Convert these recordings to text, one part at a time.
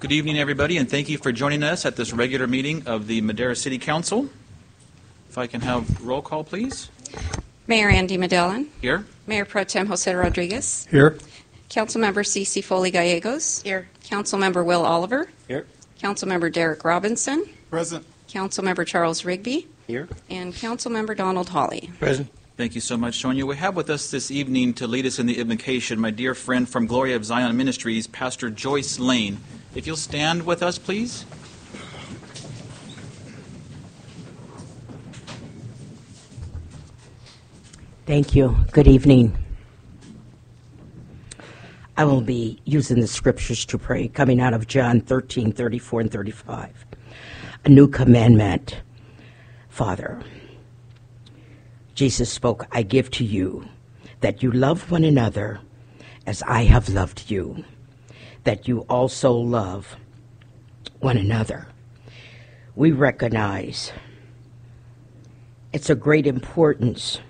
Good evening, everybody, and thank you for joining us at this regular meeting of the Madera City Council. If I can have roll call, please. Mayor Andy Medellin. Here. Mayor Pro Tem Jose Rodriguez. Here. Councilmember Cece Foley Gallegos. Here. Councilmember Will Oliver. Here. Councilmember Derek Robinson. Present. Councilmember Charles Rigby. Here. And Councilmember Donald Hawley. Present. Thank you so much, Sonia. We have with us this evening to lead us in the invocation my dear friend from Gloria of Zion Ministries, Pastor Joyce Lane. If you'll stand with us, please. Thank you. Good evening. I will be using the scriptures to pray, coming out of John 13, 34 and 35. A new commandment, Father. Jesus spoke, I give to you that you love one another as I have loved you, that you also love one another. We recognize it's a great importance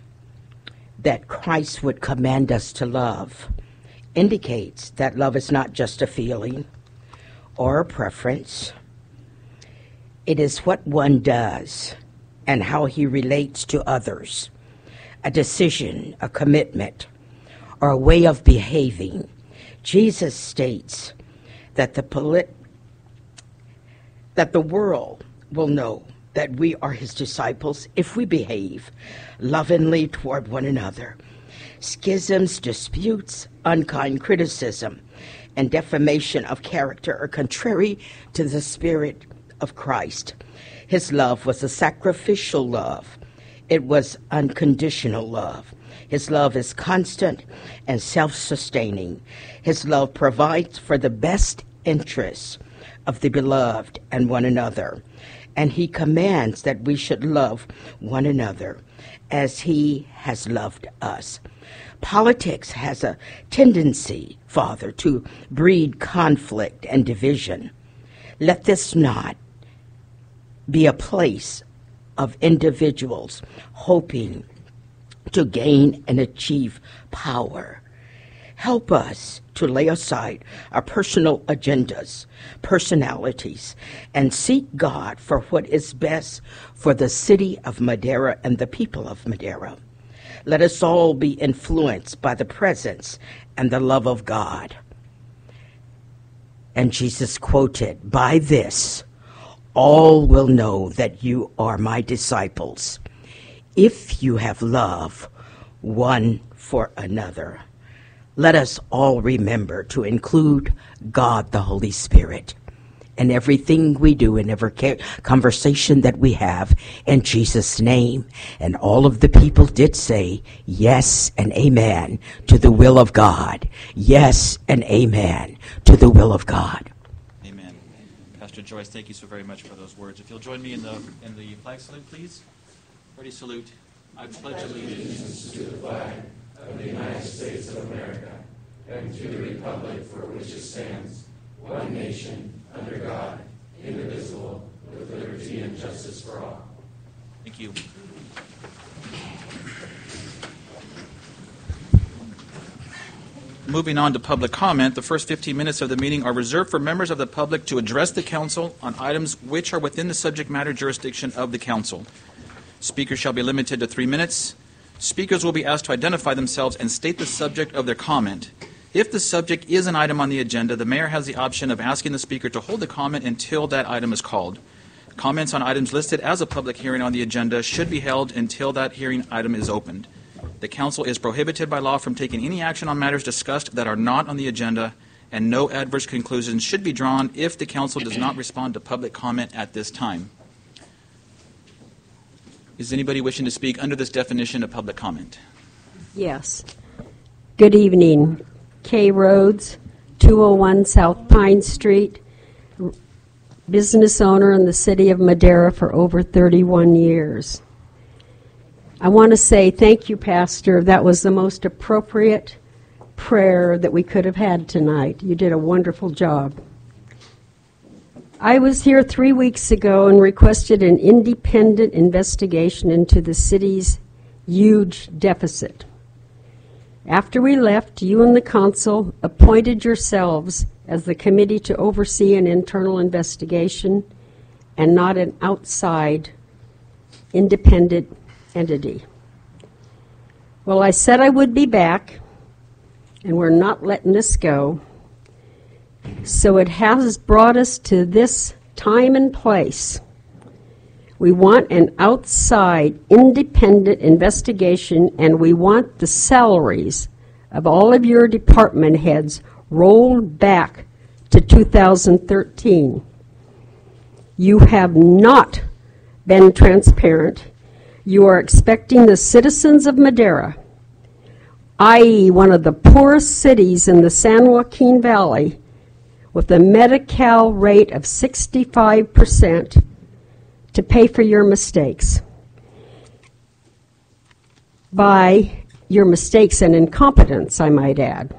that Christ would command us to love. Indicates that love is not just a feeling or a preference. It is what one does and how he relates to others. A decision, a commitment, or a way of behaving. Jesus states that the world will know that we are his disciples if we behave lovingly toward one another. Schisms, disputes, unkind criticism, and defamation of character are contrary to the spirit of Christ. His love was a sacrificial love. It was unconditional love. His love is constant and self-sustaining. His love provides for the best interests of the beloved and one another. And he commands that we should love one another as he has loved us. Politics has a tendency, Father, to breed conflict and division. Let this not be a place of individuals hoping to gain and achieve power. Help us to lay aside our personal agendas, personalities, and seek God for what is best for the city of Madera and the people of Madera. Let us all be influenced by the presence and the love of God. And Jesus quoted, by this, all will know that you are my disciples, if you have love one for another. Let us all remember to include God, the Holy Spirit, in everything we do, in every conversation that we have, in Jesus' name. And all of the people did say yes and amen to the will of God. Yes and amen to the will of God. Amen. Pastor Joyce, thank you so very much for those words. If you'll join me in the flag salute, please. Ready, salute. I pledge allegiance to the flag of the United States of America and to the republic for which it stands, one nation, under God, indivisible, with liberty and justice for all. Thank you. Moving on to public comment, the first 15 minutes of the meeting are reserved for members of the public to address the council on items which are within the subject matter jurisdiction of the council. Speakers shall be limited to 3 minutes. Speakers will be asked to identify themselves and state the subject of their comment. If the subject is an item on the agenda, the mayor has the option of asking the speaker to hold the comment until that item is called. Comments on items listed as a public hearing on the agenda should be held until that hearing item is opened. The council is prohibited by law from taking any action on matters discussed that are not on the agenda, and no adverse conclusions should be drawn if the council does not respond to public comment at this time. Is anybody wishing to speak under this definition of public comment? Yes. Good evening. Kay Rhodes, 201 South Pine Street, business owner in the city of Madera for over 31 years. I want to say thank you, Pastor. That was the most appropriate prayer that we could have had tonight. You did a wonderful job. I was here 3 weeks ago and requested an independent investigation into the city's huge deficit. After we left, you and the council appointed yourselves as the committee to oversee an internal investigation and not an outside, independent entity. Well, I said I would be back, and we're not letting this go. So it has brought us to this time and place. We want an outside, independent investigation, and we want the salaries of all of your department heads rolled back to 2013. You have not been transparent. You are expecting the citizens of Madera, i.e. one of the poorest cities in the San Joaquin Valley, with a Medi-Cal rate of 65%, to pay for your mistakes. By your mistakes and incompetence, I might add.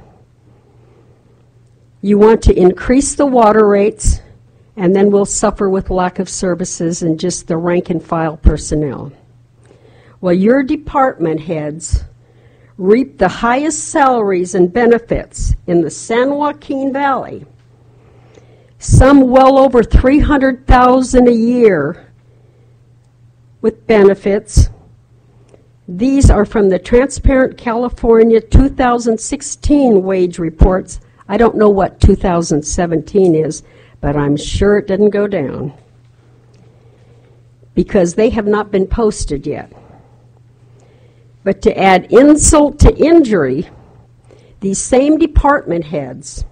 You want to increase the water rates, and then we'll suffer with lack of services and just the rank and file personnel. Well, your department heads reap the highest salaries and benefits in the San Joaquin Valley, some well over $300,000 a year with benefits. These are from the Transparent California 2016 wage reports. I don't know what 2017 is, but I'm sure it didn't go down because they have not been posted yet. But to add insult to injury, these same department heads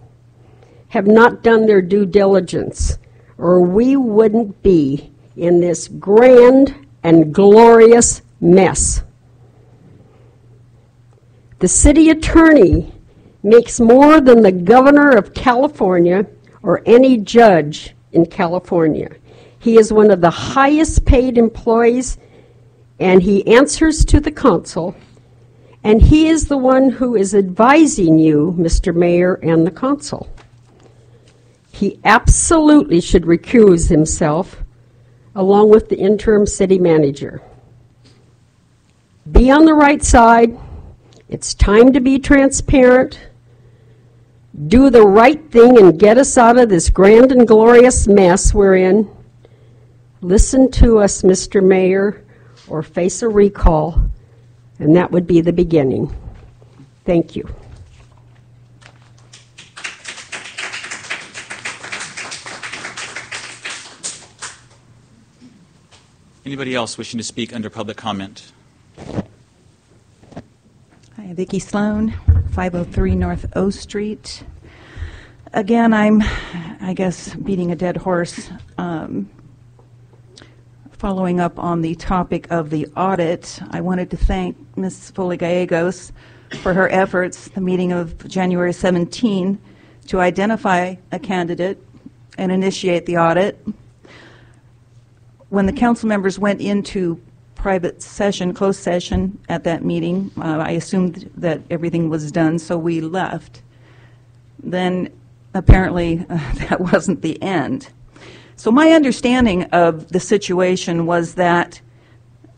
have not done their due diligence, or we wouldn't be in this grand and glorious mess. The city attorney makes more than the governor of California or any judge in California. He is one of the highest paid employees, and he answers to the council, and he is the one who is advising you, Mr. Mayor, and the council. He absolutely should recuse himself, along with the interim city manager. Be on the right side. It's time to be transparent. Do the right thing and get us out of this grand and glorious mess we're in. Listen to us, Mr. Mayor, or face a recall, and that would be the beginning. Thank you. Anybody else wishing to speak under public comment? Hi, Vicki Sloan, 503 North O Street. Again, I'm, I guess, beating a dead horse. Following up on the topic of the audit, I wanted to thank Ms. Foley-Gallegos for her efforts, the meeting of January 17, to identify a candidate and initiate the audit. When the council members went into private session, closed session at that meeting, I assumed that everything was done, so we left. Then apparently that wasn't the end. So my understanding of the situation was that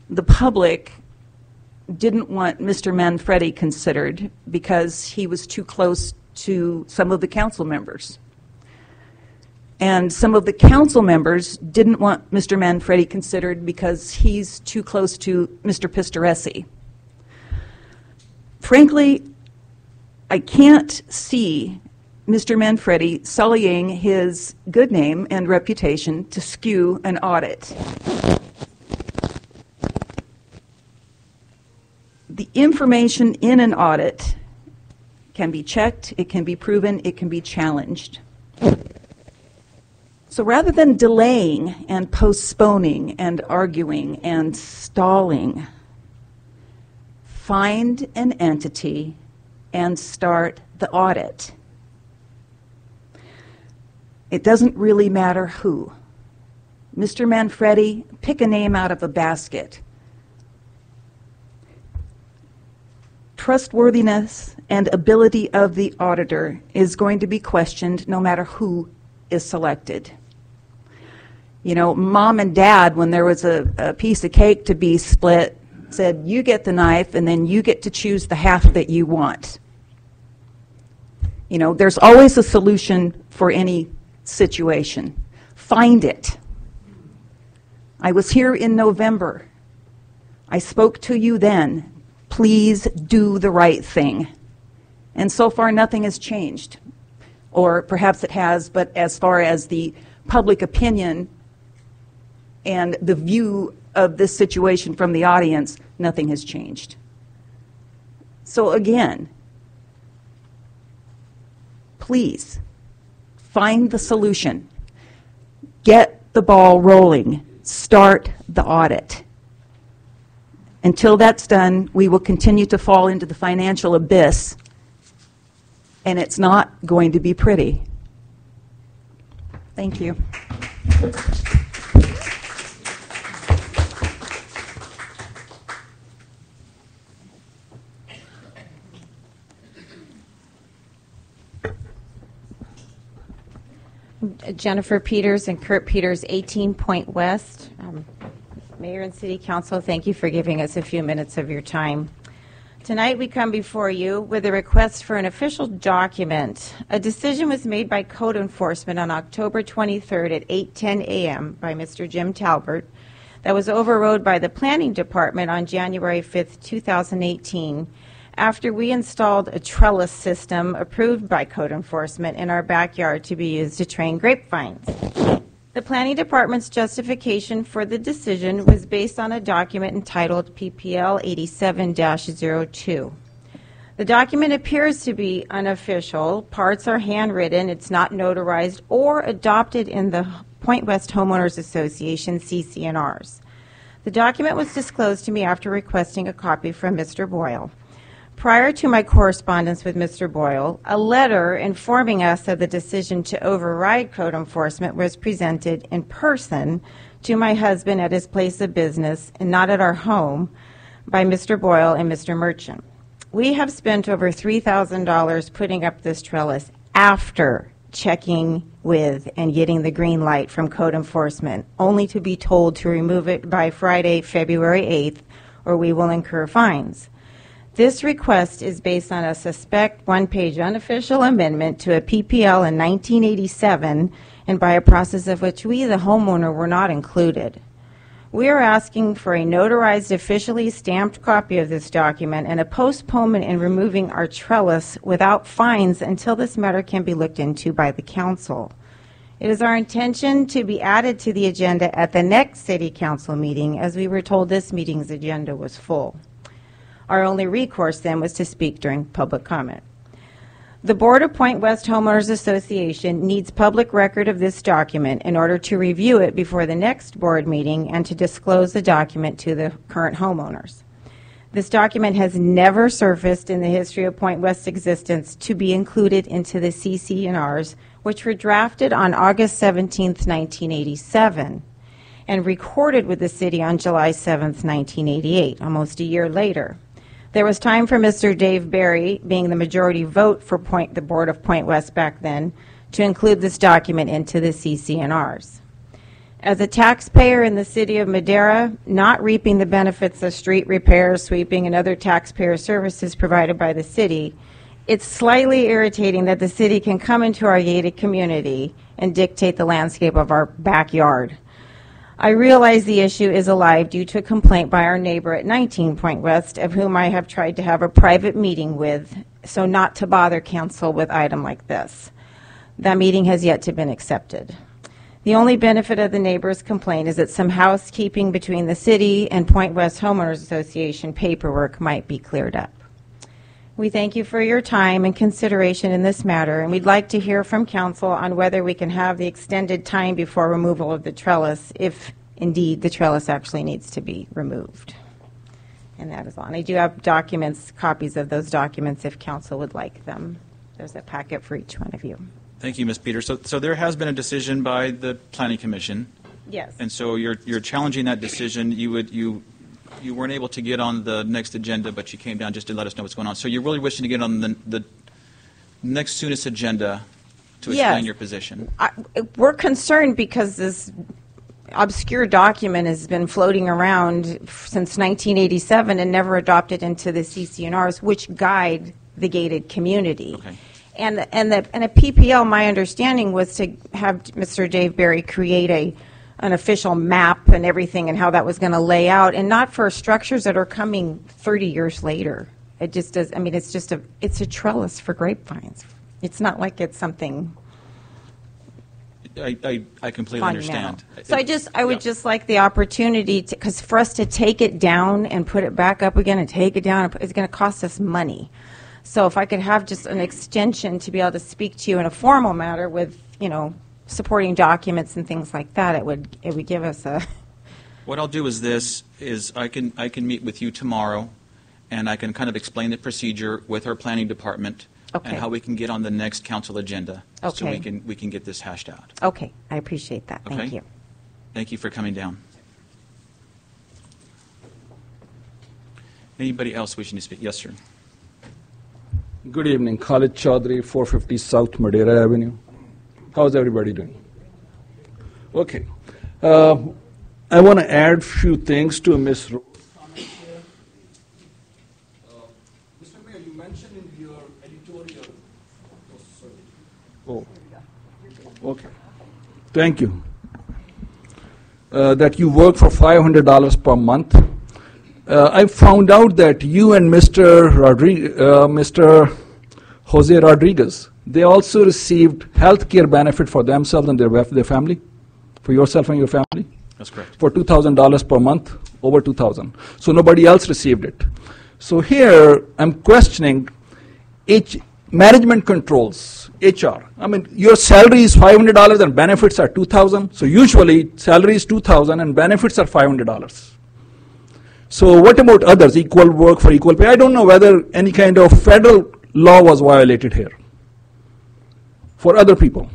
the public didn't want Mr. Manfredi considered because he was too close to some of the council members. And some of the council members didn't want Mr. Manfredi considered because he's too close to Mr. Pistoresi. Frankly, I can't see Mr. Manfredi sullying his good name and reputation to skew an audit. The information in an audit can be checked, it can be proven, it can be challenged. So rather than delaying and postponing and arguing and stalling, find an entity and start the audit. It doesn't really matter who. Mr. Manfredi, pick a name out of a basket. Trustworthiness and ability of the auditor is going to be questioned no matter who is selected. You know, mom and dad, when there was a piece of cake to be split, said, you get the knife, and then you get to choose the half that you want. You know, there's always a solution for any situation. Find it. I was here in November. I spoke to you then. Please do the right thing. And so far, nothing has changed. Or perhaps it has, but as far as the public opinion and the view of this situation from the audience, nothing has changed. So again, please find the solution. Get the ball rolling. Start the audit. Until that's done, we will continue to fall into the financial abyss, and it's not going to be pretty. Thank you. Jennifer Peters and Kurt Peters, 18 Point West. Mayor and City Council, thank you for giving us a few minutes of your time. Tonight we come before you with a request for an official document. A decision was made by Code Enforcement on October 23rd at 8:10 a.m. by Mr. Jim Talbert that was overrode by the Planning Department on January 5th, 2018, after we installed a trellis system approved by Code Enforcement in our backyard to be used to train grapevines. The Planning Department's justification for the decision was based on a document entitled PPL 87-02. The document appears to be unofficial. Parts are handwritten. It's not notarized or adopted in the Point West Homeowners Association CC&Rs. The document was disclosed to me after requesting a copy from Mr. Boyle. Prior to my correspondence with Mr. Boyle, a letter informing us of the decision to override Code Enforcement was presented in person to my husband at his place of business and not at our home by Mr. Boyle and Mr. Merchant. We have spent over $3,000 putting up this trellis after checking with and getting the green light from Code Enforcement, only to be told to remove it by Friday, February 8th, or we will incur fines. This request is based on a suspect one-page unofficial amendment to a PPL in 1987 and by a process of which we, the homeowner, were not included. We are asking for a notarized, officially stamped copy of this document and a postponement in removing our trellis without fines until this matter can be looked into by the council. It is our intention to be added to the agenda at the next City Council meeting, as we were told this meeting's agenda was full. Our only recourse then was to speak during public comment. The Board of Point West Homeowners Association needs public record of this document in order to review it before the next board meeting and to disclose the document to the current homeowners. This document has never surfaced in the history of Point West's existence to be included into the CC&Rs, which were drafted on August 17th, 1987, and recorded with the city on July 7th, 1988, almost a year later. There was time for Mr. Dave Berry, being the majority vote for the Board of Point West back then, to include this document into the CC&Rs. As a taxpayer in the city of Madera, not reaping the benefits of street repairs, sweeping, and other taxpayer services provided by the city, it's slightly irritating that the city can come into our gated community and dictate the landscape of our backyard. I realize the issue is alive due to a complaint by our neighbor at 19 Point West, of whom I have tried to have a private meeting with, so not to bother council with item like this. That meeting has yet to been accepted. The only benefit of the neighbor's complaint is that some housekeeping between the city and Point West Homeowners Association paperwork might be cleared up. We thank you for your time and consideration in this matter, and we'd like to hear from council on whether we can have the extended time before removal of the trellis, if indeed the trellis actually needs to be removed. And that is all. And I do have documents, copies of those documents, if council would like them. There's a packet for each one of you. Thank you, Ms. Peters. So there has been a decision by the Planning Commission, Yes. and so you're challenging that decision. You weren't able to get on the next agenda, but you came down just to let us know what's going on. So you're really wishing to get on the next soonest agenda to explain Yes. your position. We're concerned because this obscure document has been floating around since 1987 and never adopted into the CC&Rs, which guide the gated community. Okay. And a PPL, my understanding was to have Mr. Dave Berry create an official map and everything and how that was going to lay out, and not for structures that are coming 30 years later. It just does. I mean, it's a trellis for grapevines. It's not like it's something I completely monumental. understand. So I would just like the opportunity to, because for us to take it down and put it back up again and take it down, it's going to cost us money. So if I could have just an extension to be able to speak to you in a formal matter with, supporting documents and things like that, it would give us a. What I'll do is I can meet with you tomorrow, and I can kind of explain the procedure with our planning department. Okay. And how we can get on the next council agenda. So Okay. we can get this hashed out. Okay, I appreciate that. Thank Okay. you. Thank you for coming down. Anybody else wishing to speak? Yes, sir. Good evening. Khalid Chaudhry, 450 South Madera Avenue. How's everybody doing? Okay. I want to add a few things to Ms. Rose. Mr. Mayor, you mentioned in your editorial. Oh, okay. Thank you. That you work for $500 per month. I found out that you and Mr. Jose Rodriguez, they also received health care benefit for themselves and their family, for yourself and your family, That's correct. for $2,000 per month, over $2,000. So nobody else received it. So here I'm questioning management controls, HR. I mean, your salary is $500 and benefits are $2,000. So usually salary is $2,000 and benefits are $500. So what about others? Equal work for equal pay. I don't know whether any kind of federal law was violated here for other people.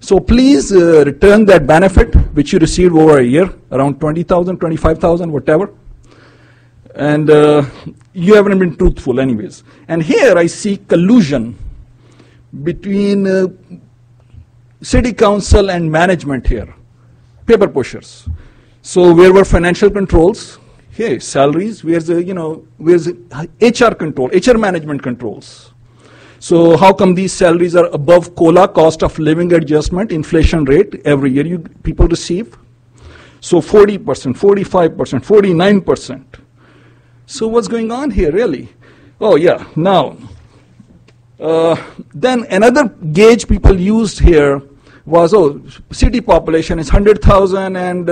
So please return that benefit which you received over a year, around $20,000, $25,000, whatever. And you haven't been truthful anyways. And here I see collusion between city council and management here, paper pushers. So where were financial controls? Here, salaries, where's HR control, HR management controls. So how come these salaries are above COLA, cost of living adjustment, inflation rate every year people receive? So 40%, 45%, 49%. So what's going on here, really? Oh, yeah, now. Then another gauge people used here was, city population is 100,000 and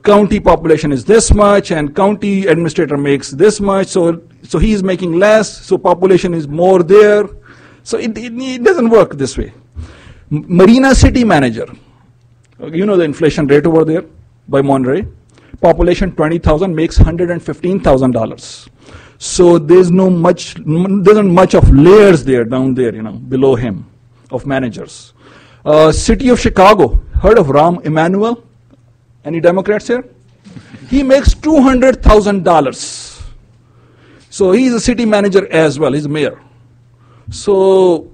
county population is this much and county administrator makes this much, so he's making less, so population is more there. So it doesn't work this way. Marina city manager, you know the inflation rate over there by Monterey. Population 20,000 makes $115,000. So there's not much of layers there down there, below him, of managers. City of Chicago, heard of Rahm Emanuel? Any Democrats here? He makes $200,000. So he's a city manager as well, he's a mayor. So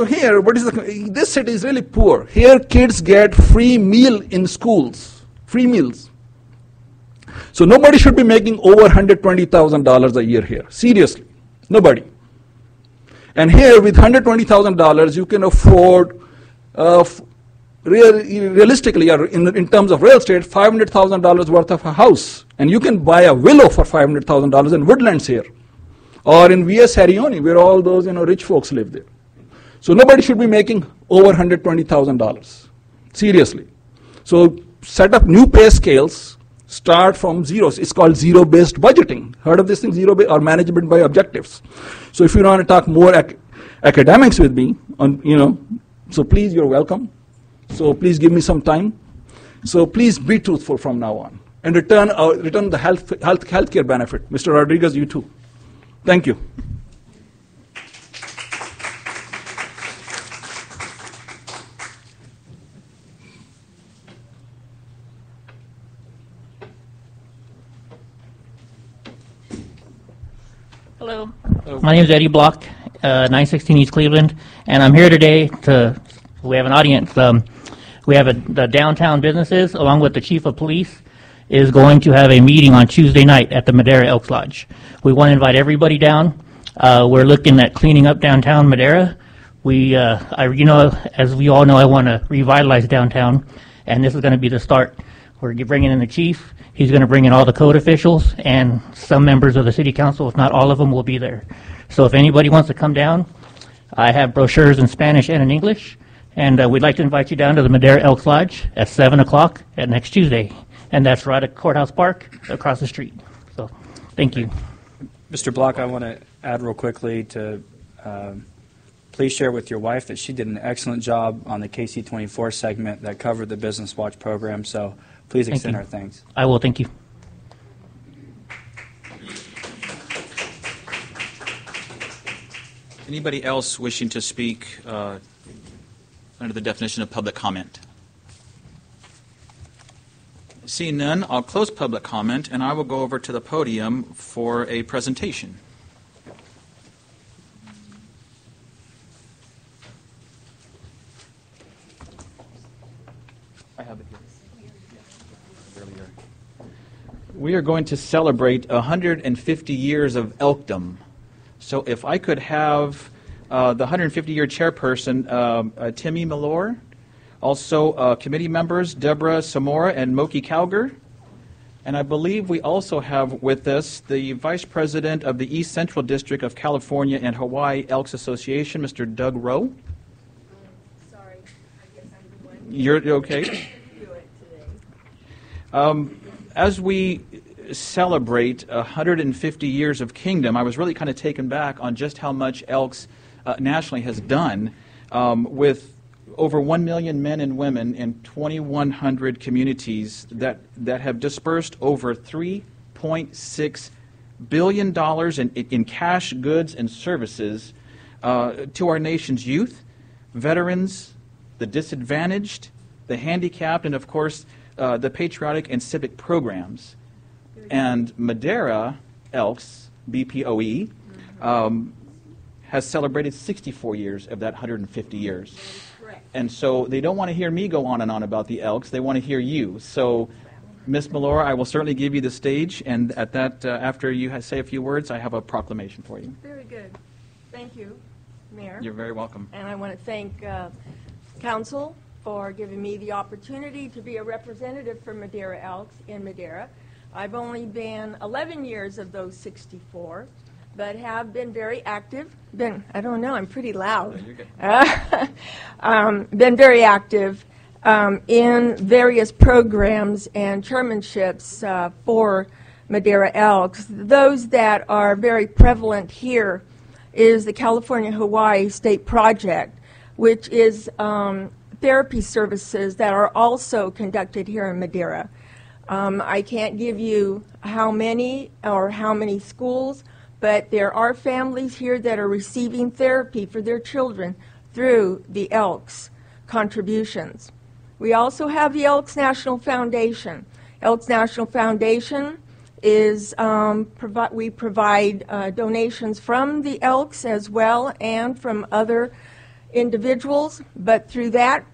here, this city is really poor. Here kids get free meal in schools, free meals. So nobody should be making over $120,000 a year here, seriously, nobody. And here with $120,000 you can afford, realistically, in terms of real estate, $500,000 worth of a house. And you can buy a willow for $500,000 in Woodlands here. Or in V.S. Harioni, where all those rich folks live there. So nobody should be making over $120,000, seriously. So set up new pay scales, start from zero. It's called zero-based budgeting. Heard of this thing, or management by objectives. So if you want to talk more academics with me, so please, you're welcome. So please give me some time. So please be truthful from now on. And return the health care benefit. Mr. Rodriguez, you too. Thank you. Hello. My name is Eddie Block, 916 East Cleveland, and I'm here today we have an audience We have the downtown businesses, along with the chief of police, is going to have a meeting on Tuesday night at the Madera Elks Lodge. We want to invite everybody down. We're looking at cleaning up downtown Madera. As we all know, I want to revitalize downtown, and this is going to be the start. We're bringing in the chief. He's going to bring in all the code officials, and some members of the city council, if not all of them, will be there. So if anybody wants to come down, I have brochures in Spanish and in English, and we'd like to invite you down to the Madera Elks Lodge at 7 o'clock at next Tuesday, and that's right at Courthouse Park across the street. So thank you. Mr. Block, I want to add real quickly to please share with your wife that she did an excellent job on the KC24 segment that covered the Business Watch program, so please extend our thanks. I will. Thank you. Anybody else wishing to speak under the definition of public comment? Seeing none, I'll close public comment, and I will go over to the podium for a presentation. I have it here. We are going to celebrate 150 years of elkdom. So if I could have the 150-year chairperson, Timmy Milor, also committee members, Deborah Samora and Moki Calger, and I believe we also have with us the Vice President of the East Central District of California and Hawaii Elks Association, Mr. Doug Rowe. Sorry, I guess I'm the one. You're okay. Do it today. As we celebrate 150 years of kingdom, I was really kind of taken back on just how much Elks nationally has done with over 1 million men and women in 2,100 communities that have dispersed over $3.6 billion in cash, goods, and services to our nation's youth, veterans, the disadvantaged, the handicapped, and of course the patriotic and civic programs. And Madera Elks, BPOE, has celebrated 64 years of that 150 years. And so they don't want to hear me go on and on about the Elks. They want to hear you. So, Ms. Melora, I will certainly give you the stage. And at that, after you say a few words, I have a proclamation for you. Very good. Thank you, Mayor. You're very welcome. And I want to thank Council for giving me the opportunity to be a representative for Madera Elks in Madera. I've only been 11 years of those 64, but have been very active. I don't know, I'm pretty loud. Been very active in various programs and chairmanships for Madera Elks. Those that are very prevalent here is the California-Hawaii State Project, which is therapy services that are also conducted here in Madera. I can't give you how many or how many schools, but there are families here that are receiving therapy for their children through the Elks contributions. We also have the Elks National Foundation. Elks National Foundation is, we provide donations from the Elks as well and from other individuals, but through that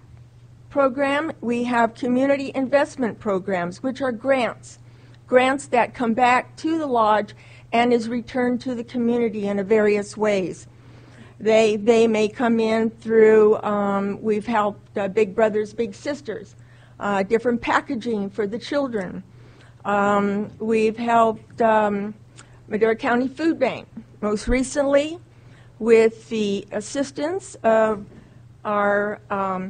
program we have community investment programs, which are grants that come back to the lodge and is returned to the community in various ways. They may come in through, we've helped Big Brothers Big Sisters, different packaging for the children. We've helped Madera County Food Bank, most recently with the assistance of our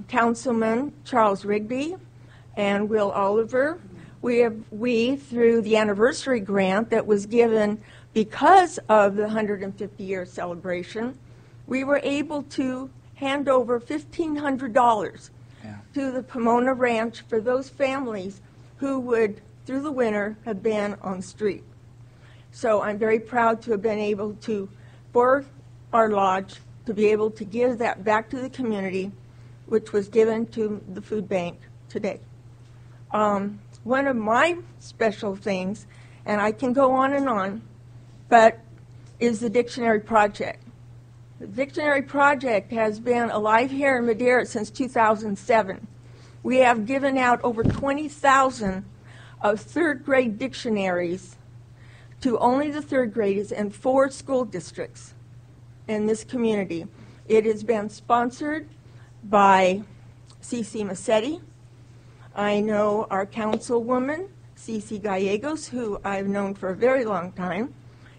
Councilman Charles Rigby and Will Oliver. We, through the anniversary grant that was given because of the 150-year celebration, we were able to hand over $1,500 to the Pomona Ranch for those families who would, through the winter, have been on the street. So I'm very proud to have been able to, for our lodge, to be able to give that back to the community, which was given to the food bank today. One of my special things, and I can go on, but is the Dictionary Project. The Dictionary Project has been alive here in Madera since 2007. We have given out over 20,000 of third-grade dictionaries to only the third graders in 4 school districts in this community. It has been sponsored by C.C. Massetti. I know our councilwoman, C.C. Gallegos, who I've known for a very long time,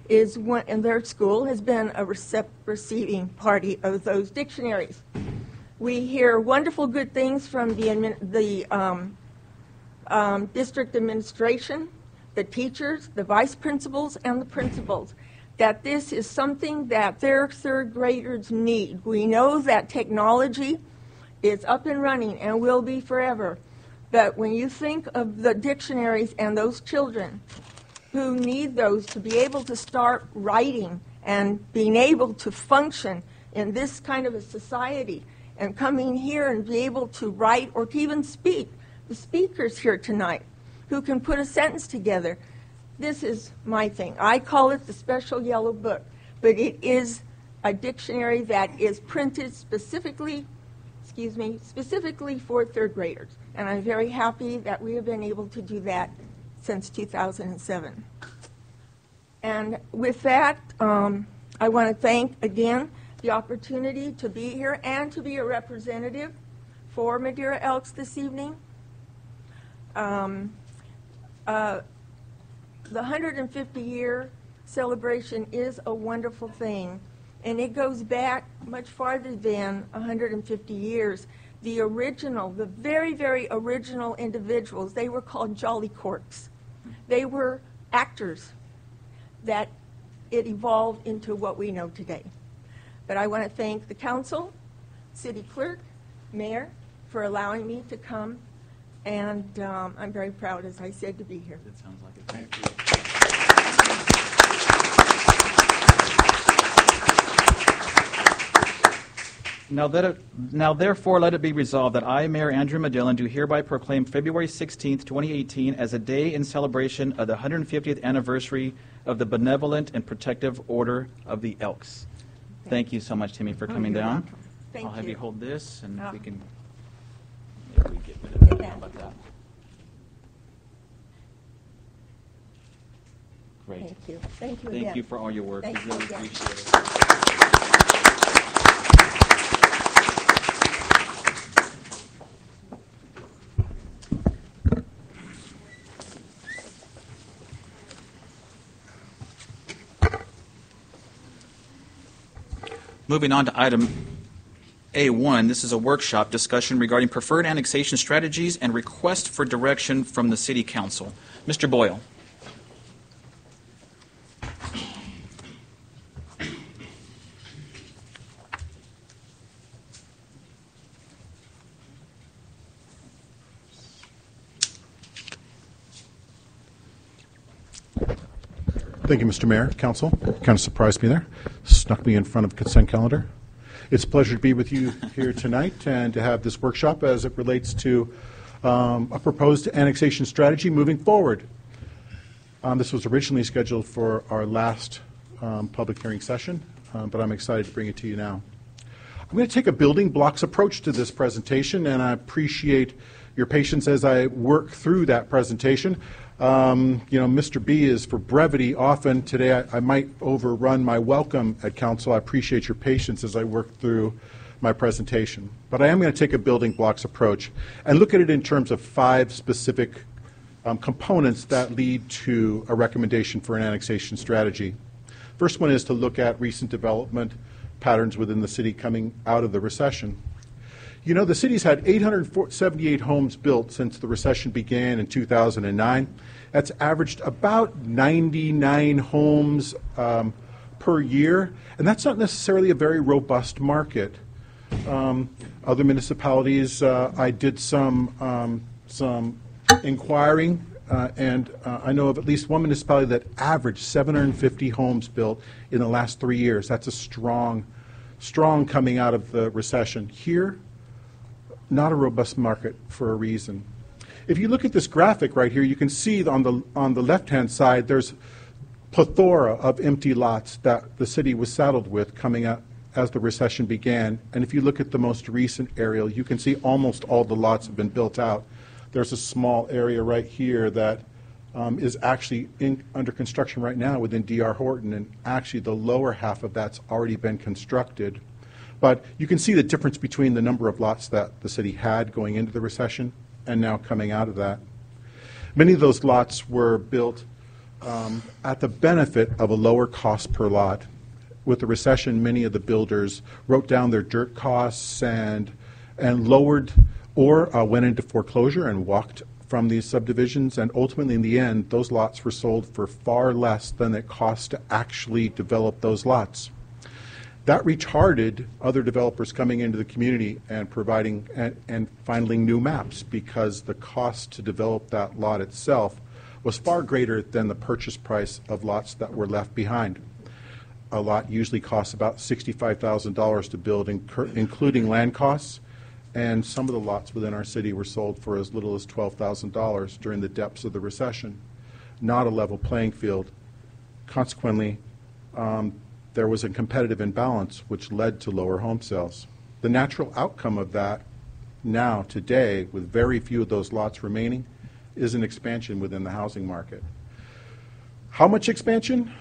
is one, and their school has been a receiving party of those dictionaries. We hear wonderful good things from the district administration, the teachers, the vice principals, and the principals, that this is something that their third graders need. We know that technology is up and running and will be forever. But when you think of the dictionaries and those children who need those to be able to start writing and being able to function in this kind of a society and coming here and be able to write or to even speak, the speakers here tonight who can put a sentence together, this is my thing. I call it the special yellow book, but it is a dictionary that is printed specifically for third graders. And I'm very happy that we have been able to do that since 2007. And with that, I want to thank again the opportunity to be here and to be a representative for Madera Elks this evening. The 150-year celebration is a wonderful thing, and it goes back much farther than 150 years. The original, the very, very original individuals, they were called Jolly Corks. They were actors that it evolved into what we know today. But I want to thank the council, city clerk, mayor, for allowing me to come, and I'm very proud, as I said, to be here. That sounds like it. Thank you. Now therefore let it be resolved that I, Mayor Andrew Magellan, do hereby proclaim February 16th, 2018 as a day in celebration of the 150th anniversary of the Benevolent and Protective Order of the Elks. Thank you so much, Timmy, for coming down. Thank I'll have you. you hold this, and we can maybe get rid of that. How about that? Great. Thank you. Thank you Thank again. you for all your work. Thank We you really again. appreciate it. Moving on to item A1, this is a workshop discussion regarding preferred annexation strategies and request for direction from the City Council. Mr. Boyle. Thank you, Mr. Mayor, Council. Kind of surprised me there. Snuck me in front of consent calendar. It's a pleasure to be with you here tonight and to have this workshop as it relates to a proposed annexation strategy moving forward. This was originally scheduled for our last public hearing session, but I'm excited to bring it to you now. I'm going to take a building blocks approach to this presentation, and I appreciate your patience as I work through that presentation. Mr. B is for brevity. Often today I might overrun my welcome at council. I appreciate your patience as I work through my presentation. But I am going to take a building blocks approach and look at it in terms of 5 specific components that lead to a recommendation for an annexation strategy. First one is to look at recent development patterns within the city coming out of the recession. You know, the city's had 878 homes built since the recession began in 2009. That's averaged about 99 homes per year, and that's not necessarily a very robust market. Other municipalities, I did some inquiring, and I know of at least one municipality that averaged 750 homes built in the last 3 years. That's a strong coming out of the recession. Here, not a robust market for a reason. If you look at this graphic right here, you can see on the left-hand side there's plethora of empty lots that the city was saddled with coming as the recession began. And if you look at the most recent aerial, you can see almost all the lots have been built out. There's a small area right here that is actually under construction right now within D.R. Horton, and actually the lower half of that's already been constructed. But you can see the difference between the number of lots that the city had going into the recession and now coming out of that. Many of those lots were built at the benefit of a lower cost per lot. With the recession, many of the builders wrote down their dirt costs and lowered or went into foreclosure and walked from these subdivisions, and ultimately in the end those lots were sold for far less than it cost to actually develop those lots. That retarded other developers coming into the community and providing and filing new maps, because the cost to develop that lot itself was far greater than the purchase price of lots that were left behind. A lot usually costs about $65,000 to build, including land costs, and some of the lots within our city were sold for as little as $12,000 during the depths of the recession. Not a level playing field. Consequently, there was a competitive imbalance which led to lower home sales. The natural outcome of that now, today, with very few of those lots remaining, is an expansion within the housing market. How much expansion?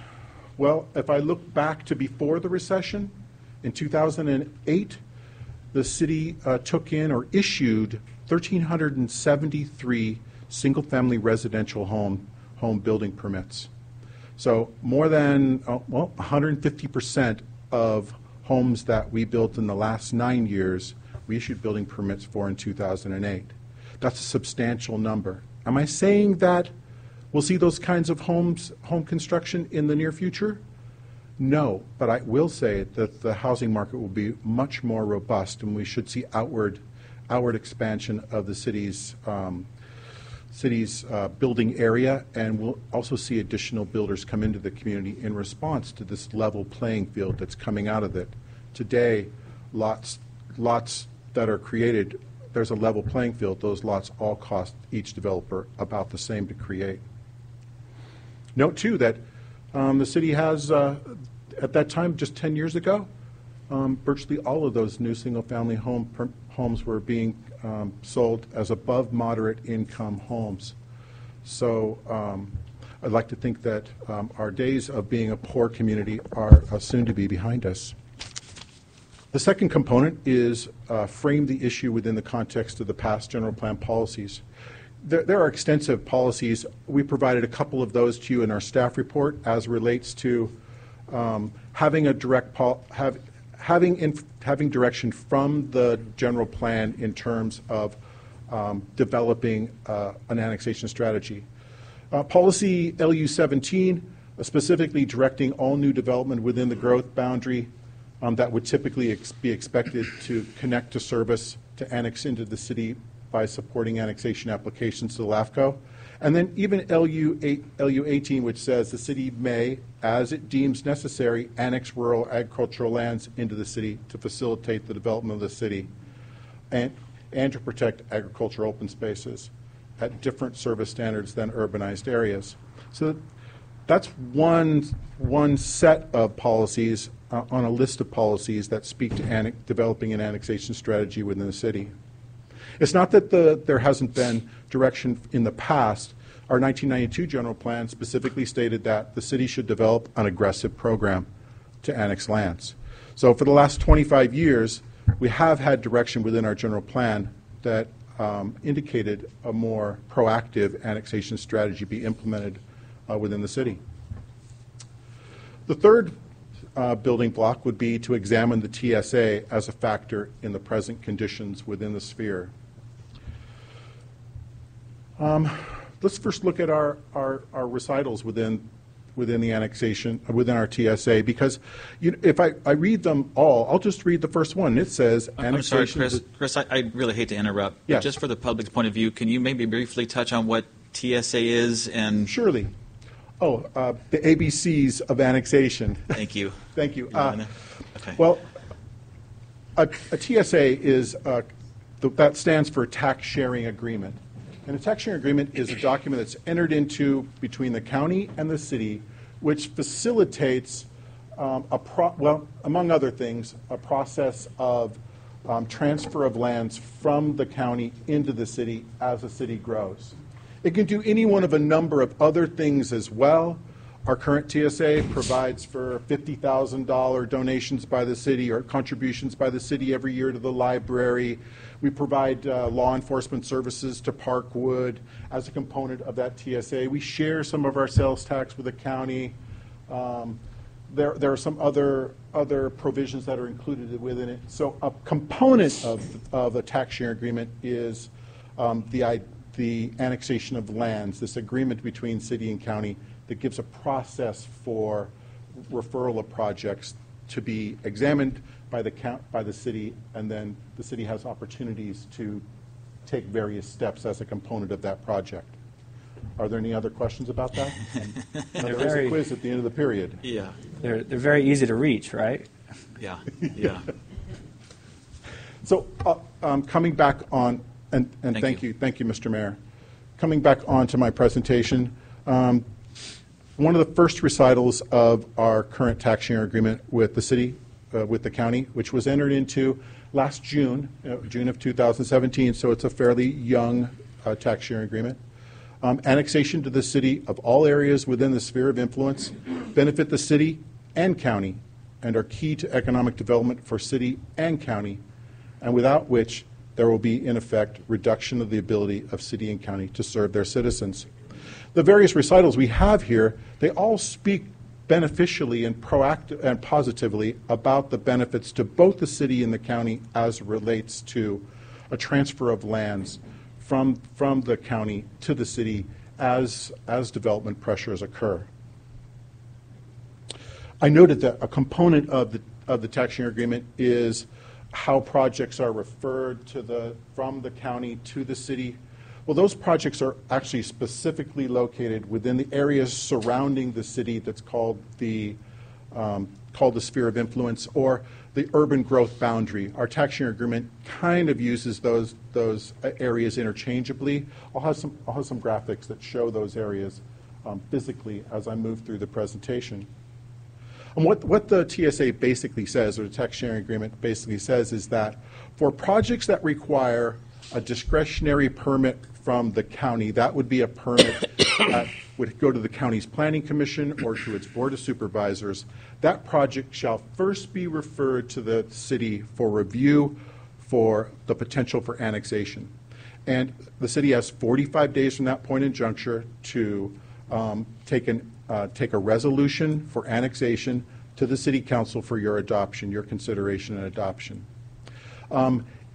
Well, if I look back to before the recession, in 2008, the city took in or issued 1,373 single-family residential home building permits. So more than 150% of homes that we built in the last 9 years, we issued building permits for in 2008. That's a substantial number. Am I saying that we'll see those kinds of home construction in the near future? No, but I will say that the housing market will be much more robust, and we should see outward expansion of the city's building area, and we'll also see additional builders come into the community in response to this level playing field that's coming out of it. Today, lots that are created, there's a level playing field. Those lots all cost each developer about the same to create. Note, too, that the city has, at that time, just 10 years ago, virtually all of those new single-family homes were being sold as above moderate income homes. So I'd like to think that our days of being a poor community are soon to be behind us. The second component is frame the issue within the context of the past general plan policies. There are extensive policies. We provided a couple of those to you in our staff report as relates to having a having direction from the general plan in terms of developing an annexation strategy. Policy LU 17, specifically directing all new development within the growth boundary that would typically be expected to connect to service to annex into the city by supporting annexation applications to the LAFCO. And then even LU 18, which says the city may, as it deems necessary, annex rural agricultural lands into the city to facilitate the development of the city and to protect agricultural open spaces at different service standards than urbanized areas. So that's one set of policies on a list of policies that speak to developing an annexation strategy within the city. It's not that there hasn't been direction in the past. Our 1992 general plan specifically stated that the city should develop an aggressive program to annex lands. So for the last 25 years, we have had direction within our general plan that indicated a more proactive annexation strategy be implemented within the city. The third building block would be to examine the TSA as a factor in the present conditions within the sphere. Let's first look at our recitals within the annexation, within our TSA, because if I read them all, I'll just read the first one. It says annexation. I'm sorry, Chris, I really hate to interrupt. Yes. But just for the public's point of view, can you maybe briefly touch on what TSA is? And surely. The ABCs of annexation. Thank you. Thank you. Okay. Well, a TSA is that stands for tax sharing agreement. And a tax sharing agreement is a document that's entered into between the county and the city, which facilitates among other things, a process of transfer of lands from the county into the city as the city grows. It can do any one of a number of other things as well. Our current TSA provides for $50,000 donations by the city or contributions by the city every year to the library. We provide law enforcement services to Parkwood as a component of that TSA. We share some of our sales tax with the county. There are some other provisions that are included within it. So a component of a tax sharing agreement is the annexation of lands, this agreement between city and county that gives a process for referral of projects to be examined by the city, and then the city has opportunities to take various steps as a component of that project. Are there any other questions about that? And there is a quiz at the end of the period. Yeah. They're very easy to reach, right? Yeah. Yeah. So coming back on, and thank you, Mr. Mayor. Coming back on to my presentation, one of the first recitals of our current tax sharing agreement with the city, with the county, which was entered into last June, June of 2017, so it's a fairly young tax sharing agreement. Annexation to the city of all areas within the sphere of influence benefit the city and county and are key to economic development for city and county, and without which there will be, in effect, reduction of the ability of city and county to serve their citizens. The various recitals we have here, they all speak beneficially and proactive and positively about the benefits to both the city and the county as it relates to a transfer of lands from the county to the city as development pressures occur. I noted that a component of the tax sharing agreement is how projects are referred from the county to the city. Well, those projects are actually specifically located within the areas surrounding the city that's called the sphere of influence, or the urban growth boundary. Our tax sharing agreement kind of uses those areas interchangeably. I'll have some graphics that show those areas physically as I move through the presentation. And what the TSA basically says, or the tax sharing agreement basically says, is that for projects that require a discretionary permit from the county, that would be a permit that would go to the county's planning commission or to its board of supervisors. That project shall first be referred to the city for review for the potential for annexation. And the city has 45 days from that point in juncture to take a resolution for annexation to the city council for your adoption, your consideration and adoption.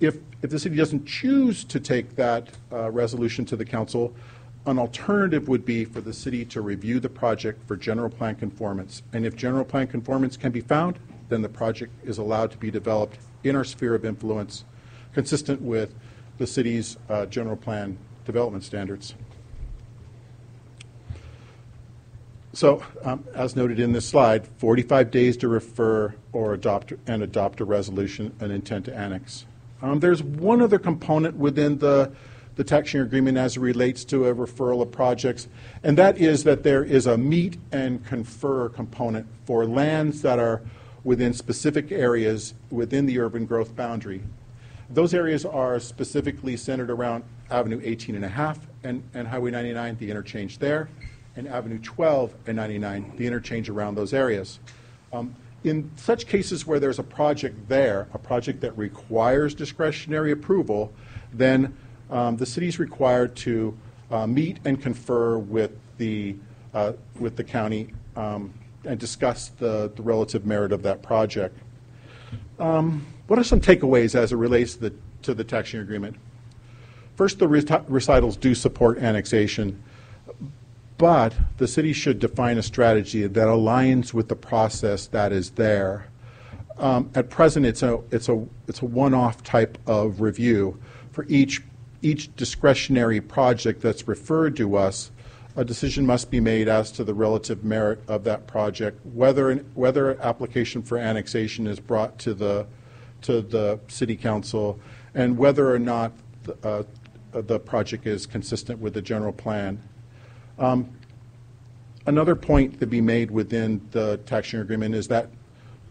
If the city doesn't choose to take that resolution to the council, an alternative would be for the city to review the project for general plan conformance. And if general plan conformance can be found, then the project is allowed to be developed in our sphere of influence, consistent with the city's general plan development standards. So, as noted in this slide, 45 days to refer or adopt a resolution, an intent to annex. There's one other component within the tax sharing agreement as it relates to a referral of projects, and that is that there is a meet and confer component for lands that are within specific areas within the urban growth boundary. Those areas are specifically centered around Avenue 18.5 and Highway 99, the interchange there, and Avenue 12 and 99, the interchange around those areas. In such cases where there's a project there, a project that requires discretionary approval, then the city is required to meet and confer with the county and discuss the relative merit of that project. What are some takeaways as it relates to the tax sharing agreement? First, the recitals do support annexation, but the city should define a strategy that aligns with the process that is there. At present, it's a one-off type of review. For each discretionary project that's referred to us, a decision must be made as to the relative merit of that project, whether an application for annexation is brought to the city council, and whether or not the project is consistent with the general plan. Another point to be made within the tax sharing agreement is that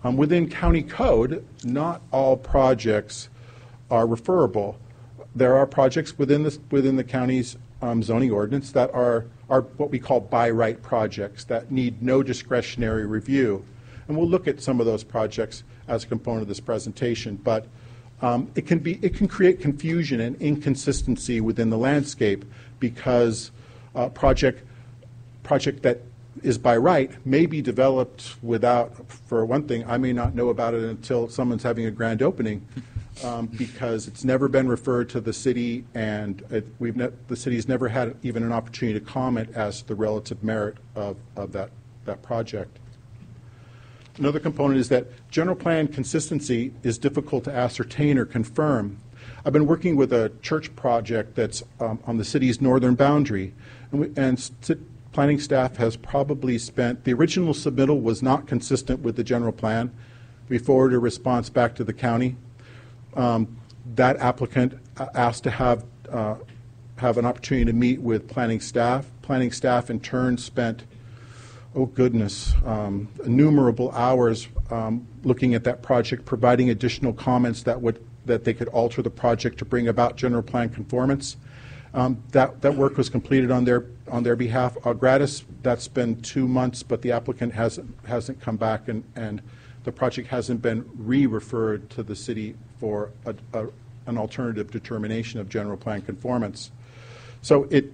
within county code, not all projects are referable. There are projects within the county's zoning ordinance that are what we call by right projects that need no discretionary review. And we'll look at some of those projects as a component of this presentation. But it can create confusion and inconsistency within the landscape because project that is by right may be developed without, for one thing, I may not know about it until someone's having a grand opening because it's never been referred to the city, and the city's never had even an opportunity to comment as to the relative merit of that project. Another component is that general plan consistency is difficult to ascertain or confirm. I've been working with a church project that's on the city's northern boundary, and planning staff has probably spent, the original submittal was not consistent with the general plan. We forwarded a response back to the county. That applicant asked to have an opportunity to meet with planning staff. Planning staff in turn spent, oh goodness, innumerable hours looking at that project, providing additional comments that they could alter the project to bring about general plan conformance. That work was completed on their behalf. Gratis, that's been 2 months, but the applicant hasn't come back, and the project hasn't been re-referred to the city for an alternative determination of general plan conformance. So it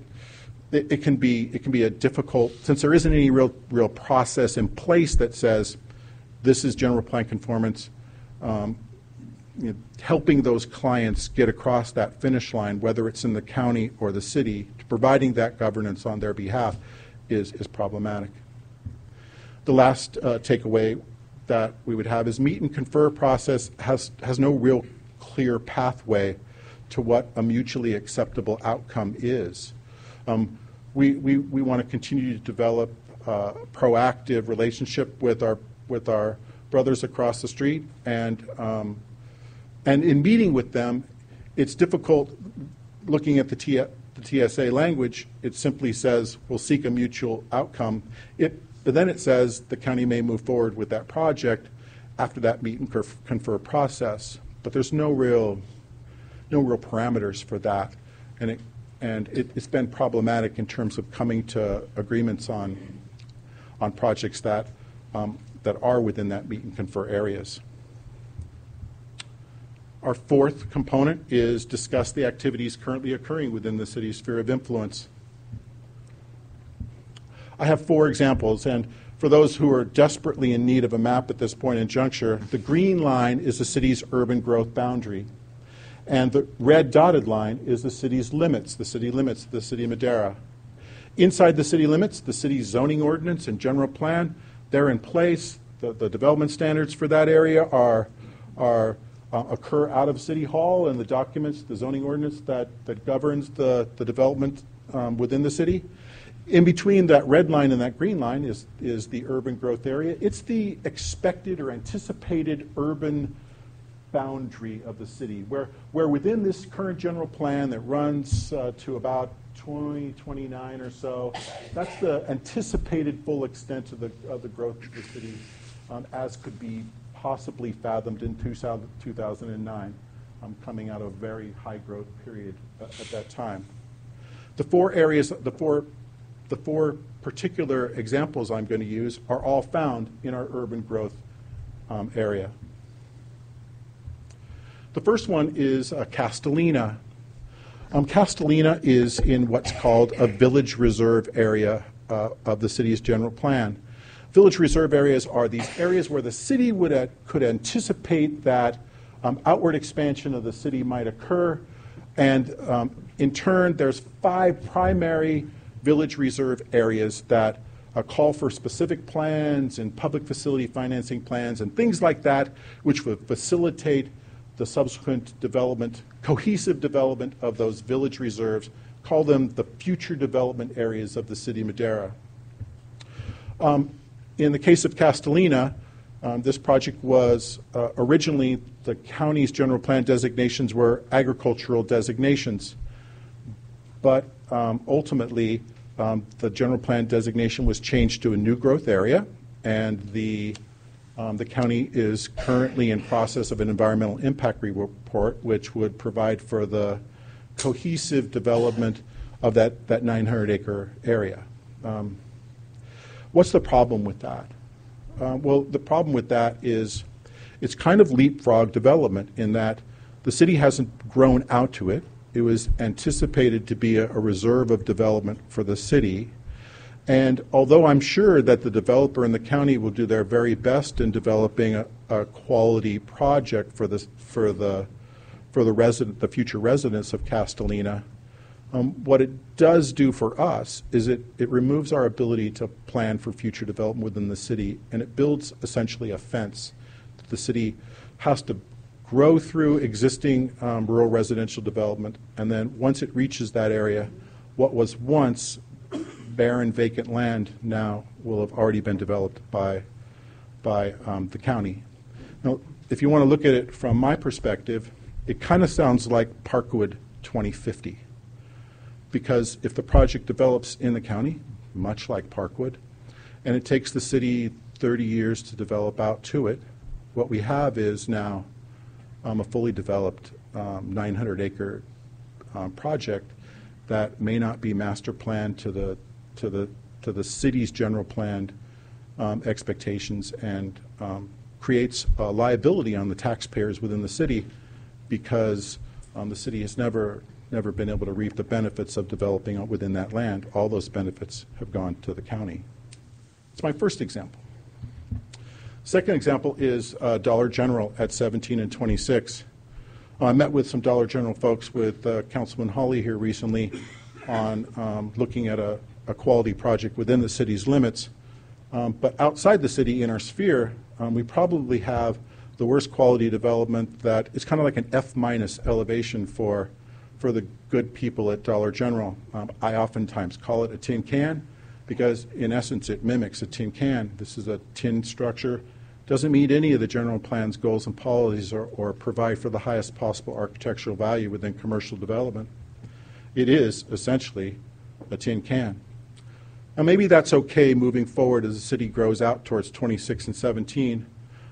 can be a difficult, since there isn't any real process in place that says this is general plan conformance. Helping those clients get across that finish line, whether it's in the county or the city, providing that governance on their behalf is problematic. The last takeaway that we would have is meet and confer process has no real clear pathway to what a mutually acceptable outcome is. We want to continue to develop a proactive relationship with our brothers across the street, and in meeting with them, it's difficult looking at the TSA language. It simply says we'll seek a mutual outcome. But then it says the county may move forward with that project after that meet and confer process. But there's no real parameters for that, and it's been problematic in terms of coming to agreements on projects that are within that meet and confer areas. Our fourth component is discuss the activities currently occurring within the city's sphere of influence. I have 4 examples, and for those who are desperately in need of a map at this point in juncture, the green line is the city's urban growth boundary, and the red dotted line is the city's limits, the city of Madera. Inside the city limits, the city's zoning ordinance and general plan, they're in place. The development standards for that area occur out of City Hall and the documents, the zoning ordinance that governs the development within the city. In between that red line and that green line is the urban growth area. It's the expected or anticipated urban boundary of the city, where within this current general plan that runs to about 2029 or so, that's the anticipated full extent of the growth of the city as could be possibly fathomed in 2009, coming out of a very high growth period at that time. The 4 particular examples I'm going to use are all found in our urban growth area. The first one is Castellina. Castellina is in what's called a village reserve area of the city's general plan. Village reserve areas are these areas where the city could anticipate that outward expansion of the city might occur, and in turn there's 5 primary village reserve areas that call for specific plans and public facility financing plans and things like that, which would facilitate the subsequent development, cohesive development of those village reserves. Call them the future development areas of the city of Madera. In the case of Castellina, this project was originally the county's general plan designations were agricultural designations, but ultimately the general plan designation was changed to a new growth area, and the county is currently in process of an environmental impact report, which would provide for the cohesive development of that 900-acre area. What's the problem with that? Well, the problem with that is it's kind of leapfrog development in that the city hasn't grown out to it. It was anticipated to be a reserve of development for the city. And although I'm sure that the developer in the county will do their very best in developing a quality project for the future residents of Castellina, what it does do for us is it removes our ability to plan for future development within the city, and it builds essentially a fence that the city has to grow through existing rural residential development, and then once it reaches that area, what was once barren vacant land now will have already been developed by the county. Now, if you want to look at it from my perspective, it kind of sounds like Parkwood 2050. Because if the project develops in the county, much like Parkwood, and it takes the city 30 years to develop out to it, what we have is now a fully developed 900-acre project that may not be master planned to the city's general planned expectations, and creates a liability on the taxpayers within the city, because the city has never been able to reap the benefits of developing within that land. All those benefits have gone to the county. It's my first example. Second example is Dollar General at 17 and 26. I met with some Dollar General folks with Councilman Hawley here recently on looking at a quality project within the city's limits. But outside the city, in our sphere, we probably have the worst quality development that is kind of like an F- elevation for the good people at Dollar General. I oftentimes call it a tin can because, in essence, it mimics a tin can. This is a tin structure. Doesn't meet any of the general plan's goals and policies or provide for the highest possible architectural value within commercial development. It is essentially a tin can. Now, maybe that's okay moving forward as the city grows out towards 26 and 17,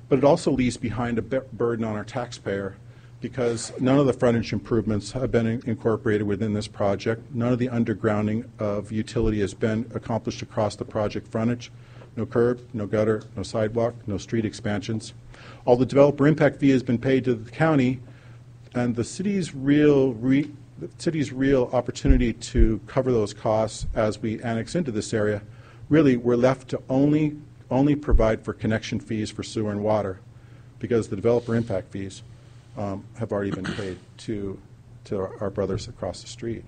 but it also leaves behind a burden on our taxpayer, because none of the frontage improvements have been incorporated within this project. None of the undergrounding of utility has been accomplished across the project frontage. No curb, no gutter, no sidewalk, no street expansions. All the developer impact fee has been paid to the county, and the city's real opportunity to cover those costs as we annex into this area, really we're left to only provide for connection fees for sewer and water, because the developer impact fees have already been paid to our brothers across the street.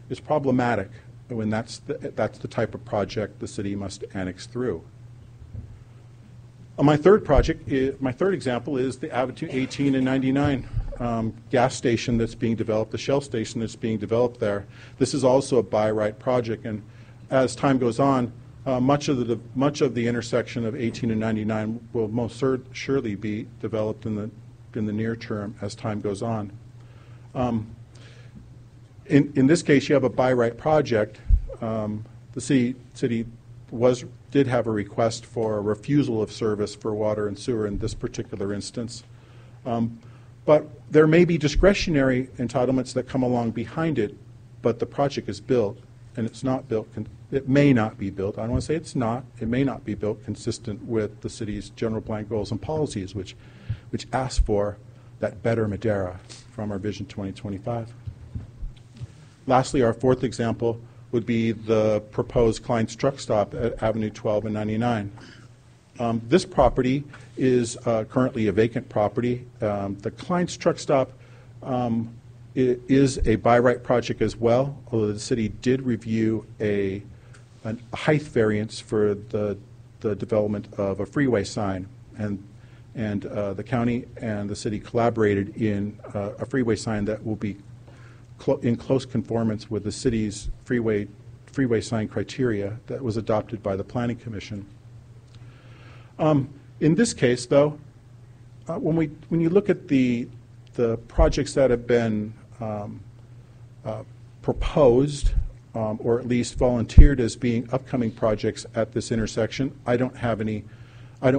It's problematic when that's the type of project the city must annex through. My third example is the Avenue 18 and 99 gas station that's being developed, the Shell station that's being developed there. This is also a by right project, and as time goes on, much of the intersection of 18 and 99 will most surely be developed in the near term as time goes on. In this case, you have a by right project. The city did have a request for a refusal of service for water and sewer in this particular instance. But there may be discretionary entitlements that come along behind it, but the project is built, and it's not built. It may not be built. I don't want to say it's not. It may not be built consistent with the city's general plan goals and policies, which ask for that better Madera from our Vision 2025. Lastly, our fourth example would be the proposed Klein's truck stop at Avenue 12 and 99. This property is currently a vacant property. The Klein's truck stop is a by right project as well, although the city did review a height variance for the development of a freeway sign, and the county and the city collaborated in a freeway sign that will be in close conformance with the city's freeway sign criteria that was adopted by the Planning Commission. In this case, though, when you look at the projects that have been proposed, or at least volunteered as being upcoming projects at this intersection. I don't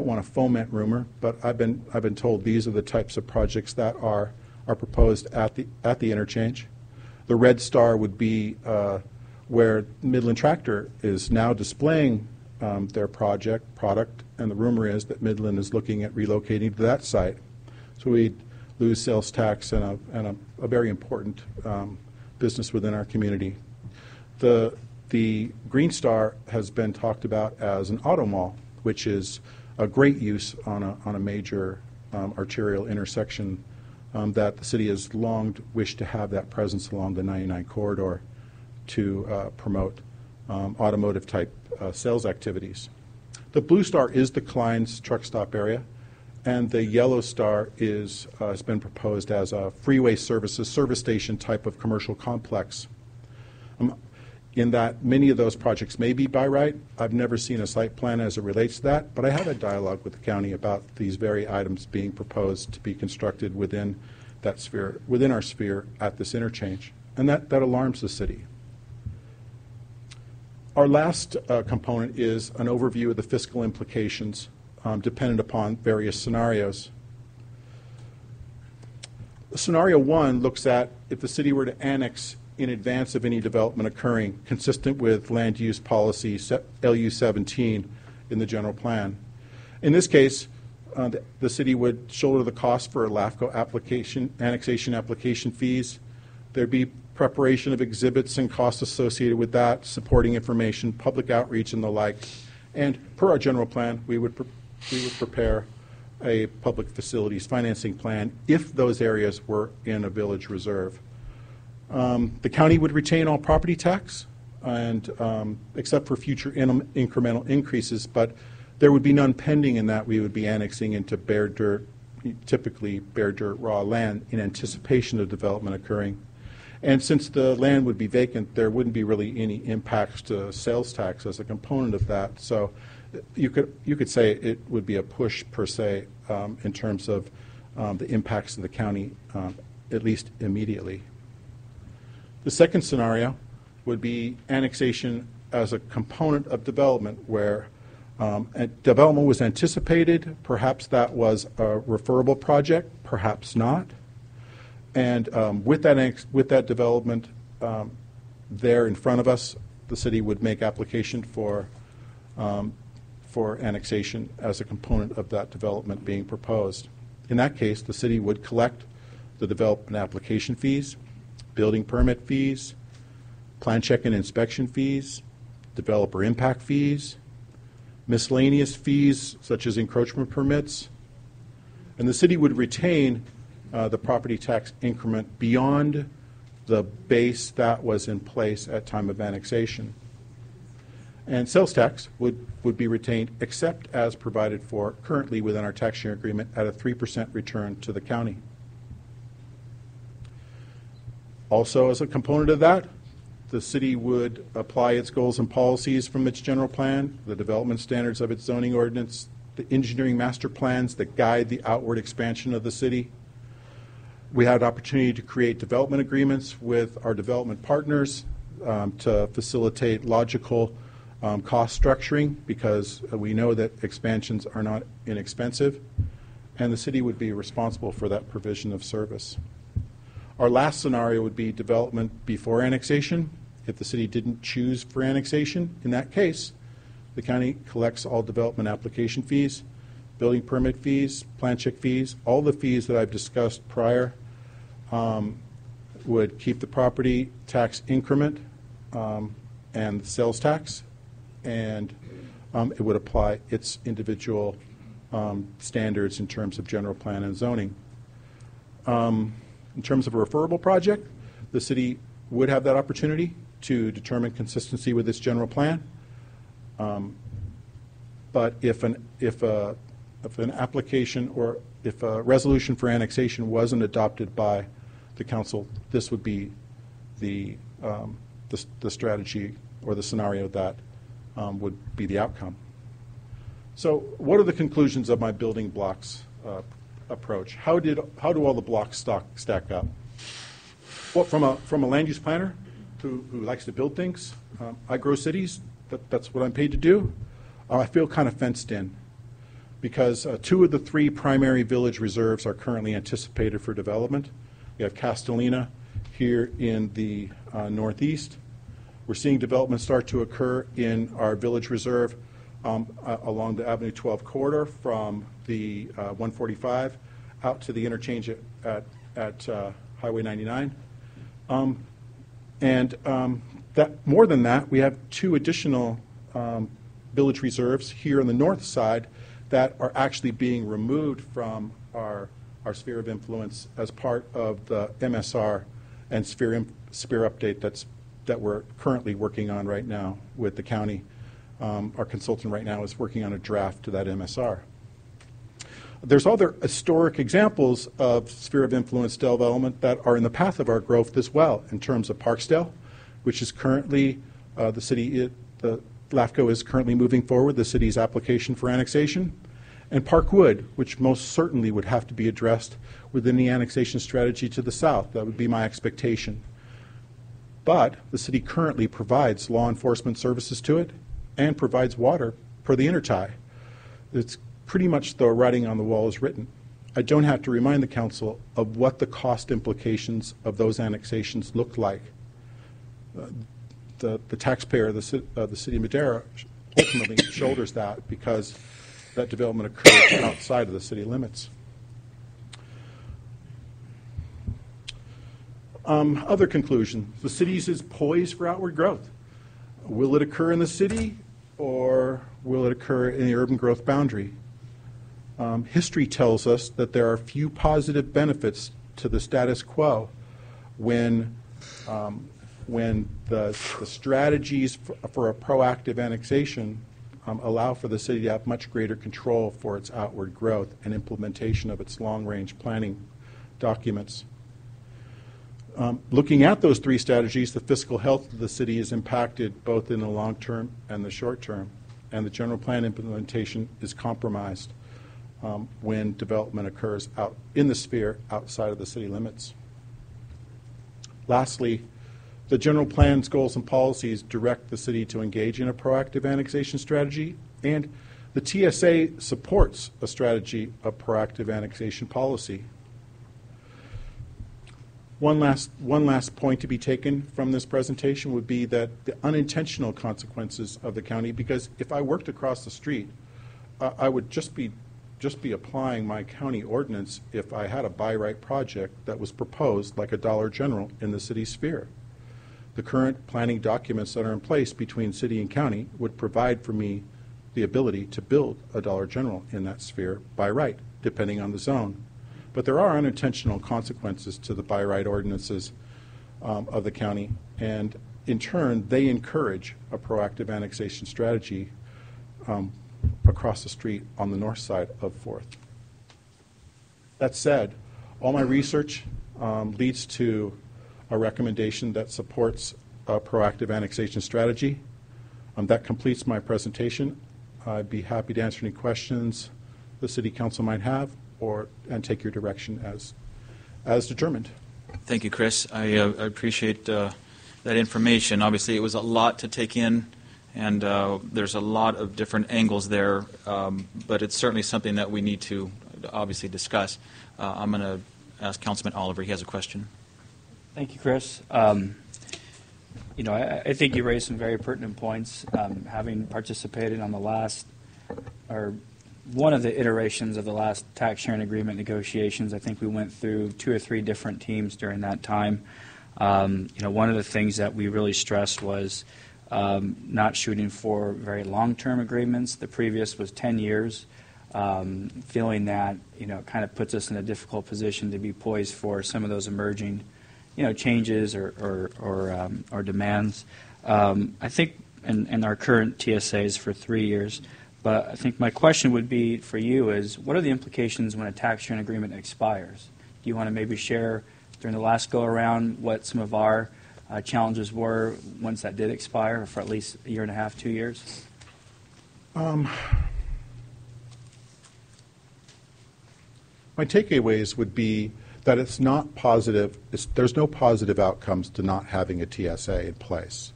want to foment rumor, but I've been told these are the types of projects that are proposed at the interchange. The red star would be where Midland Tractor is now displaying their product, and the rumor is that Midland is looking at relocating to that site. So we'd lose sales tax and a very important business within our community. The green star has been talked about as an auto mall, which is a great use on a major arterial intersection that the city has long wished to have that presence along the 99 corridor to promote automotive type sales activities. The blue star is the Klein's truck stop area, and the yellow star has been proposed as a freeway services service station type of commercial complex. In that many of those projects may be by right. I've never seen a site plan as it relates to that, but I have a dialogue with the county about these very items being proposed to be constructed within that sphere, within our sphere at this interchange, and that alarms the city. Our last component is an overview of the fiscal implications dependent upon various scenarios. Scenario 1 looks at if the city were to annex in advance of any development occurring, consistent with land use policy LU 17 in the general plan. In this case, the city would shoulder the cost for a LAFCO annexation application fees. There'd be preparation of exhibits and costs associated with that, supporting information, public outreach, and the like. And per our general plan, we would prepare a public facilities financing plan if those areas were in a village reserve. The county would retain all property tax, and except for future incremental increases, but there would be none pending in that we would be annexing into bare dirt, typically bare dirt raw land, in anticipation of development occurring. And since the land would be vacant, there wouldn't be really any impacts to sales tax as a component of that. So you could say it would be a push per se in terms of the impacts of the county, at least immediately. The second scenario would be annexation as a component of development where development was anticipated. Perhaps that was a referable project, perhaps not. And with that development there in front of us, the city would make application for annexation as a component of that development being proposed. In that case, the city would collect the development application fees, building permit fees, plan check and inspection fees, developer impact fees, miscellaneous fees such as encroachment permits, and the city would retain the property tax increment beyond the base that was in place at time of annexation. And sales tax would be retained except as provided for currently within our tax sharing agreement at a 3% return to the county. Also, as a component of that, the city would apply its goals and policies from its general plan, the development standards of its zoning ordinance, the engineering master plans that guide the outward expansion of the city. We had an opportunity to create development agreements with our development partners to facilitate logical cost structuring, because we know that expansions are not inexpensive, and the city would be responsible for that provision of service. Our last scenario would be development before annexation. If the city didn't choose for annexation, in that case, the county collects all development application fees, building permit fees, plan check fees, all the fees that I've discussed prior, would keep the property tax increment and the sales tax, and it would apply its individual standards in terms of general plan and zoning. In terms of a referable project, the city would have that opportunity to determine consistency with its general plan. But if an application or if a resolution for annexation wasn't adopted by the council, this would be the strategy or the scenario that would be the outcome. So what are the conclusions of my building blocks approach? How do all the blocks stack up? Well, from a land use planner, who likes to build things. I grow cities. That's what I'm paid to do. I feel kind of fenced in because 2 of the 3 primary village reserves are currently anticipated for development. We have Castellina here in the northeast. We're seeing development start to occur in our village reserve along the Avenue 12 corridor from the 145 out to the interchange at Highway 99. That more than that, we have 2 additional village reserves here on the north side that are actually being removed from our sphere of influence as part of the MSR and sphere update that we're currently working on right now with the county. Our consultant right now is working on a draft to that MSR. There's other historic examples of sphere of influence development that are in the path of our growth as well, in terms of Parksdale, which is currently the LAFCO is currently moving forward the city's application for annexation, and Parkwood, which most certainly would have to be addressed within the annexation strategy to the south. That would be my expectation. But the city currently provides law enforcement services to it and provides water per the intertie. It's pretty much the writing on the wall is written. I don't have to remind the council of what the cost implications of those annexations looked like. The taxpayer of the city of Madera ultimately shoulders that because that development occurred outside of the city limits. Other conclusion, the city is poised for outward growth. Will it occur in the city or will it occur in the urban growth boundary? History tells us that there are few positive benefits to the status quo when the strategies for a proactive annexation allow for the city to have much greater control for its outward growth and implementation of its long-range planning documents. Looking at those 3 strategies, the fiscal health of the city is impacted both in the long term and the short term, and the general plan implementation is compromised when development occurs out in the sphere outside of the city limits. Lastly, the general plan's goals and policies direct the city to engage in a proactive annexation strategy, and the TSA supports a strategy of proactive annexation policy. One last point to be taken from this presentation would be that the unintentional consequences of the county, because if I worked across the street, I would just be applying my county ordinance if I had a by right project that was proposed like a Dollar General in the city sphere. The current planning documents that are in place between city and county would provide for me the ability to build a Dollar General in that sphere by right, depending on the zone. But there are unintentional consequences to the by right ordinances of the county, and in turn, they encourage a proactive annexation strategy across the street on the north side of 4th. That said, all my research leads to a recommendation that supports a proactive annexation strategy. That completes my presentation. I'd be happy to answer any questions the City Council might have and take your direction as determined. Thank you, Chris. I appreciate that information. Obviously, it was a lot to take in, and there's a lot of different angles there, but it's certainly something that we need to obviously discuss. I'm going to ask Councilman Oliver. He has a question. Thank you, Chris. I think you raised some very pertinent points. Having participated on one of the iterations of the last tax sharing agreement negotiations, I think we went through 2 or 3 different teams during that time. One of the things that we really stressed was not shooting for very long-term agreements. The previous was 10 years, feeling that it kind of puts us in a difficult position to be poised for some of those emerging changes or demands. I think in our current TSAs for 3 years. But I think my question would be for you is, what are the implications when a tax sharing agreement expires? Do you want to maybe share during the last go-around what some of our challenges were once that did expire for at least a year and a half, 2 years? My takeaways would be that it's not positive. There's no positive outcomes to not having a TSA in place.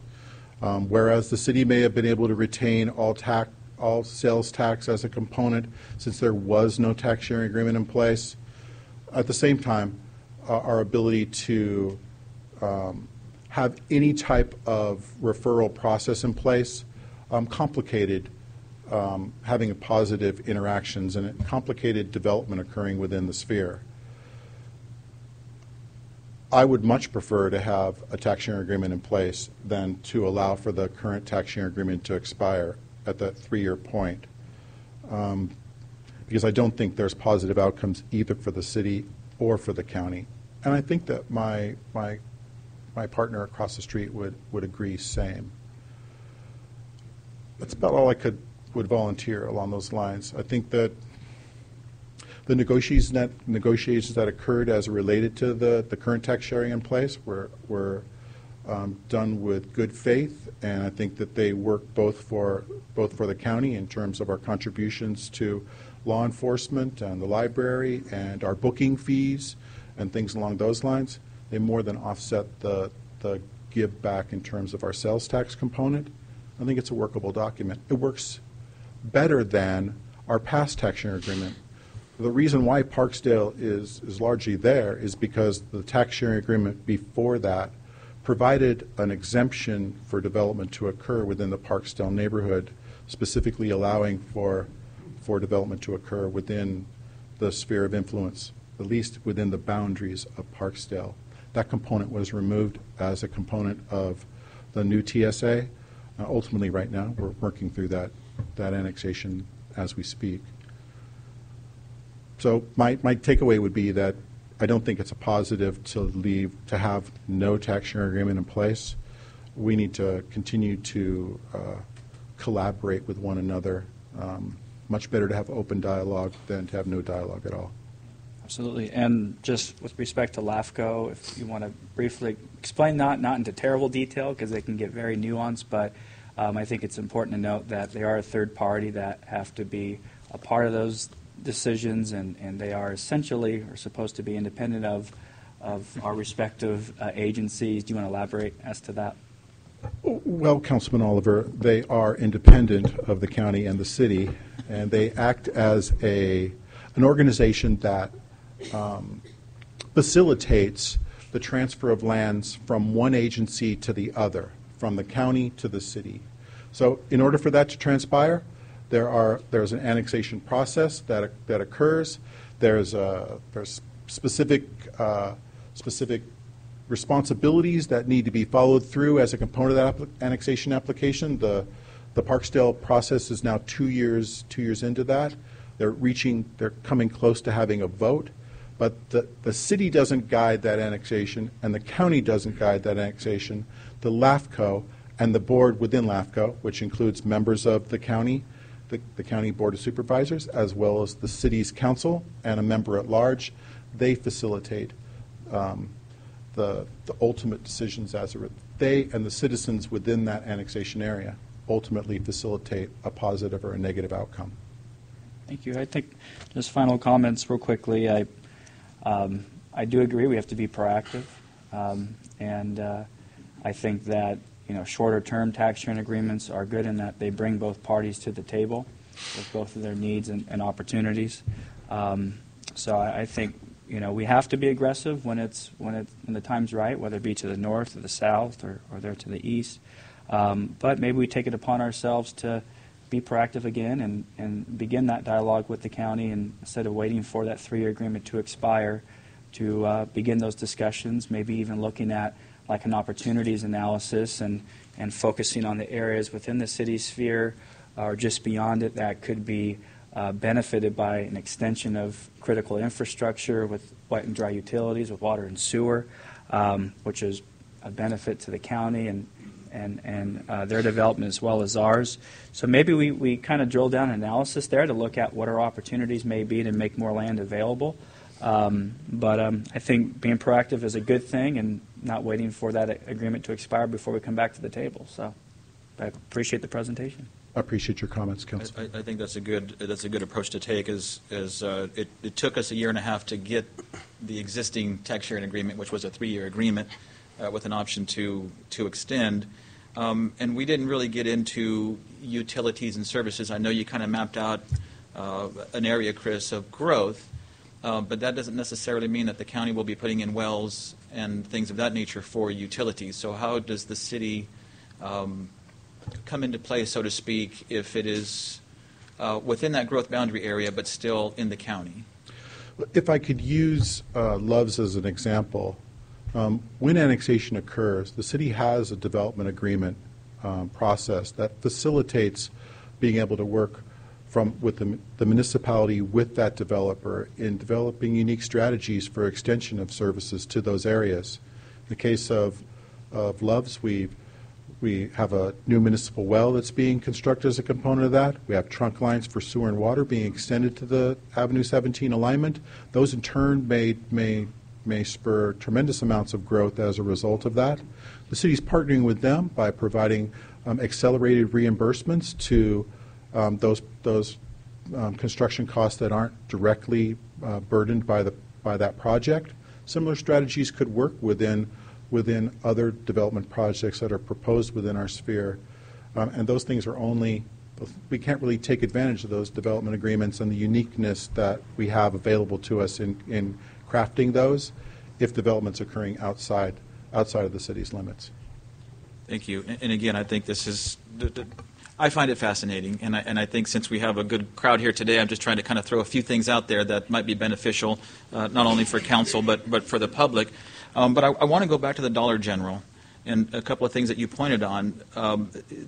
Whereas the city may have been able to retain all sales tax as a component since there was no tax sharing agreement in place. At the same time, our ability to have any type of referral process in place complicated having positive interactions and complicated development occurring within the sphere. I would much prefer to have a tax sharing agreement in place than to allow for the current tax sharing agreement to expire at that 3-year point, because I don't think there's positive outcomes either for the city or for the county. And I think that my partner across the street would agree same. That's about all I would volunteer along those lines. I think that the negotiations that occurred as related to the current tax sharing in place were done with good faith, and I think that they work both for the county in terms of our contributions to law enforcement and the library and our booking fees and things along those lines. They more than offset the give back in terms of our sales tax component. I think it's a workable document. It works better than our past tax sharing agreement. The reason why Parksdale is largely there is because the tax sharing agreement before that provided an exemption for development to occur within the Parksdale neighborhood, specifically allowing for development to occur within the sphere of influence, at least within the boundaries of Parksdale. That component was removed as a component of the new TSA. Ultimately, right now, we're working through that annexation as we speak. So my takeaway would be that I don't think it's a positive to have no tax sharing agreement in place. We need to continue to collaborate with one another. Much better to have open dialogue than to have no dialogue at all. Absolutely. And just with respect to LAFCO, if you want to briefly explain that, not into terrible detail because they can get very nuanced, but I think it's important to note that they are a third party that have to be a part of those decisions, and they are essentially or supposed to be independent of our respective agencies. Do you want to elaborate as to that? Well, Councilman Oliver, they are independent of the county and the city, and they act as an organization that facilitates the transfer of lands from one agency to the other, from the county to the city. So in order for that to transpire, there's an annexation process that occurs. There's specific responsibilities that need to be followed through as a component of that annexation application. The Parksdale process is now 2 years into that. They're coming close to having a vote, but the city doesn't guide that annexation and the county doesn't guide that annexation. The LAFCO and the board within LAFCO, which includes members of the county, the county board of supervisors, as well as the city's council and a member at large, they facilitate the ultimate decisions they and the citizens within that annexation area ultimately facilitate a positive or a negative outcome. Thank you. I think just final comments real quickly. I do agree we have to be proactive, and I think that shorter term tax sharing agreements are good in that they bring both parties to the table with both of their needs and opportunities. So I think we have to be aggressive when the time's right, whether it be to the north or the south or there to the east. But maybe we take it upon ourselves to be proactive again and begin that dialogue with the county, and instead of waiting for that 3-year agreement to expire, to begin those discussions, maybe even looking at like an opportunities analysis and focusing on the areas within the city sphere or just beyond it that could be benefited by an extension of critical infrastructure with wet and dry utilities, with water and sewer, which is a benefit to the county and their development as well as ours. So maybe we kind of drill down analysis there to look at what our opportunities may be to make more land available. But I think being proactive is a good thing and not waiting for that agreement to expire before we come back to the table. So I appreciate the presentation. I appreciate your comments, Council. I think that's a good approach to take. It took us a year and a half to get the existing tax sharing agreement, which was a 3-year agreement with an option to extend. And we didn't really get into utilities and services. I know you kind of mapped out an area, Chris, of growth, but that doesn't necessarily mean that the county will be putting in wells and things of that nature for utilities. So how does the city come into play, so to speak, if it is within that growth boundary area but still in the county? If I could use Loves as an example, when annexation occurs, the city has a development agreement process that facilitates being able to work with the municipality with that developer in developing unique strategies for extension of services to those areas. In the case of Loves, we have a new municipal well that's being constructed as a component of that. We have trunk lines for sewer and water being extended to the Avenue 17 alignment. Those in turn may spur tremendous amounts of growth as a result of that. The city's partnering with them by providing accelerated reimbursements to those construction costs that aren't directly burdened by that project. Similar strategies could work within other development projects that are proposed within our sphere. And those things are we can't really take advantage of those development agreements and the uniqueness that we have available to us in crafting those if development's occurring outside of the city's limits. Thank you. And again, I think this is, I find it fascinating, and I think since we have a good crowd here today, I'm just trying to kind of throw a few things out there that might be beneficial, not only for council but for the public. But I want to go back to the Dollar General and a couple of things that you pointed on.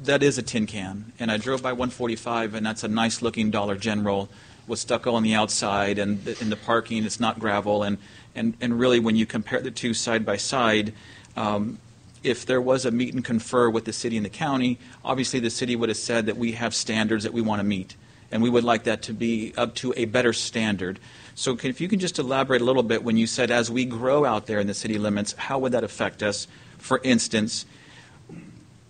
That is a tin can, and I drove by 145, and that's a nice-looking Dollar General with stucco on the outside, and in the parking, it's not gravel. And really, when you compare the two side by side, if there was a meet and confer with the city and the county, obviously the city would have said that we have standards that we want to meet, and we would like that to be up to a better standard. So if you can just elaborate a little bit when you said as we grow out there in the city limits, how would that affect us? For instance,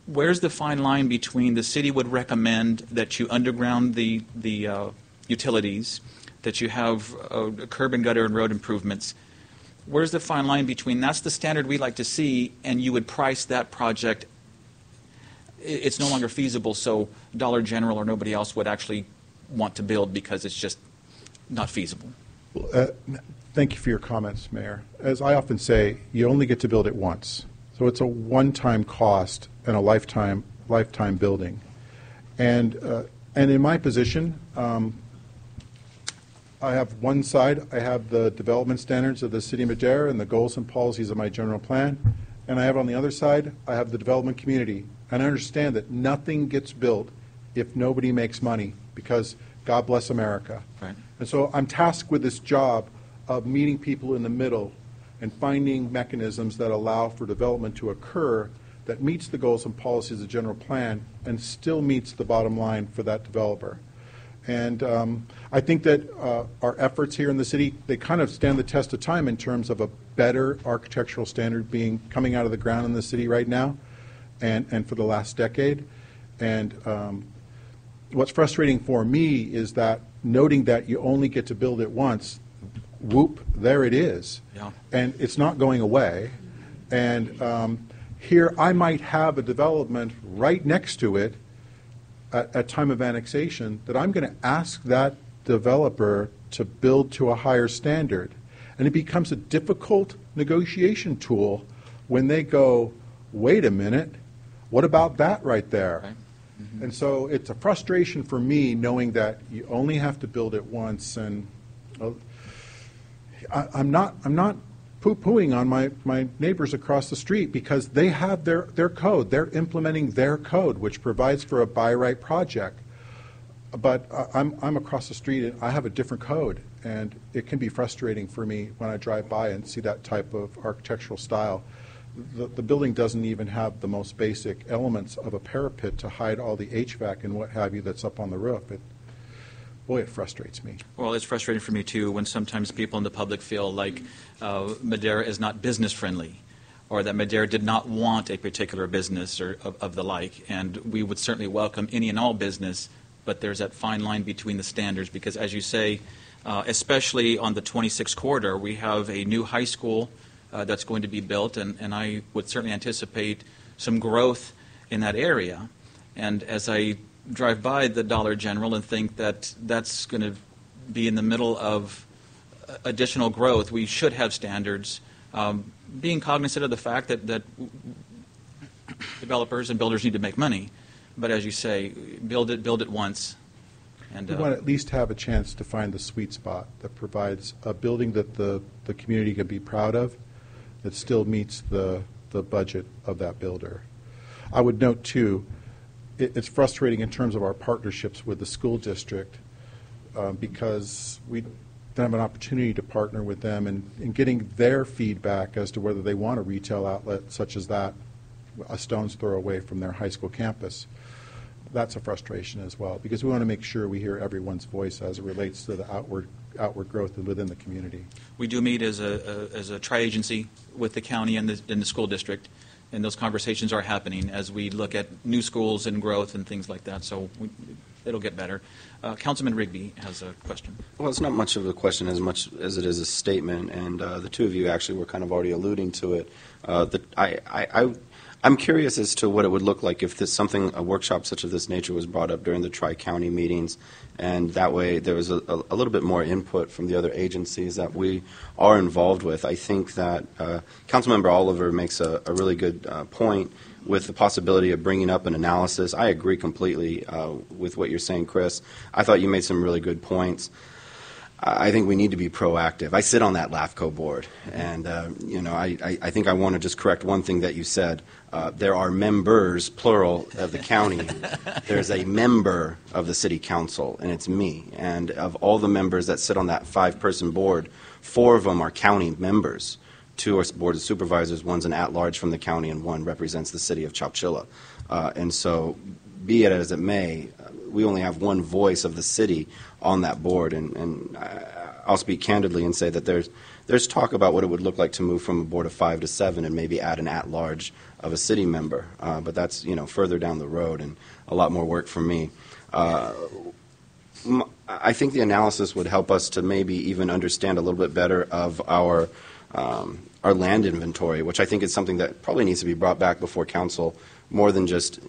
where's the fine line between the city would recommend that you underground the utilities, that you have curb and gutter and road improvements? Where's the fine line between that's the standard we like to see and you would price that project, it's no longer feasible, so Dollar General or nobody else would actually want to build because it's just not feasible? Thank you for your comments, Mayor. As I often say, you only get to build it once. So it's a one-time cost and a lifetime building. And in my position, I have one side, I have the development standards of the City of Madera and the goals and policies of my general plan. And I have on the other side, I have the development community. And I understand that nothing gets built if nobody makes money, because God bless America. Right. And so I'm tasked with this job of meeting people in the middle and finding mechanisms that allow for development to occur that meets the goals and policies of the general plan and still meets the bottom line for that developer. And I think that our efforts here in the city, they kind of stand the test of time in terms of a better architectural standard coming out of the ground in the city right now and for the last decade. And what's frustrating for me is that noting that you only get to build it once, whoop, there it is. Yeah. And it's not going away. And here I might have a development right next to it at time of annexation that I'm going to ask that developer to build to a higher standard. And it becomes a difficult negotiation tool when they go, wait a minute, what about that right there? Right. Mm-hmm. And so it's a frustration for me knowing that you only have to build it once. And I'm not poo-pooing on my neighbors across the street because they have their code. They're implementing their code, which provides for a by right project. But I'm across the street and I have a different code, and it can be frustrating for me when I drive by and see that type of architectural style. The building doesn't even have the most basic elements of a parapet to hide all the HVAC and what have you that's up on the roof. Boy, it frustrates me. Well, it's frustrating for me, too, when sometimes people in the public feel like Madera is not business-friendly or that Madera did not want a particular business or of the like. And we would certainly welcome any and all business, but there's that fine line between the standards because, as you say, especially on the 26 corridor, we have a new high school that's going to be built, and I would certainly anticipate some growth in that area. And as I drive by the Dollar General and think that that's going to be in the middle of additional growth, we should have standards, being cognizant of the fact that developers and builders need to make money. But as you say, build it once. And we want to at least have a chance to find the sweet spot that provides a building that the community can be proud of, that still meets the budget of that builder. I would note, too, it's frustrating in terms of our partnerships with the school district because we don't have an opportunity to partner with them in getting their feedback as to whether they want a retail outlet such as that, a stone's throw away from their high school campus. That's a frustration as well, because we want to make sure we hear everyone's voice as it relates to the outward growth within the community. We do meet as a tri-agency with the county and the school district, and those conversations are happening as we look at new schools and growth and things like that. So it'll get better. Councilman Rigby has a question. Well, it's not much of a question as much as it is a statement, and the two of you actually were kind of already alluding to it. I'm curious as to what it would look like if a workshop such of this nature was brought up during the tri-county meetings, and that way there was a little bit more input from the other agencies that we are involved with. I think that Councilmember Oliver makes a really good point with the possibility of bringing up an analysis. I agree completely with what you're saying, Chris. I thought you made some really good points. I think we need to be proactive. I sit on that LAFCO board, and I think I want to just correct one thing that you said. There are members, plural, of the county. There's a member of the city council, and it's me. And of all the members that sit on that 5-person board, 4 of them are county members. 2 are board of supervisors, one's an at-large from the county, and 1 represents the city of Chowchilla. And so, be it as it may, we only have 1 voice of the city on that board, and I'll speak candidly and say that there's talk about what it would look like to move from a board of 5 to 7 and maybe add an at-large of a city member, but that's further down the road and a lot more work for me. I think the analysis would help us to maybe even understand a little bit better of our land inventory, which I think is something that probably needs to be brought back before council more than just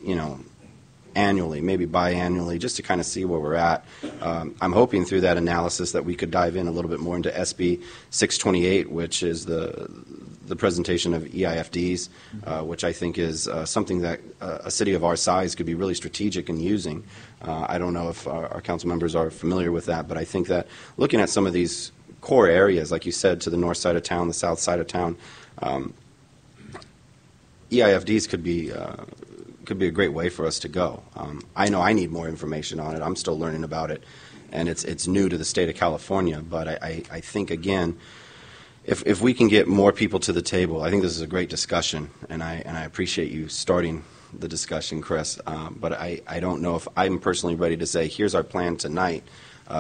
annually, maybe biannually, just to kind of see where we're at. I'm hoping through that analysis that we could dive in a little bit more into SB 628, which is the presentation of EIFDs, which I think is something that a city of our size could be really strategic in using. I don't know if our council members are familiar with that, but I think that looking at some of these core areas, like you said, to the north side of town, the south side of town, EIFDs could be a great way for us to go. I know I need more information on it. I'm still learning about it, and it's new to the state of California. But I think, again, if we can get more people to the table, I think this is a great discussion, and I appreciate you starting the discussion, Chris. But I don't know if I'm personally ready to say, here's our plan tonight,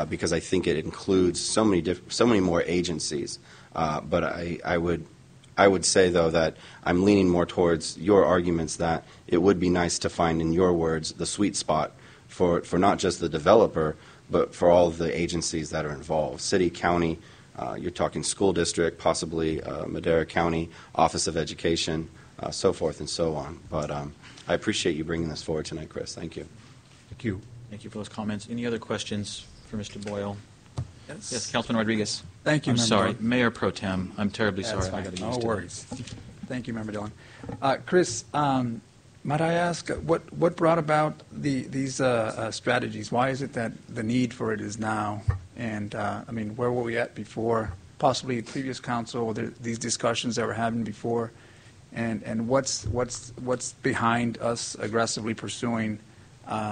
because I think it includes so many more agencies. But I would say, though, that I'm leaning more towards your arguments that it would be nice to find, in your words, the sweet spot for not just the developer, but for all of the agencies that are involved. City, county, you're talking school district, possibly Madera County, Office of Education, so forth and so on. But I appreciate you bringing this forward tonight, Chris. Thank you. Thank you. Thank you for those comments. Any other questions for Mr. Boyle? Yes, Councilman Rodriguez. Thank you, I'm Member sorry. Dillon. Mayor Pro Tem, I'm terribly That's sorry. I fine. got to No use worries. Thank you, Member Dillon. Chris, might I ask what brought about these strategies? Why is it that the need for it is now? And where were we at before? Possibly previous council, these discussions that were happening before, and what's behind us aggressively pursuing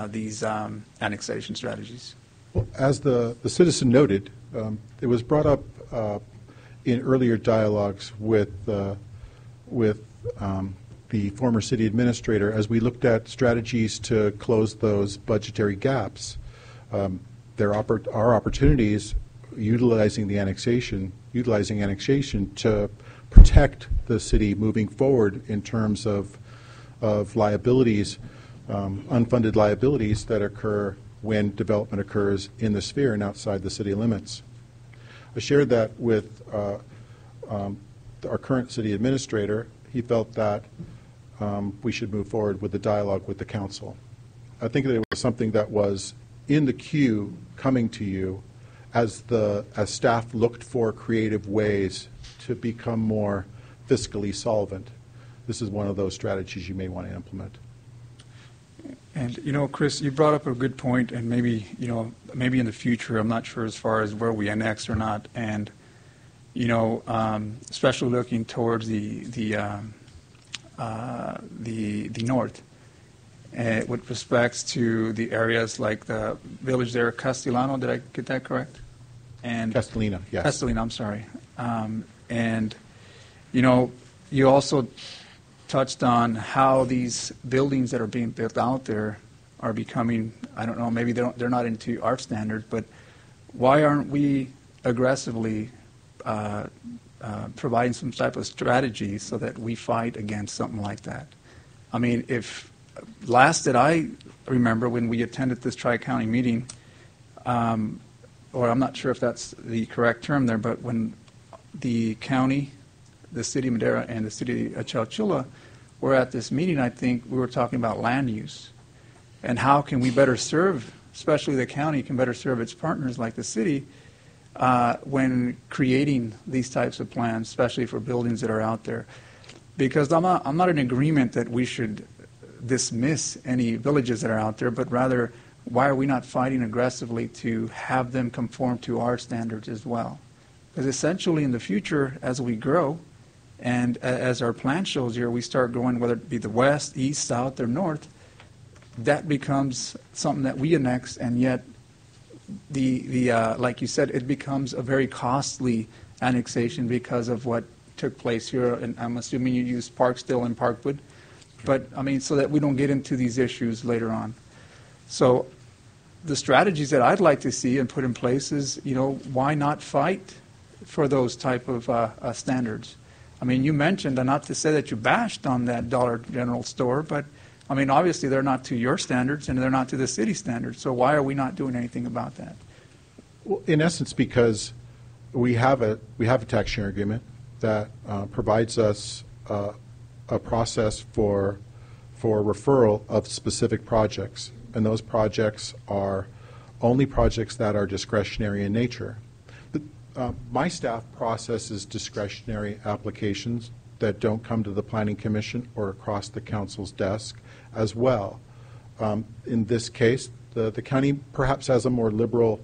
these annexation strategies? Well, as the citizen noted, it was brought up in earlier dialogues with the former city administrator as we looked at strategies to close those budgetary gaps. There are opportunities utilizing annexation to protect the city moving forward in terms of liabilities, unfunded liabilities that occur when development occurs in the sphere and outside the city limits. I shared that with our current city administrator. He felt that we should move forward with the dialogue with the council. I think that it was something that was in the queue coming to you as staff looked for creative ways to become more fiscally solvent. This is one of those strategies you may want to implement. And, you know, Chris, you brought up a good point, and maybe, you know, maybe in the future, I'm not sure as far as where we annex or not, and, you know, especially looking towards the north, with respects to the areas like the village there, Castellano, did I get that correct? And Castellina, yes. Castellina, I'm sorry. And, you know, you also touched on how these buildings that are being built out there are becoming, I don't know, maybe they're not into art standards, but why aren't we aggressively providing some type of strategy so that we fight against something like that? I mean, if last that I remember when we attended this Tri-County meeting, or I'm not sure if that's the correct term there, but when the county, the city of Madera, and the city of Chalchula were at this meeting, I think we were talking about land use and how can we better serve, especially the county can better serve its partners like the city when creating these types of plans, especially for buildings that are out there. Because I'm not in agreement that we should dismiss any villages that are out there, but rather, why are we not fighting aggressively to have them conform to our standards as well? Because essentially in the future, as we grow, and as our plan shows here, we start growing, whether it be the west, east, south, or north, that becomes something that we annex, and yet like you said, it becomes a very costly annexation because of what took place here, and I'm assuming you used Parkstill and Parkwood, but I mean, so that we don't get into these issues later on. So the strategies that I'd like to see and put in place is, you know, why not fight for those type of standards? I mean, you mentioned, and not to say that you bashed on that Dollar General store, but I mean, obviously they're not to your standards and they're not to the city standards. So why are we not doing anything about that? Well, in essence, because we have a tax sharing agreement that provides us a process for referral of specific projects, and those projects are only projects that are discretionary in nature. My staff processes discretionary applications that don't come to the Planning Commission or across the council's desk as well. In this case, the county perhaps has a more liberal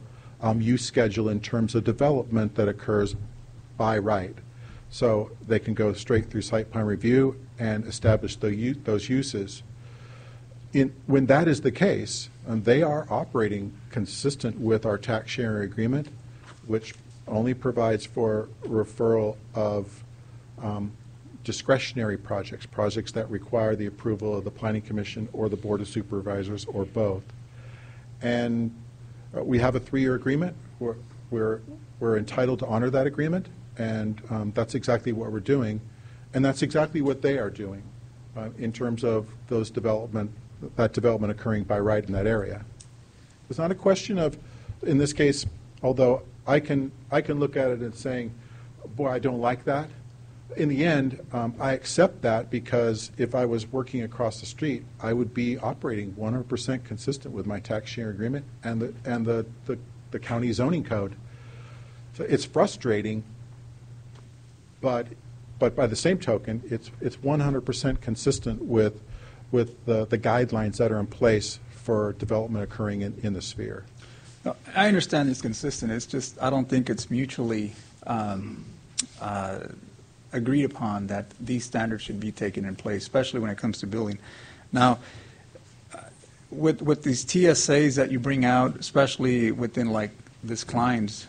use schedule in terms of development that occurs by right. So they can go straight through site plan review and establish those uses. When that is the case, they are operating consistent with our tax sharing agreement, which only provides for referral of discretionary projects that require the approval of the Planning Commission or the Board of Supervisors or both. And we have a 3-year agreement. We're entitled to honor that agreement, and that's exactly what we're doing. And that's exactly what they are doing in terms of that development occurring by right in that area. It's not a question of, in this case, although I can look at it and saying, boy, I don't like that. In the end, I accept that because if I was working across the street, I would be operating 100% consistent with my tax share agreement and the county zoning code. So it's frustrating, but by the same token, it's 100% consistent with the guidelines that are in place for development occurring in the sphere. No, I understand it's consistent. It's just I don't think it's mutually agreed upon that these standards should be taken in place, especially when it comes to building. Now, with these TSAs that you bring out, especially within like this Klein's,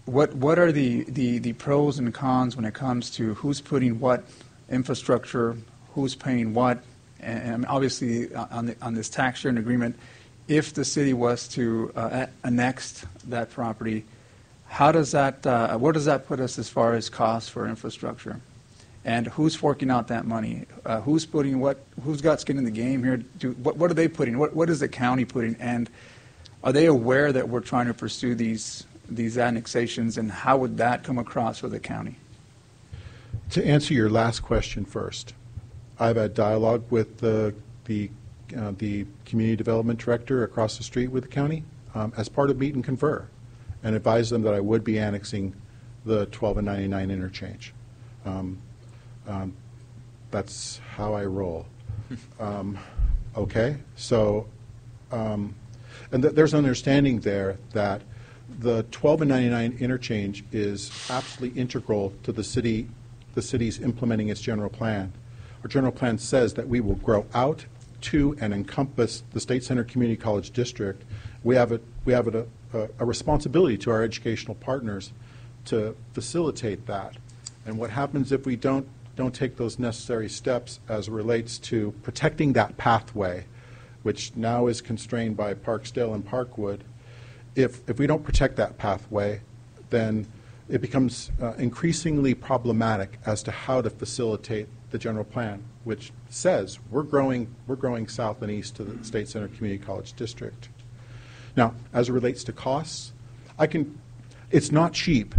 what are the pros and cons when it comes to who's putting what infrastructure, who's paying what, and obviously on this tax sharing agreement, if the city was to annex that property, how does that, where does that put us as far as costs for infrastructure? And who's forking out that money? Who's putting what? Who's got skin in the game here? What are they putting? What is the county putting? And are they aware that we're trying to pursue these annexations? And how would that come across for the county? To answer your last question first, I've had dialogue with the community development director across the street with the county as part of meet and confer, and advised them that I would be annexing the 12 and 99 interchange. That's how I roll. Okay, so and there's an understanding there that the 12 and 99 interchange is absolutely integral to the city's implementing its general plan. Our general plan says that we will grow out to and encompass the State Center Community College District. We have a responsibility to our educational partners to facilitate that. And what happens if we don't take those necessary steps as it relates to protecting that pathway, which now is constrained by Parksdale and Parkwood? If we don't protect that pathway, then it becomes increasingly problematic as to how to facilitate the general plan, which says we're growing south and east to the State Center Community College District. Now, as it relates to costs, it's not cheap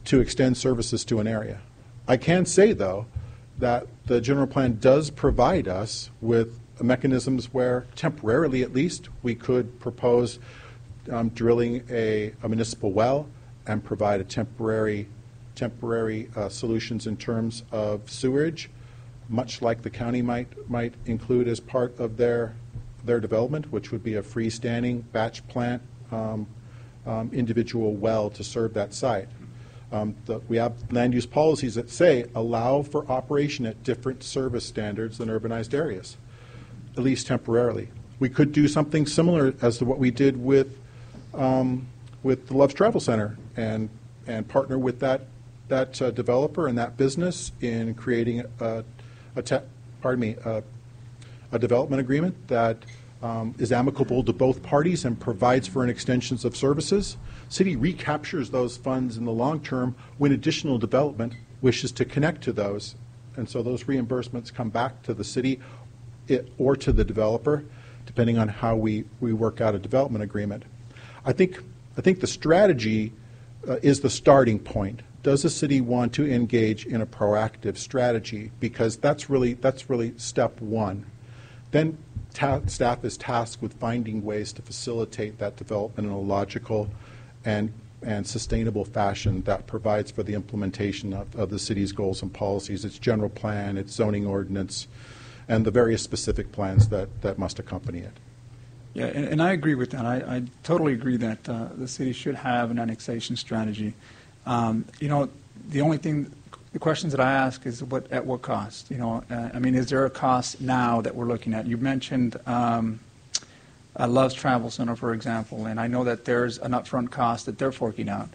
to extend services to an area. I can say, though, that the general plan does provide us with mechanisms where, temporarily at least, we could propose drilling a municipal well and provide a temporary solutions in terms of sewerage, much like the county might include as part of their development, which would be a freestanding batch plant individual well to serve that site. We have land use policies that say allow for operation at different service standards than urbanized areas, at least temporarily. We could do something similar as to what we did with the Loves Travel Center and partner with that developer and that business in creating a development agreement that is amicable to both parties and provides for an extensions of services. City recaptures those funds in the long term when additional development wishes to connect to those, and so those reimbursements come back to the city or to the developer, depending on how we work out a development agreement. I think the strategy is the starting point. Does the city want to engage in a proactive strategy? Because that's really step one. Then staff is tasked with finding ways to facilitate that development in a logical and sustainable fashion that provides for the implementation of the city's goals and policies, its general plan, its zoning ordinance, and the various specific plans that must accompany it. Yeah, and I agree with that. I totally agree that the city should have an annexation strategy. The questions that I ask is at what cost? Is there a cost now that we're looking at? You mentioned Loves Travel Center, for example, and I know that there's an upfront cost that they're forking out,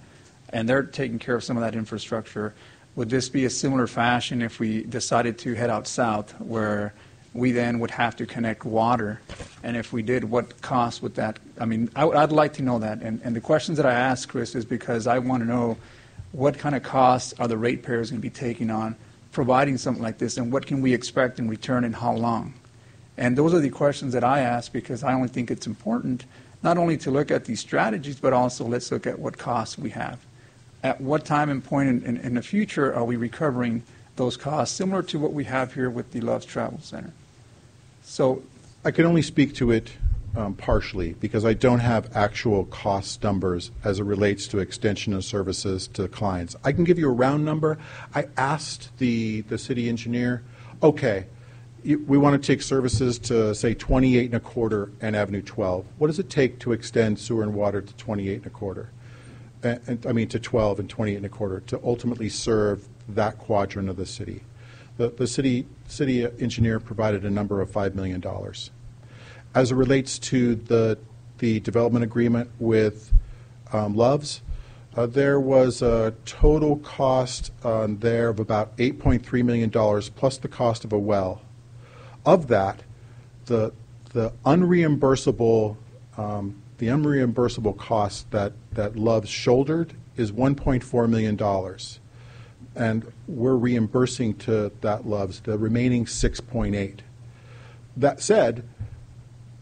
and they're taking care of some of that infrastructure. Would this be a similar fashion if we decided to head out south, where we then would have to connect water? And if we did, what cost would that? I'd like to know that. And the questions that I ask, Chris, is because I want to know what kind of costs are the ratepayers going to be taking on providing something like this, and what can we expect in return and how long? And those are the questions that I ask because I only think it's important not only to look at these strategies, but also let's look at what costs we have. At what time and point in the future are we recovering those costs, similar to what we have here with the Loves Travel Center? So I can only speak to it partially because I don't have actual cost numbers as it relates to extension of services to clients. I can give you a round number. I asked the city engineer, okay, we want to take services to, say, 28 and a quarter and Avenue 12. What does it take to extend sewer and water to 28 and a quarter? To 12 and 28 and a quarter to ultimately serve that quadrant of the city. The city engineer provided a number of $5 million. As it relates to the development agreement with Loves, there was a total cost there of about $8.3 million plus the cost of a well. Of that, the unreimbursable cost that Loves shouldered is $1.4 million. And we're reimbursing to that Loves the remaining 6.8. That said,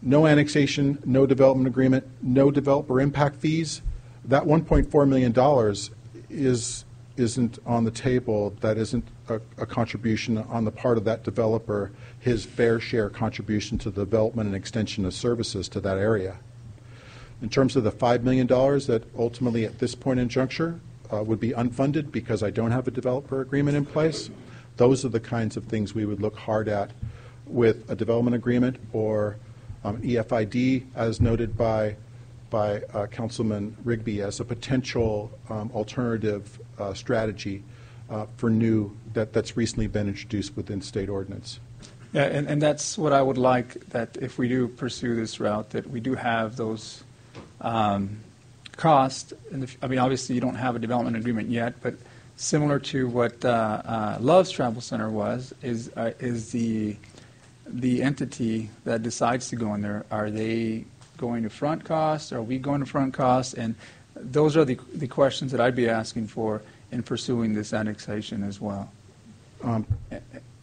no annexation, no development agreement, no developer impact fees. That $1.4 million isn't on the table. That isn't a contribution on the part of that developer, his fair share contribution to the development and extension of services to that area. In terms of the $5 million that ultimately at this point in juncture would be unfunded because I don't have a developer agreement in place, those are the kinds of things we would look hard at with a development agreement or EFID, as noted by Councilman Rigby, as a potential alternative strategy for new that's recently been introduced within state ordinance. Yeah, and that's what I would like, that if we do pursue this route, that we do have those costs. I mean, obviously you don't have a development agreement yet, but similar to what Love's Travel Center was, is the entity that decides to go in there, are they going to front costs? Are we going to front costs? And those are the questions that I'd be asking for in pursuing this annexation as well.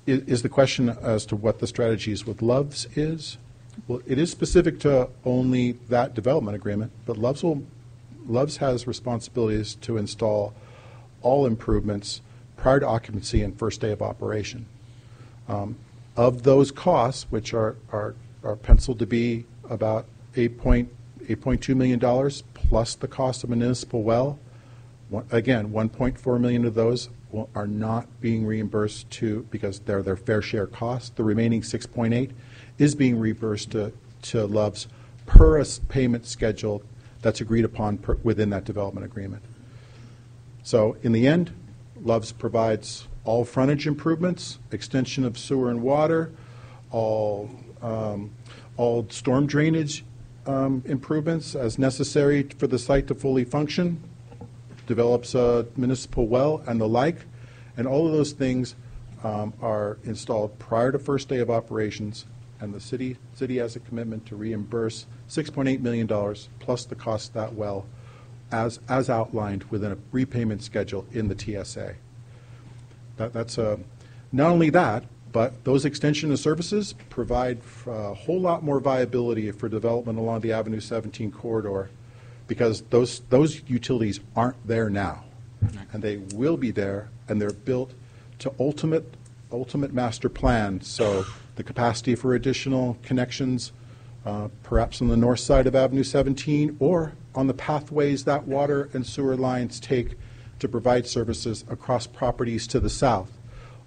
Is the question as to what the strategies with Loves is? Well, it is specific to only that development agreement, but Loves has responsibilities to install all improvements prior to occupancy and first day of operation. Of those costs, which are penciled to be about $8.2 million plus the cost of a municipal well, again, $1.4 million of those are not being reimbursed because they're their fair share cost. The remaining 6.8 is being reimbursed to Loves per a payment schedule that's agreed upon within that development agreement. So in the end, Loves provides all frontage improvements, extension of sewer and water, all storm drainage improvements as necessary for the site to fully function, develops a municipal well and the like, and all of those things are installed prior to first day of operations, and the city has a commitment to reimburse $6.8 million plus the cost of that well as outlined within a repayment schedule in the TSA. That's not only that, but those extension of services provide a whole lot more viability for development along the Avenue 17 corridor, because those utilities aren't there now, and they will be there, and they're built to ultimate master plan. So the capacity for additional connections, perhaps on the north side of Avenue 17, or on the pathways that water and sewer lines take to provide services across properties to the south.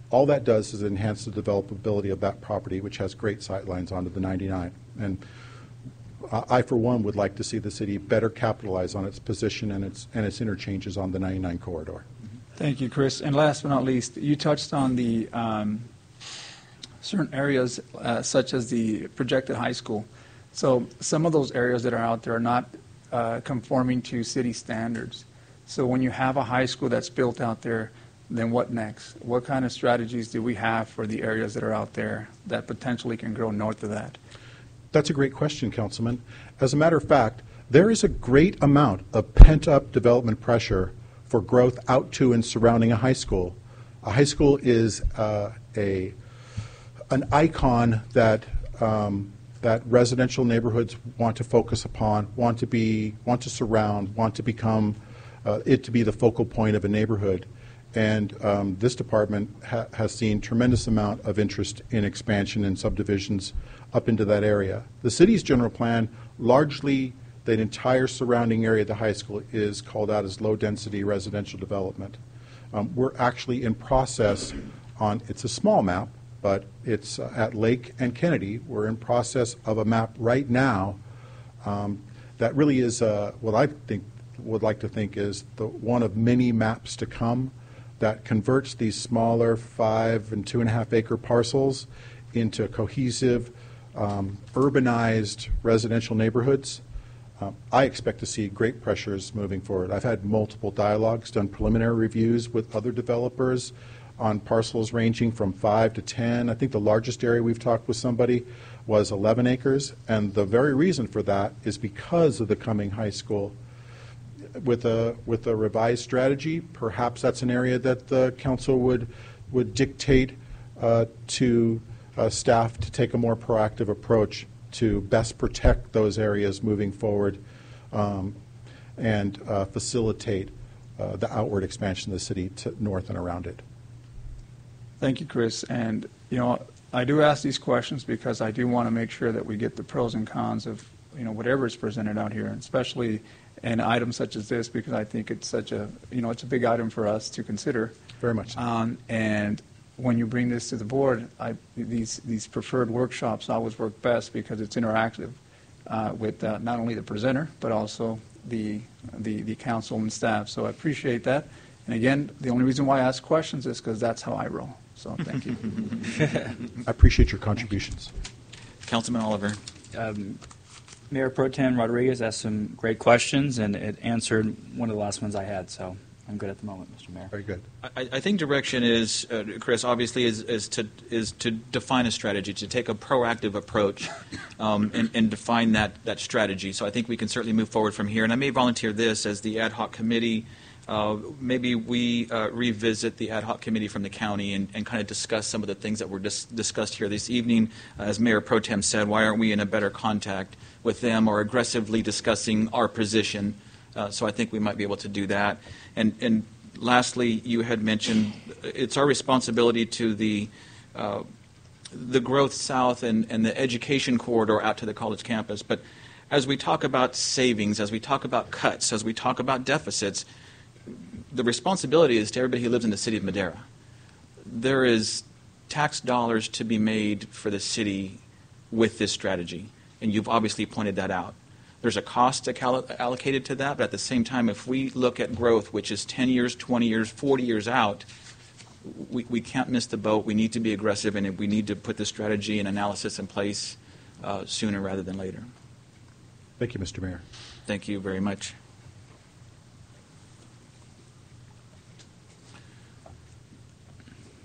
All that does is enhance the developability of that property, which has great sight lines onto the 99. And I, for one, would like to see the city better capitalize on its position and its interchanges on the 99 corridor. Thank you, Chris. And last but not least, you touched on the certain areas such as the projected high school. So some of those areas that are out there are not conforming to city standards. So when you have a high school that's built out there, then what next? What kind of strategies do we have for the areas that are out there that potentially can grow north of that? That's a great question, Councilman. As a matter of fact, there is a great amount of pent-up development pressure for growth out to and surrounding a high school. A high school is an icon that that residential neighborhoods want to focus upon, want to surround, want to become it to be the focal point of a neighborhood. And this department has seen tremendous amount of interest in expansion and subdivisions up into that area. The city's general plan, largely that entire surrounding area of the high school, is called out as low-density residential development. We're actually in process on, it's a small map, but it's at Lake and Kennedy. We're in process of a map right now that really is what I would like to think is the one of many maps to come that converts these smaller 5 and 2.5 acre parcels into cohesive, urbanized residential neighborhoods. I expect to see great pressures moving forward. I've had multiple dialogues, done preliminary reviews with other developers on parcels ranging from 5 to 10. I think the largest area we've talked with somebody was 11 acres, and the very reason for that is because of the coming high school. with a revised strategy, perhaps that's an area that the council would dictate to staff to take a more proactive approach to best protect those areas moving forward and facilitate the outward expansion of the city to north and around it. Thank you, Chris. And, I do ask these questions because I do want to make sure that we get the pros and cons of, whatever is presented out here, and especially an item such as this, because I think it's such a, it's a big item for us to consider. Very much so. And when you bring this to the board, these preferred workshops always work best because it's interactive with not only the presenter, but also the council and staff. So I appreciate that. And again, the only reason why I ask questions is because that's how I roll. So thank you. I appreciate your contributions. Councilman Oliver. Mayor Pro Tem Rodriguez asked some great questions, and it answered one of the last ones I had, so I'm good at the moment, Mr. Mayor. Very good. I think direction is, Chris, obviously is to define a strategy, to take a proactive approach and define that strategy. So I think we can certainly move forward from here. And I may volunteer this as the ad hoc committee. Maybe we revisit the ad hoc committee from the county and kind of discuss some of the things that were discussed here this evening. As Mayor Pro Tem said, why aren't we in a better contact with them or aggressively discussing our position? So I think we might be able to do that. And lastly, you had mentioned it's our responsibility to the growth south and the education corridor out to the college campus. But as we talk about savings, as we talk about cuts, as we talk about deficits, the responsibility is to everybody who lives in the city of Madera. There is tax dollars to be made for the city with this strategy, and you've obviously pointed that out. There's a cost allocated to that, but at the same time, if we look at growth, which is 10 years, 20 years, 40 years out, we can't miss the boat. We need to be aggressive, and we need to put the strategy and analysis in place sooner rather than later. Thank you, Mr. Mayor. Thank you very much.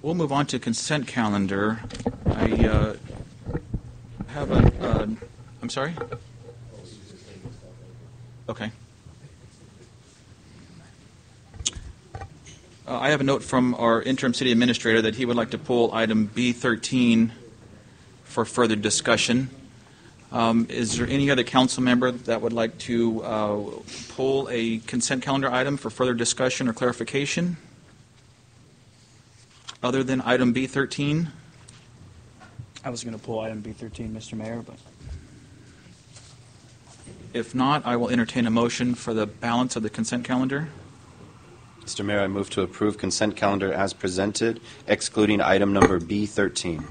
We'll move on to consent calendar. I have I'm sorry? Okay. I have a note from our interim city administrator that he would like to pull item B13 for further discussion. Is there any other council member that would like to pull a consent calendar item for further discussion or clarification? Other than item B13? I was going to pull item B13, Mr. Mayor, but If not, I will entertain a motion for the balance of the consent calendar. Mr. Mayor, I move to approve consent calendar as presented, excluding item number B13.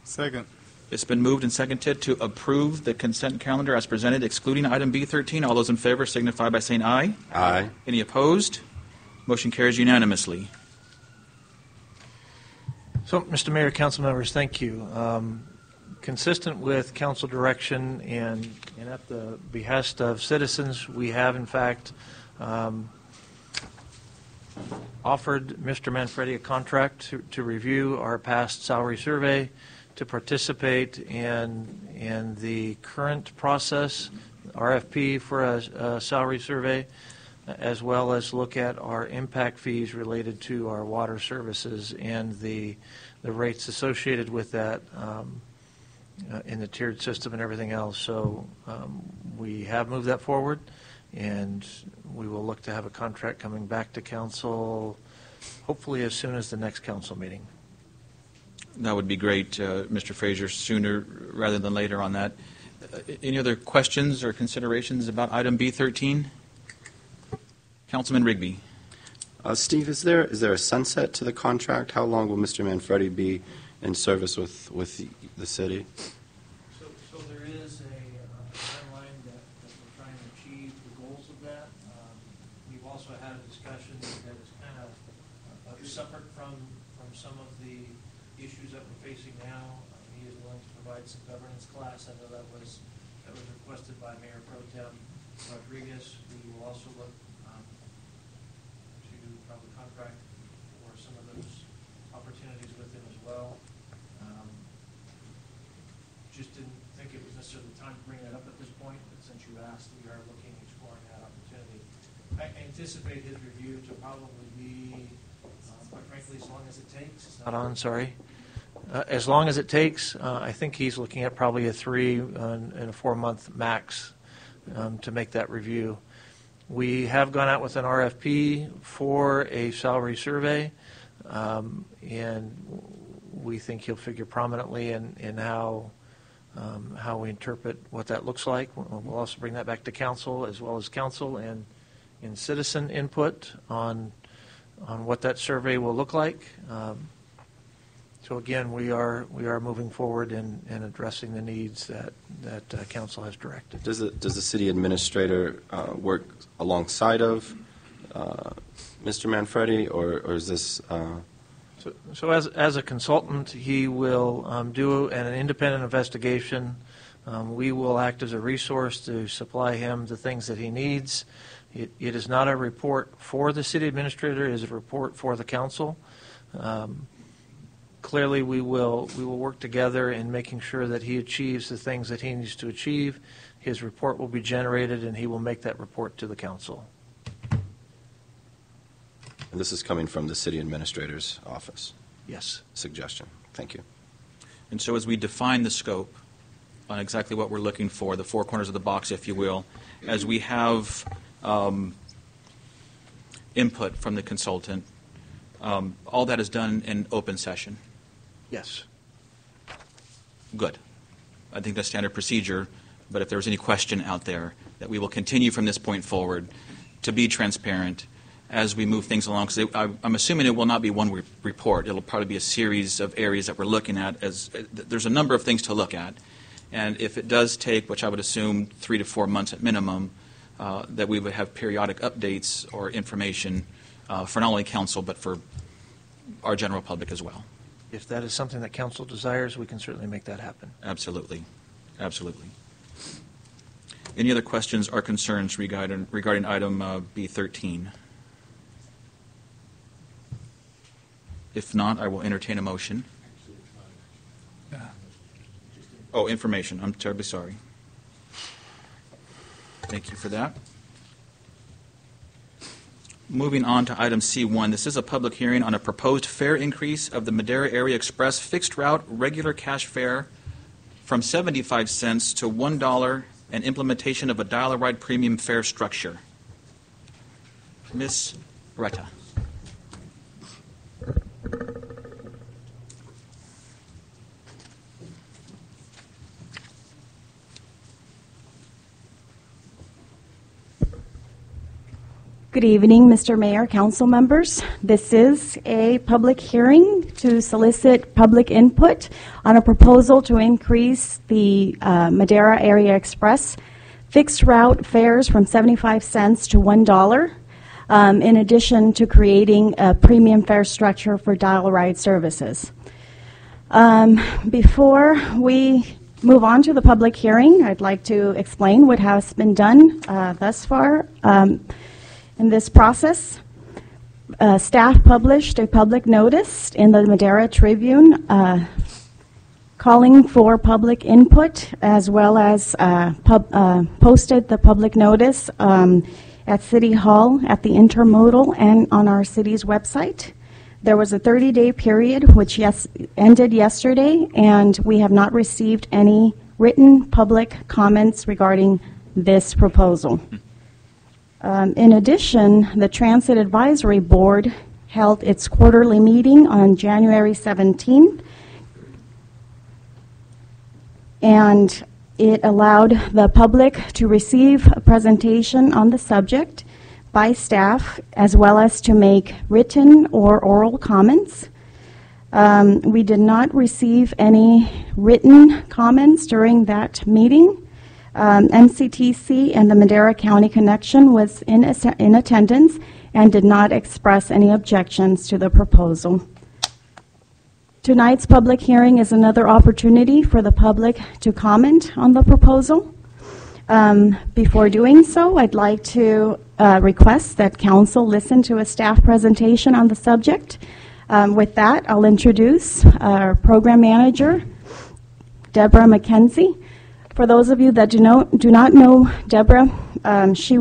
Second. It's been moved and seconded to approve the consent calendar as presented, excluding item B13. All those in favor signify by saying aye. Aye. Any opposed? Motion carries unanimously. So, Mr. Mayor, council members, thank you. Consistent with council direction and at the behest of citizens, we have, in fact, offered Mr. Manfredi a contract to review our past salary survey, to participate in the current process, RFP for a salary survey, as well as look at our impact fees related to our water services and the rates associated with that in the tiered system and everything else. So we have moved that forward, and we will look to have a contract coming back to council hopefully as soon as the next council meeting. That would be great, Mr. Frazier, sooner rather than later on that. Any other questions or considerations about item B13? Councilman Rigby. Steve, is there a sunset to the contract? How long will Mr. Manfredi be in service with the city? So there is a timeline that we're trying to achieve the goals of that. We've also had a discussion that is kind of separate from some of the issues that we're facing now. He is willing to provide some governance class. I know that was requested by Mayor Pro Tem Rodriguez. We will also look to probably contract for some of those opportunities with him as well. Just didn't think it was necessarily the time to bring that up at this point, but since you asked, we are looking, exploring that opportunity. I anticipate his review to probably be, quite frankly, as long as it takes. It's not on, sorry. As long as it takes, I think he's looking at probably a 3 and a 4-month max to make that review. We have gone out with an RFP for a salary survey, and we think he'll figure prominently in how we interpret what that looks like. We'll also bring that back to council, as well as council and in citizen input on what that survey will look like. So again, we are moving forward in addressing the needs that council has directed. Does the city administrator work alongside of Mr. Manfredi, or is this? So as a consultant, he will do an independent investigation. We will act as a resource to supply him the things that he needs. It is not a report for the city administrator; it is a report for the council. Clearly, we will work together in making sure that he achieves the things that he needs to achieve. His report will be generated, and he will make that report to the council. And this is coming from the city administrator's office? Yes. Suggestion. Thank you. And so as we define the scope on exactly what we're looking for, the 4 corners of the box, if you will, as we have input from the consultant, all that is done in open session. Yes. Good. I think that's standard procedure, but if there's any question out there, that we will continue from this point forward to be transparent as we move things along. Because I'm assuming it will not be one report. It'll probably be a series of areas that we're looking at. There's a number of things to look at. And if it does take, which I would assume 3 to 4 months at minimum, that we would have periodic updates or information for not only council, but for our general public as well. If that is something that council desires, we can certainly make that happen. Absolutely. Absolutely. Any other questions or concerns regarding item B13? If not, I will entertain a motion. Oh, information. I'm terribly sorry. Thank you for that. Moving on to item C1, this is a public hearing on a proposed fare increase of the Madera Area Express fixed route regular cash fare from 75 cents to $1 and implementation of a dial-a-ride premium fare structure. Ms. Retta. Good evening, Mr. Mayor, council members. This is a public hearing to solicit public input on a proposal to increase the Madera Area Express fixed route fares from 75 cents to $1, in addition to creating a premium fare structure for dial-a-ride services. Before we move on to the public hearing, I'd like to explain what has been done thus far. In this process, staff published a public notice in the Madera Tribune calling for public input, as well as posted the public notice at City Hall, at the Intermodal, and on our city's website. There was a 30-day period which ended yesterday, and we have not received any written public comments regarding this proposal. In addition, the Transit Advisory Board held its quarterly meeting on January 17th, and it allowed the public to receive a presentation on the subject by staff, as well as to make written or oral comments. We did not receive any written comments during that meeting. MCTC and the Madera County Connection was in attendance and did not express any objections to the proposal. Tonight's public hearing is another opportunity for the public to comment on the proposal. Before doing so, I'd like to request that council listen to a staff presentation on the subject. With that, I'll introduce our program manager, Deborah McKenzie. For those of you that do not know Deborah, she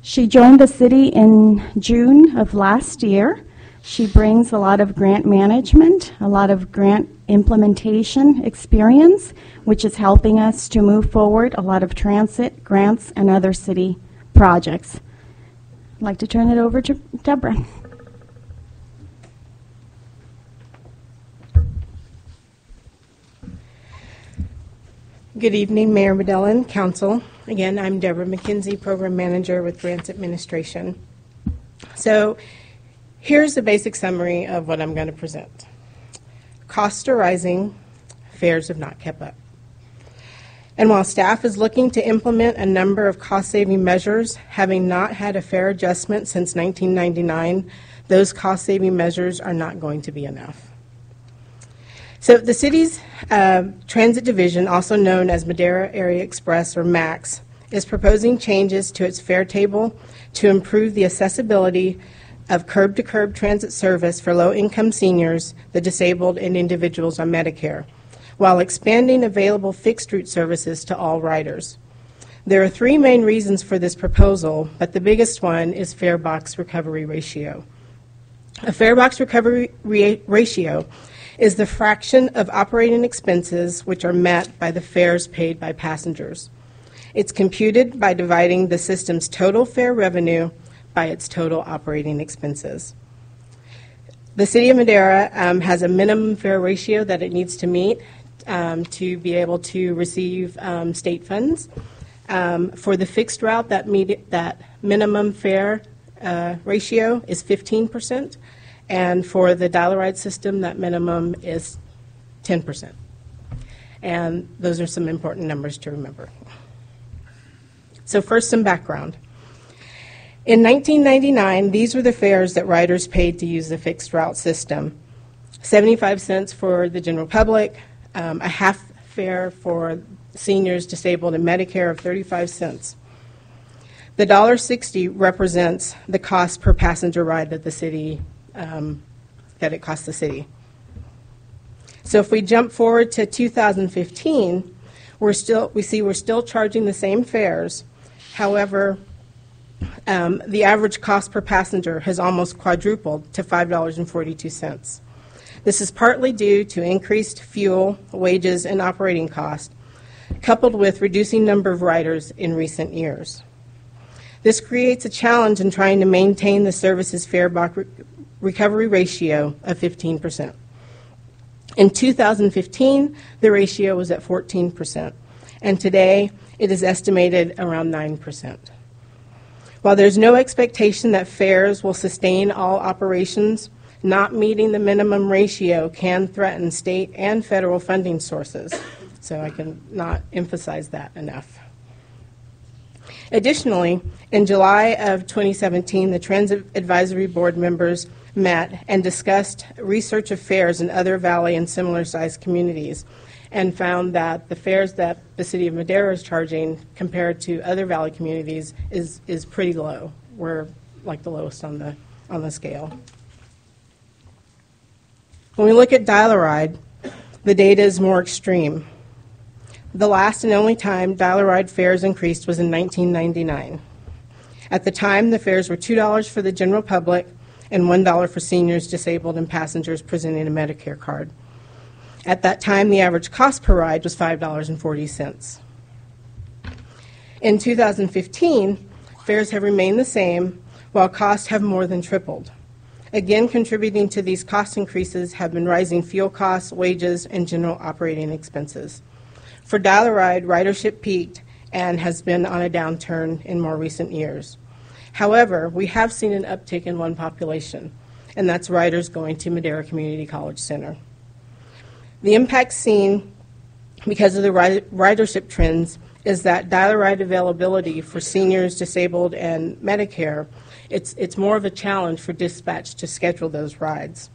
She joined the city in June of last year. She brings a lot of grant management, a lot of grant implementation experience, which is helping us to move forward a lot of transit, grants, and other city projects. I'd like to turn it over to Deborah. Good evening, Mayor Medellin, Council. Again, I'm Deborah McKenzie, Program Manager with Grants Administration. So here's the basic summary of what I'm going to present. Costs are rising, fares have not kept up. And while staff is looking to implement a number of cost-saving measures, having not had a fare adjustment since 1999, those cost-saving measures are not going to be enough. So the city's transit division, also known as Madera Area Express, or MAX, is proposing changes to its fare table to improve the accessibility of curb-to-curb transit service for low-income seniors, the disabled, and individuals on Medicare, while expanding available fixed-route services to all riders. There are three main reasons for this proposal, but the biggest one is fare box recovery ratio. A fare box recovery ratio is the fraction of operating expenses which are met by the fares paid by passengers. It's computed by dividing the system's total fare revenue by its total operating expenses. The City of Madera has a minimum fare ratio that it needs to meet to be able to receive state funds. For the fixed route, that minimum fare ratio is 15%. And for the dial-a-ride system, that minimum is 10%. And those are some important numbers to remember. So first, some background. In 1999, these were the fares that riders paid to use the fixed route system. 75 cents for the general public, a half fare for seniors, disabled, and Medicare of 35 cents. The $1.60 represents the cost per passenger ride that the city that it costs the city. So if we jump forward to 2015, we're still charging the same fares. However, the average cost per passenger has almost quadrupled to $5.42. This is partly due to increased fuel, wages, and operating costs, coupled with reducing number of riders in recent years. This creates a challenge in trying to maintain the service's fare box recovery ratio of 15%. In 2015, the ratio was at 14%, and today it is estimated around 9%. While there's no expectation that fares will sustain all operations, not meeting the minimum ratio can threaten state and federal funding sources, so I can not emphasize that enough. Additionally, in July of 2017, the Transit Advisory Board members met and discussed research of fares in other valley and similar-sized communities and found that the fares that the City of Madera is charging compared to other valley communities is pretty low. We're like the lowest on the scale. When we look at dial-a-ride, the data is more extreme. The last and only time dial-a-ride fares increased was in 1999. At the time, the fares were $2 for the general public and $1 for seniors, disabled, and passengers presenting a Medicare card. At that time, the average cost per ride was $5.40. In 2015, fares have remained the same, while costs have more than tripled. Again, contributing to these cost increases have been rising fuel costs, wages, and general operating expenses. For dial-a-ride, ridership peaked and has been on a downturn in more recent years. However, we have seen an uptick in one population, and that's riders going to Madera Community College Center. The impact seen because of the ridership trends is that dial-a-ride availability for seniors, disabled, and Medicare, it's more of a challenge for dispatch to schedule those rides.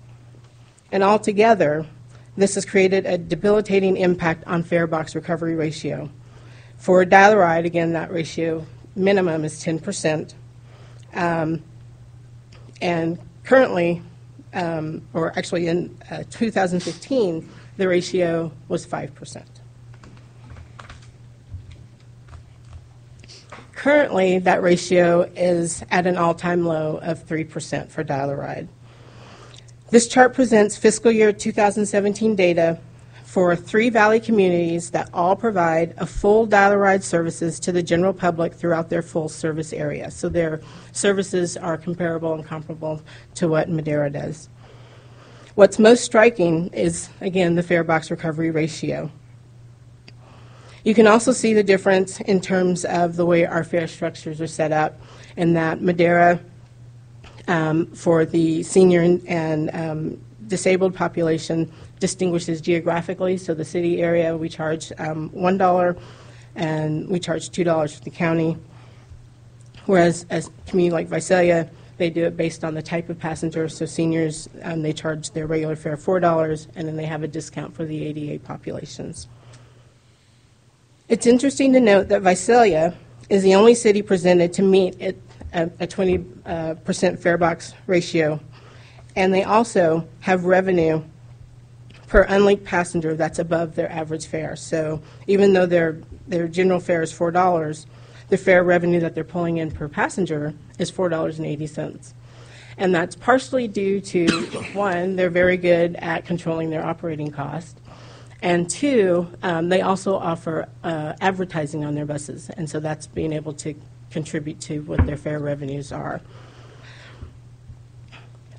And altogether, this has created a debilitating impact on fare box recovery ratio. For a dial-a-ride, again, that ratio minimum is 10%. And currently, or actually in 2015, the ratio was 5%. Currently, that ratio is at an all-time low of 3% for dial-a-ride. This chart presents fiscal year 2017 data for 3 Valley communities that all provide a full dial-a-ride services to the general public throughout their full service area. So their services are comparable and comparable to what Madera does. What's most striking is, again, the fare box recovery ratio. You can also see the difference in terms of the way our fare structures are set up, and that Madera, for the senior and disabled population, distinguishes geographically. So the city area, we charge $1, and we charge $2 for the county. Whereas as a community like Visalia, they do it based on the type of passenger. So seniors, they charge their regular fare $4, and then they have a discount for the ADA populations. It's interesting to note that Visalia is the only city presented to meet a 20% fare box ratio, and they also have revenue per unlinked passenger that's above their average fare. So even though their general fare is $4, the fare revenue that they're pulling in per passenger is $4.80. And that's partially due to, one, they're very good at controlling their operating costs, and two, they also offer advertising on their buses, and so that's being able to contribute to what their fare revenues are.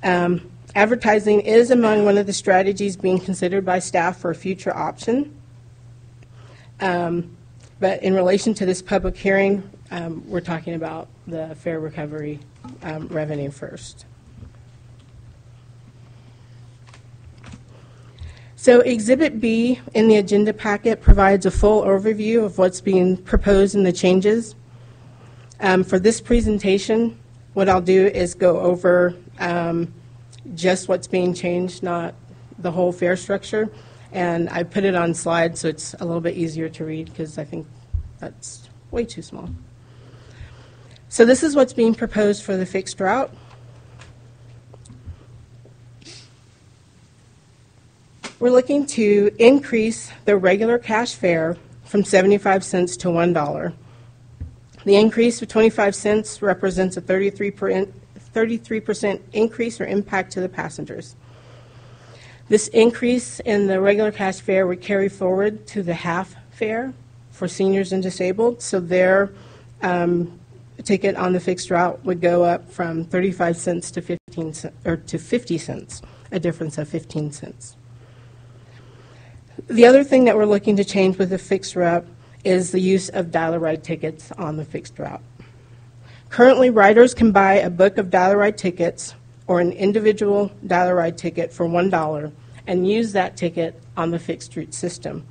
Advertising is among one of the strategies being considered by staff for a future option. But in relation to this public hearing, we're talking about the fare recovery revenue first. So Exhibit B in the agenda packet provides a full overview of what's being proposed and the changes. For this presentation, what I'll do is go over just what's being changed, not the whole fare structure. And I put it on slides so it's a little bit easier to read because I think that's way too small. So this is what's being proposed for the fixed route. We're looking to increase the regular cash fare from 75 cents to $1. The increase of 25 cents represents a 33% increase or impact to the passengers. This increase in the regular cash fare would carry forward to the half fare for seniors and disabled, so their ticket on the fixed route would go up from 35 cents to 50 cents, a difference of 15 cents. The other thing that we're looking to change with the fixed route is the use of dial-a-ride tickets on the fixed route. Currently, riders can buy a book of dial-a-ride tickets or an individual dial-a-ride ticket for $1 and use that ticket on the fixed route system.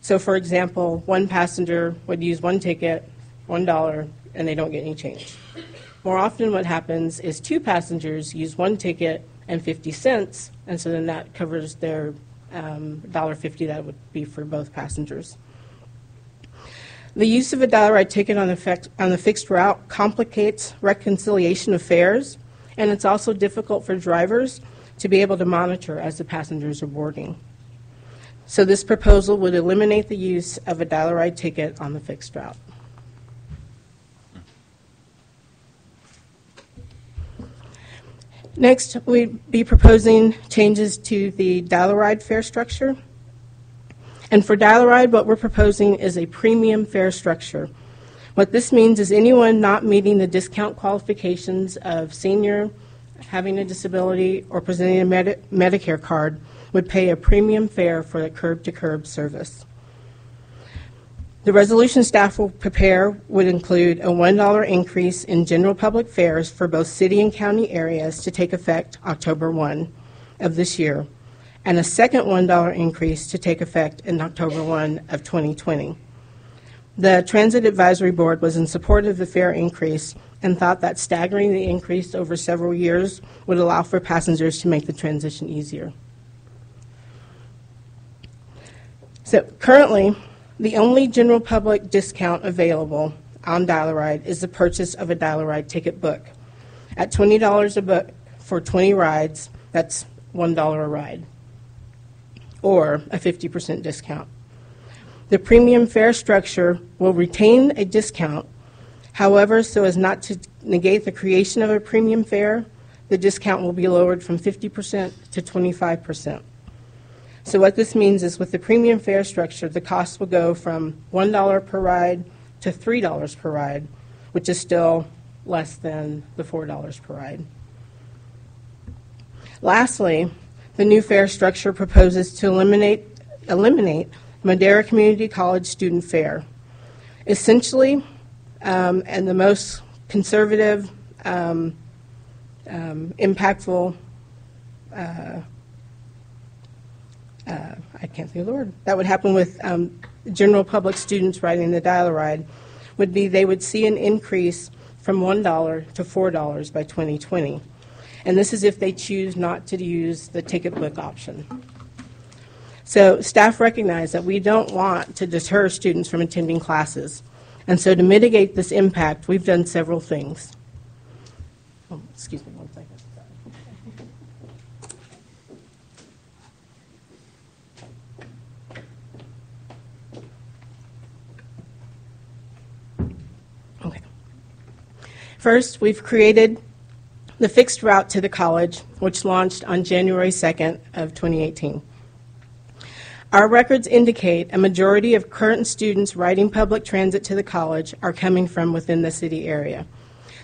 So, for example, one passenger would use one ticket, $1, and they don't get any change. More often what happens is two passengers use one ticket and 50 cents, and so then that covers their $1.50 that would be for both passengers. The use of a dial-a-ride ticket on the fixed route complicates reconciliation of fares, and it's also difficult for drivers to be able to monitor as the passengers are boarding. So this proposal would eliminate the use of a dial-a-ride ticket on the fixed route. Next, we'd be proposing changes to the dial-a-ride fare structure. And for dial-a-ride, what we're proposing is a premium fare structure. What this means is anyone not meeting the discount qualifications of senior, having a disability, or presenting a Medicare card would pay a premium fare for the curb-to-curb service. The resolution staff will prepare would include a $1 increase in general public fares for both city and county areas to take effect October 1 of this year, and a second $1 increase to take effect in October 1 of 2020. The Transit Advisory Board was in support of the fare increase and thought that staggering the increase over several years would allow for passengers to make the transition easier. So currently, the only general public discount available on dial-a-ride is the purchase of a dial-a-ride ticket book. At $20 a book for 20 rides, that's $1 a ride, or a 50% discount. The premium fare structure will retain a discount. However, so as not to negate the creation of a premium fare, the discount will be lowered from 50% to 25%. So what this means is with the premium fare structure, the cost will go from $1 per ride to $3 per ride, which is still less than the $4 per ride. Lastly, the new fare structure proposes to eliminate Madera Community College student fare. Essentially, and the most conservative, impactful, I can't think of the word, that would happen with general public students riding the dial-a-ride would be they would see an increase from $1 to $4 by 2020. And this is if they choose not to use the ticket book option. So staff recognize that we don't want to deter students from attending classes. And so to mitigate this impact, we've done several things. Oh, excuse me one second. Okay. First, we've created the fixed route to the college, which launched on January 2nd of 2018. Our records indicate a majority of current students riding public transit to the college are coming from within the city area.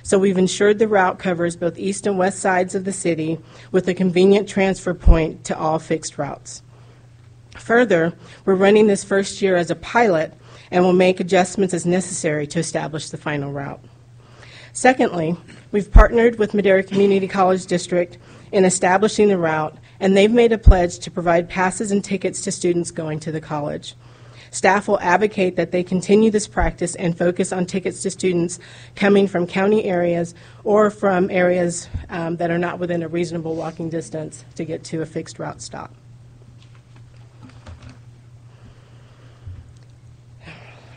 So we've ensured the route covers both east and west sides of the city with a convenient transfer point to all fixed routes. Further, we're running this first year as a pilot and will make adjustments as necessary to establish the final route. Secondly, we've partnered with Madera Community College District in establishing the route, and they've made a pledge to provide passes and tickets to students going to the college. Staff will advocate that they continue this practice and focus on tickets to students coming from county areas or from areas that are not within a reasonable walking distance to get to a fixed route stop.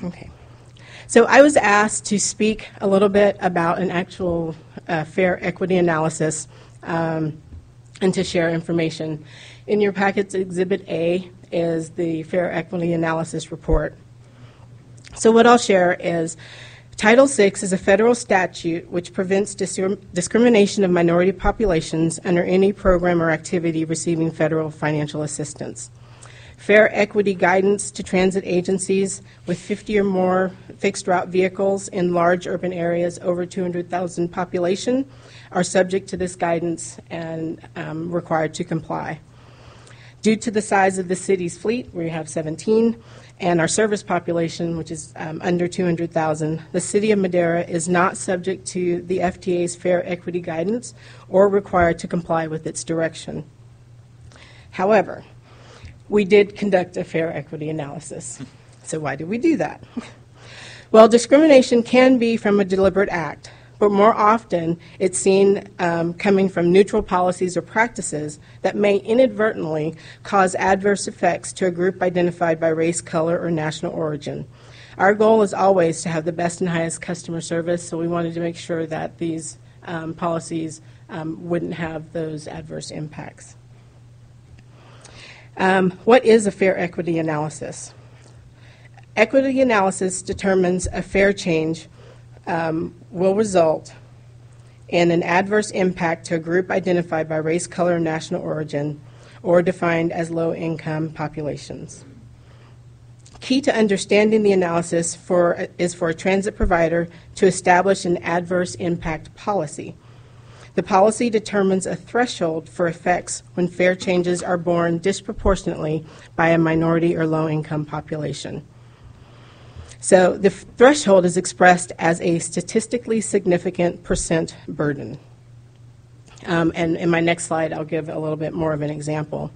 Okay. So I was asked to speak a little bit about an actual fare equity analysis and to share information. In your packets, Exhibit A is the fare equity analysis report. So what I'll share is Title VI is a federal statute which prevents discrimination of minority populations under any program or activity receiving federal financial assistance. Fare equity guidance to transit agencies with 50 or more fixed route vehicles in large urban areas over 200,000 population are subject to this guidance and required to comply. Due to the size of the city's fleet, we have 17, and our service population, which is under 200,000, the City of Madera is not subject to the FTA's fare equity guidance or required to comply with its direction. However, we did conduct a fare equity analysis. So why did we do that? Well, discrimination can be from a deliberate act, but more often it's seen coming from neutral policies or practices that may inadvertently cause adverse effects to a group identified by race, color, or national origin. Our goal is always to have the best and highest customer service, so we wanted to make sure that these policies wouldn't have those adverse impacts. What is a fare equity analysis? Equity analysis determines a fare change will result in an adverse impact to a group identified by race, color, or national origin, or defined as low-income populations. Key to understanding the analysis is for a transit provider to establish an adverse impact policy. The policy determines a threshold for effects when fare changes are borne disproportionately by a minority or low-income population. So the threshold is expressed as a statistically significant percent burden. And in my next slide, I'll give a little bit more of an example.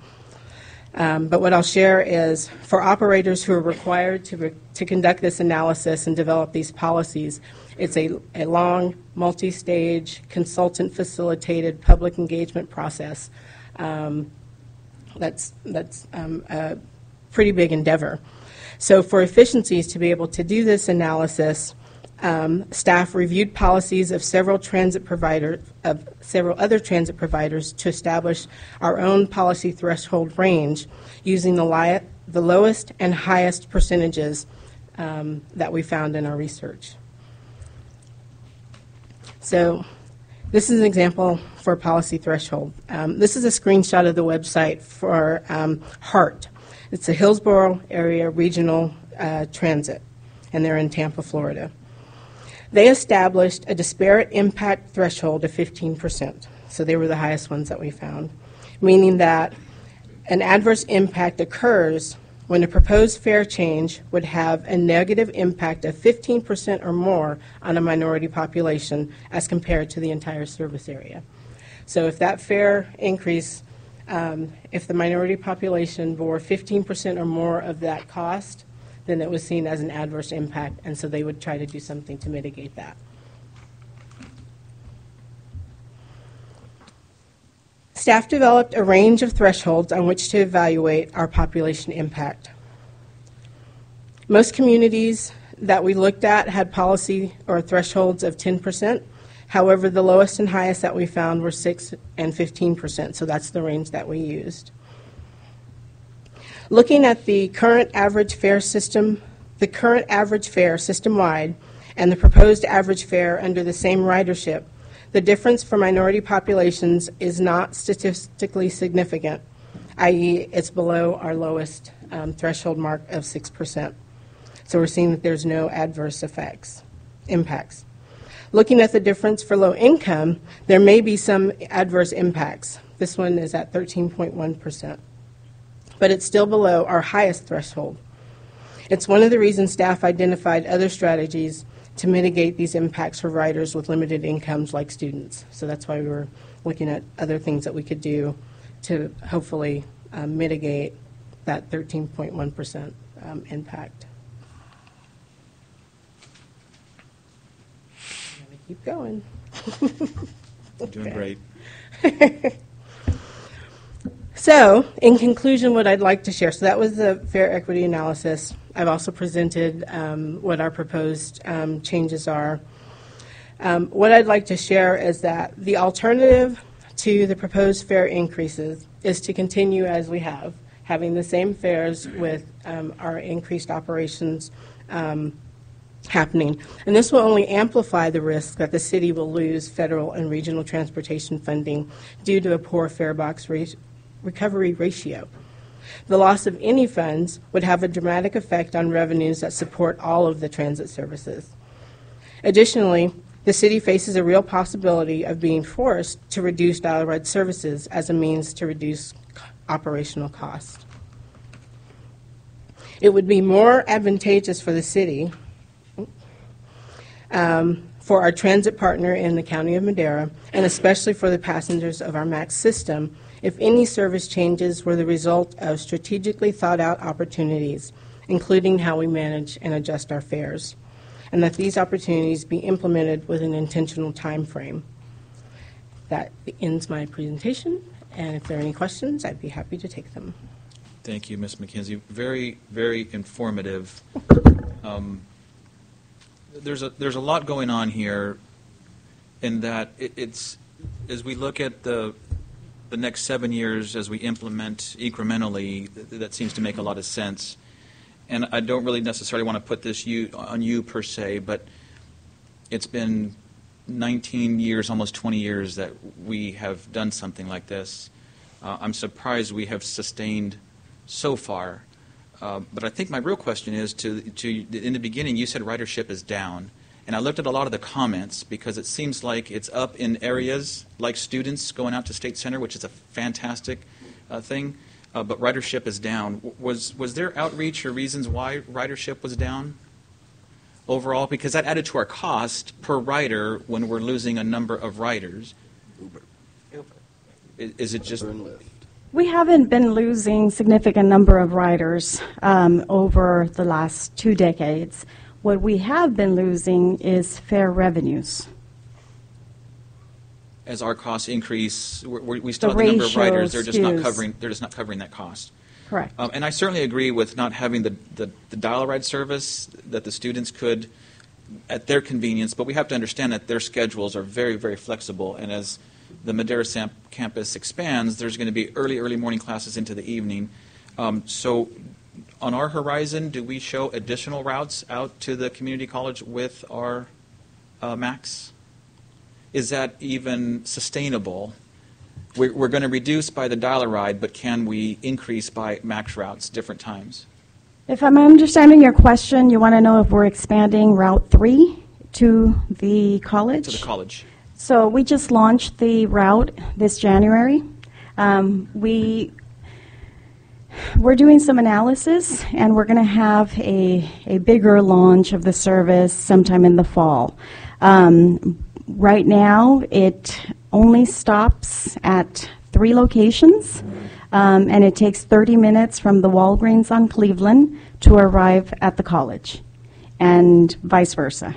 But what I'll share is for operators who are required to conduct this analysis and develop these policies, it's a long, multi-stage, consultant-facilitated public engagement process that's a pretty big endeavor. So for efficiencies to be able to do this analysis, staff reviewed policies of several other transit providers to establish our own policy threshold range using the lowest and highest percentages that we found in our research. So this is an example for a policy threshold. This is a screenshot of the website for HART. It's a Hillsborough Area Regional Transit, and they're in Tampa, Florida. They established a disparate impact threshold of 15%. So they were the highest ones that we found, meaning that an adverse impact occurs when a proposed fare change would have a negative impact of 15% or more on a minority population as compared to the entire service area. So if that fare increase, if the minority population bore 15% or more of that cost, then it was seen as an adverse impact, and so they would try to do something to mitigate that. Staff developed a range of thresholds on which to evaluate our population impact. Most communities that we looked at had policy or thresholds of 10%. However, the lowest and highest that we found were 6 and 15%, so that's the range that we used. Looking at the current average fare system, system-wide, and the proposed average fare under the same ridership, the difference for minority populations is not statistically significant, i.e. it's below our lowest threshold mark of 6%. So we're seeing that there's no adverse impacts. Looking at the difference for low income, there may be some adverse impacts. This one is at 13.1%, but it's still below our highest threshold. It's one of the reasons staff identified other strategies to mitigate these impacts for riders with limited incomes like students. So that's why we were looking at other things that we could do to hopefully mitigate that 13.1% impact. I'm going to keep going. Doing great. So, in conclusion, what I'd like to share, so that was the fare equity analysis. I've also presented what our proposed changes are. What I'd like to share is that the alternative to the proposed fare increases is to continue as we have, having the same fares with our increased operations happening. And this will only amplify the risk that the city will lose federal and regional transportation funding due to a poor fare box recovery ratio. The loss of any funds would have a dramatic effect on revenues that support all of the transit services. Additionally, the city faces a real possibility of being forced to reduce dial-a-ride services as a means to reduce operational costs. It would be more advantageous for the city, for our transit partner in the County of Madera, and especially for the passengers of our MAX system, if any service changes were the result of strategically thought-out opportunities, including how we manage and adjust our fares, and that these opportunities be implemented with an intentional time frame. That ends my presentation, and if there are any questions, I'd be happy to take them. Thank you, Ms. McKenzie. Very, very informative. There's a lot going on here in that it's as we look at the next 7 years as we implement incrementally, that seems to make a lot of sense. And I don't really necessarily want to put this on you per se, but it's been 19 years, almost 20 years that we have done something like this. I'm surprised we have sustained so far. But I think my real question is in the beginning you said ridership is down. And I looked at a lot of the comments because it seems like it's up in areas like students going out to State Center, which is a fantastic thing, but ridership is down. Was there outreach or reasons why ridership was down overall? Because that added to our cost per rider when we're losing a number of riders. Uber. Is it just... We haven't been losing significant number of riders over the last 2 decades. What we have been losing is fare revenues. As our costs increase, we still have the number of riders. They're just not covering that cost. Correct. And I certainly agree with not having the dial-a-ride service that the students could at their convenience. But we have to understand that their schedules are very, very flexible. And as the Madera campus expands, there's going to be early morning classes into the evening. So on our horizon, do we show additional routes out to the community college with our MAX? is that even sustainable? We're going to reduce by the dial-a-ride, but can we increase by max routes different times? If I'm understanding your question, you want to know if we're expanding Route 3 to the college? To the college. So we just launched the route this January. We're doing some analysis, and we're going to have a bigger launch of the service sometime in the fall. Right now, it only stops at 3 locations, and it takes 30 minutes from the Walgreens on Cleveland to arrive at the college, and vice versa.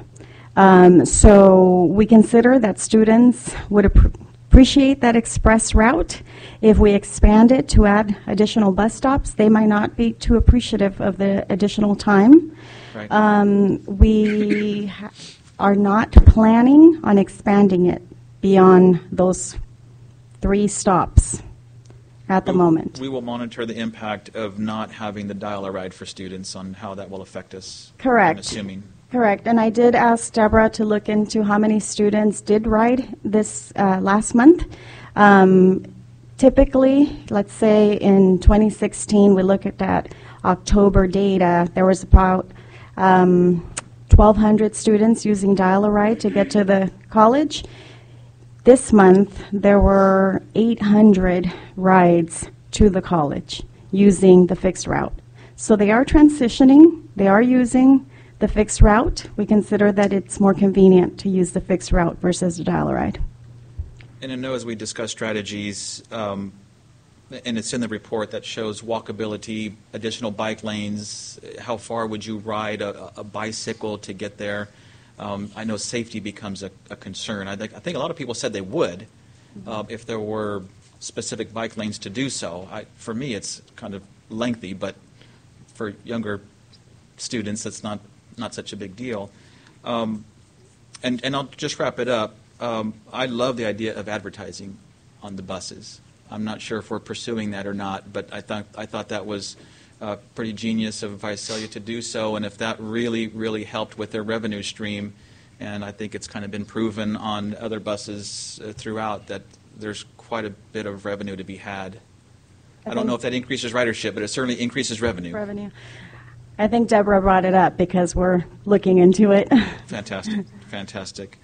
So we consider that students would appreciate that express route. If we expand it to add additional bus stops, they might not be too appreciative of the additional time. Right. We are not planning on expanding it beyond those 3 stops at the moment. We will monitor the impact of not having the dial-a-ride for students on how that will affect us. Correct. I'm assuming. Correct. And I did ask Deborah to look into how many students did ride this last month. Typically, let's say in 2016, we look at that October data, there was about 1,200 students using dial-a-ride to get to the college. This month, there were 800 rides to the college using the fixed route. So they are transitioning. They are using the fixed route. We consider that it's more convenient to use the fixed route versus the dial-a-ride. And I know as we discuss strategies, and it's in the report that shows walkability, additional bike lanes, how far would you ride a bicycle to get there? I know safety becomes a concern. I think a lot of people said they would if there were specific bike lanes to do so. For me, it's kind of lengthy, but for younger students, it's not such a big deal. And I'll just wrap it up. I love the idea of advertising on the buses. I'm not sure if we're pursuing that or not, but I thought that was pretty genius of Visalia to do so, and if that really, really helped with their revenue stream, and I think it's kind of been proven on other buses throughout that there's quite a bit of revenue to be had. I don't know if that increases ridership, but it certainly increases revenue. I think Deborah brought it up because we're looking into it. Fantastic, fantastic.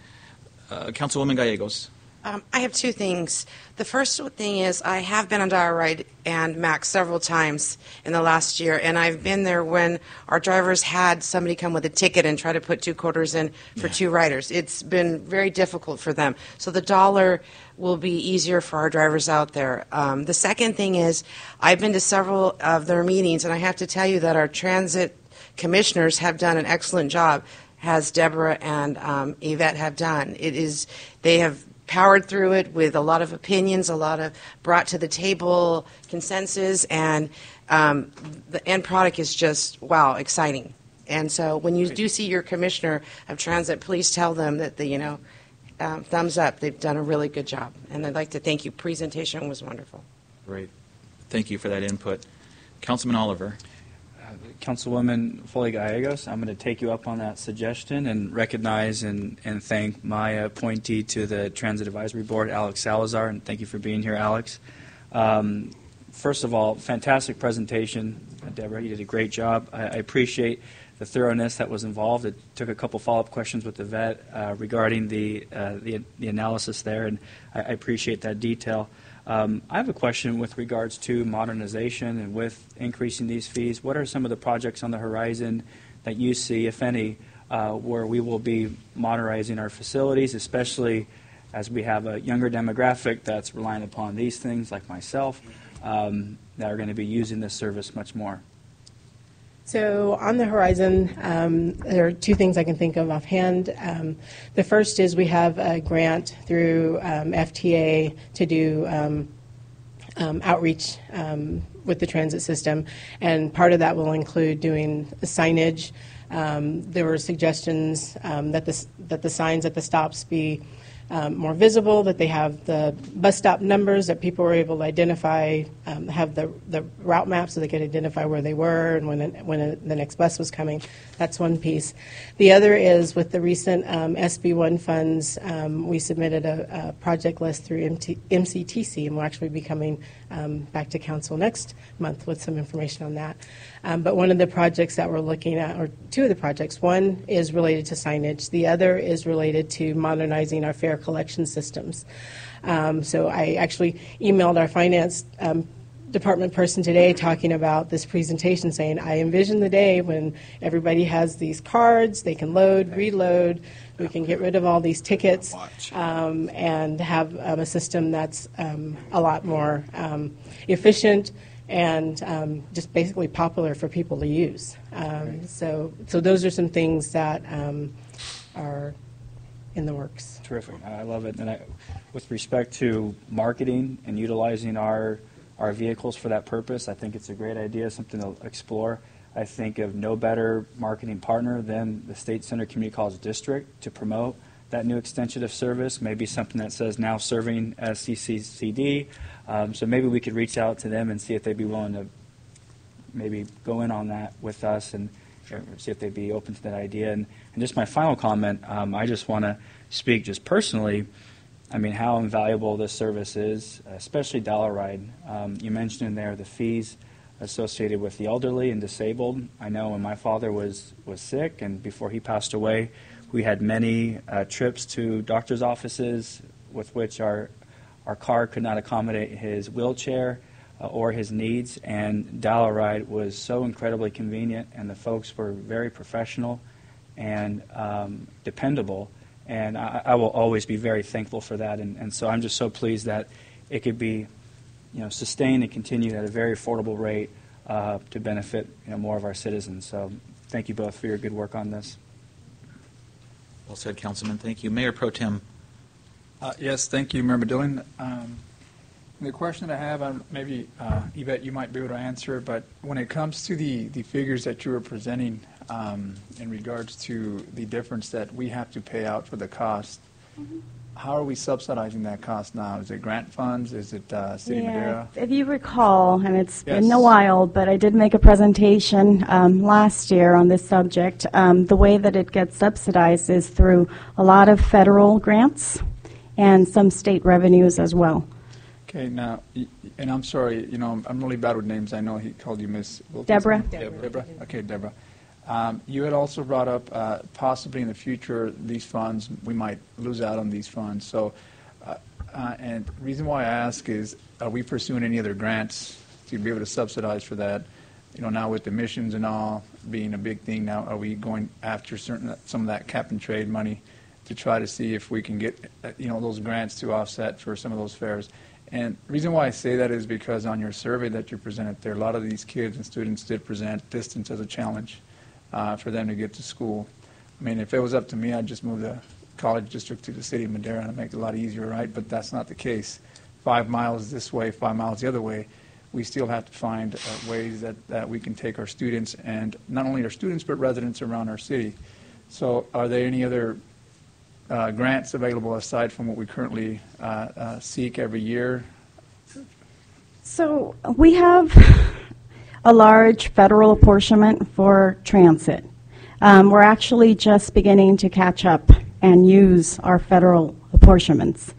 Councilwoman Gallegos. I have 2 things. The first thing is I have been on dial-a-ride and Max several times in the last year, and I've been there when our drivers had somebody come with a ticket and try to put 2 quarters in for 2 riders. It's been very difficult for them. So the dollar will be easier for our drivers out there. The second thing is I've been to several of their meetings, and I have to tell you that our transit commissioners have done an excellent job, as Deborah and Yvette have done. They have powered through it with a lot of opinions, a lot of brought to the table consensus, and the end product is just, wow, exciting. And so when you do see your commissioner of transit, please tell them that thumbs up. They've done a really good job. And I'd like to thank you. Presentation was wonderful. Great. Thank you for that input. Councilman Oliver. Councilwoman Foley Gallegos, I'm going to take you up on that suggestion and recognize and thank my appointee to the Transit Advisory Board, Alex Salazar, and thank you for being here, Alex. First of all, fantastic presentation. Deborah, you did a great job. I appreciate the thoroughness that was involved. It took a couple follow-up questions with the vet regarding the analysis there, and I appreciate that detail. I have a question with regards to modernization and with increasing these fees. What are some of the projects on the horizon that you see, if any, where we will be modernizing our facilities, especially as we have a younger demographic that's relying upon these things, like myself, that are going to be using this service much more? So on the horizon, there are 2 things I can think of offhand. The first is we have a grant through FTA to do outreach with the transit system, and part of that will include doing signage. There were suggestions that the signs at the stops be more visible, that they have the bus stop numbers that people were able to identify, have the route map so they could identify where they were and when the next bus was coming. That's one piece. The other is with the recent SB1 funds, we submitted a project list through MCTC, and we'll actually be coming back to council next month with some information on that. But one of the projects that we're looking at, or two of the projects, one is related to signage. The other is related to modernizing our fare collection systems. So I actually emailed our finance department person today talking about this presentation, saying I envision the day when everybody has these cards, they can load, reload, we can get rid of all these tickets, and have a system that's a lot more efficient and just basically popular for people to use. So those are some things that are in the works. Terrific. I love it. And with respect to marketing and utilizing our vehicles for that purpose, I think it's a great idea, something to explore. I think of no better marketing partner than the State Center Community College District to promote that new extension of service, maybe something that says now serving as CCCD. So maybe we could reach out to them and see if they'd be willing to maybe go in on that with us and see if they'd be open to that idea. And just my final comment, I just want to speak just personally, I mean, how invaluable this service is, especially Dollar Ride. You mentioned in there the fees associated with the elderly and disabled. I know when my father was sick and before he passed away, we had many trips to doctor's offices with which our car could not accommodate his wheelchair or his needs, and Dollar Ride was so incredibly convenient, and the folks were very professional and dependable, and I will always be very thankful for that, and so I'm just so pleased that it could be sustained and continued at a very affordable rate to benefit more of our citizens. So thank you both for your good work on this. Well said, Councilman. Thank you. Mayor Pro Tem. Yes, thank you, Member Dillon. The question that I have, maybe Yvette, you might be able to answer, but when it comes to the figures that you were presenting in regards to the difference that we have to pay out for the cost, how are we subsidizing that cost now? Is it grant funds? Is it City Madera? If you recall, and it's been a while, but I did make a presentation last year on this subject. The way that it gets subsidized is through a lot of federal grants and some state revenues as well. Okay, now, and I'm sorry, I'm really bad with names. I know he called you Miss Wilkins. Deborah. Deborah. Okay, Deborah. You had also brought up possibly in the future these funds, we might lose out on these funds. So, and the reason why I ask is, are we pursuing any other grants to be able to subsidize for that? Now with emissions and all being a big thing now, are we going after some of that cap and trade money to try to see if we can get those grants to offset for some of those fares? And the reason why I say that is because on your survey that you presented there, a lot of these kids and students did present distance as a challenge for them to get to school. I mean, if it was up to me, I'd just move the college district to the city of Madera and make it a lot easier, right? But that's not the case. 5 miles this way, 5 miles the other way. We still have to find ways that we can take our students, and not only our students, but residents around our city. So are there any other grants available aside from what we currently seek every year? So we have a large federal apportionment for transit. We're actually just beginning to catch up and use our federal apportionments.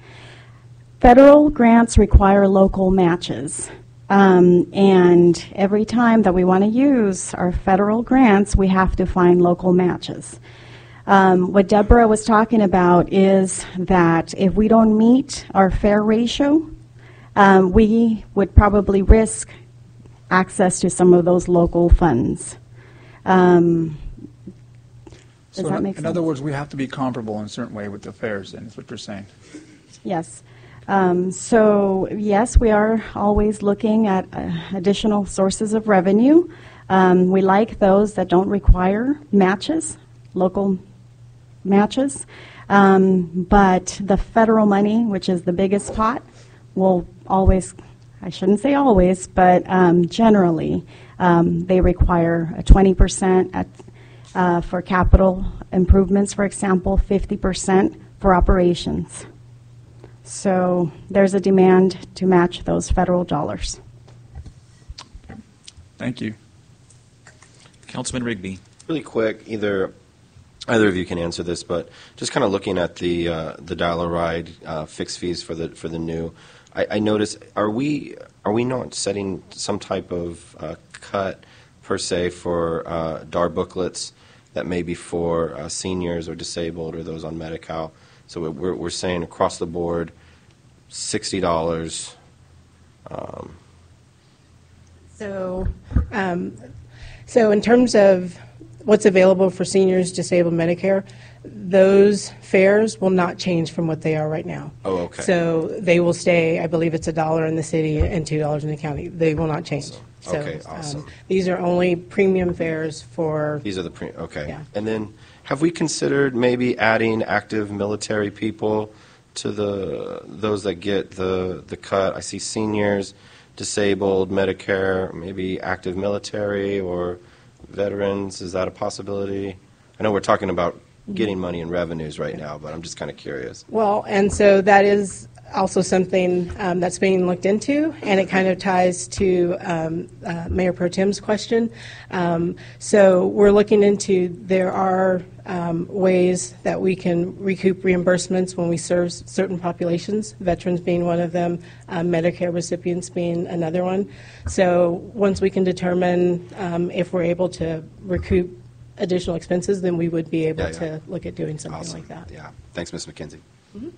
Federal grants require local matches. And every time that we want to use our federal grants, we have to find local matches. What Deborah was talking about is that if we don't meet our fare ratio, we would probably risk access to some of those local funds. Does that make sense? In other words, we have to be comparable in a certain way with the fares, then, is what you're saying. Yes. So, yes, we are always looking at additional sources of revenue. We like those that don't require matches, local matches. But the federal money, which is the biggest pot, will always, I shouldn't say always, but generally, they require a 20% for capital improvements, for example, 50% for operations. So there's a demand to match those federal dollars. Thank you. Councilman Rigby. Really quick, either of you can answer this, but just kind of looking at the dial-a-ride fixed fees for the new, I noticed, are we not setting some type of cut per se for DAR booklets that may be for seniors or disabled or those on Medi-Cal? So we're saying across the board, $60. So in terms of what's available for seniors, disabled, Medicare, those fares will not change from what they are right now. Oh, okay. So they will stay, I believe it's $1 in the city and $2 in the county. They will not change. Awesome. Okay, awesome. These are only premium fares for... These are the okay. Yeah. And then have we considered maybe adding active military people to those that get the cut? I see seniors, disabled, Medicare, maybe active military or veterans. Is that a possibility? I know we're talking about getting money in revenues right now, but I'm just kind of curious. Well, and so that is also something that's being looked into, and it kind of ties to Mayor Pro Tem's question. So we're looking into, there are ways that we can recoup reimbursements when we serve certain populations, veterans being one of them, Medicare recipients being another one. So once we can determine if we're able to recoup additional expenses, then we would be able to look at doing something like that. Yeah. Thanks, Ms. McKenzie. Mm-hmm.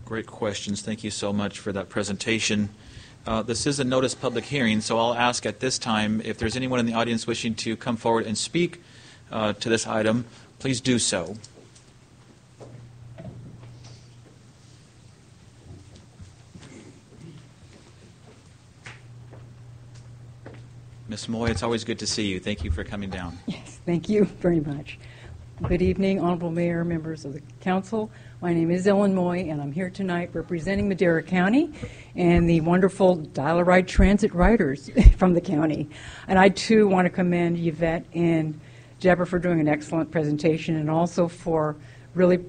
Great questions. Thank you so much for that presentation. This is a notice public hearing, so I'll ask at this time if there's anyone in the audience wishing to come forward and speak to this item, please do so. Ms. Moy, it's always good to see you. Thank you for coming down. Yes, thank you very much. Good evening, Honorable Mayor, members of the Council. My name is Ellen Moy, and I'm here tonight representing Madera County and the wonderful dial-a-ride transit riders from the county. And I, too, want to commend Yvette and Deborah for doing an excellent presentation and also for really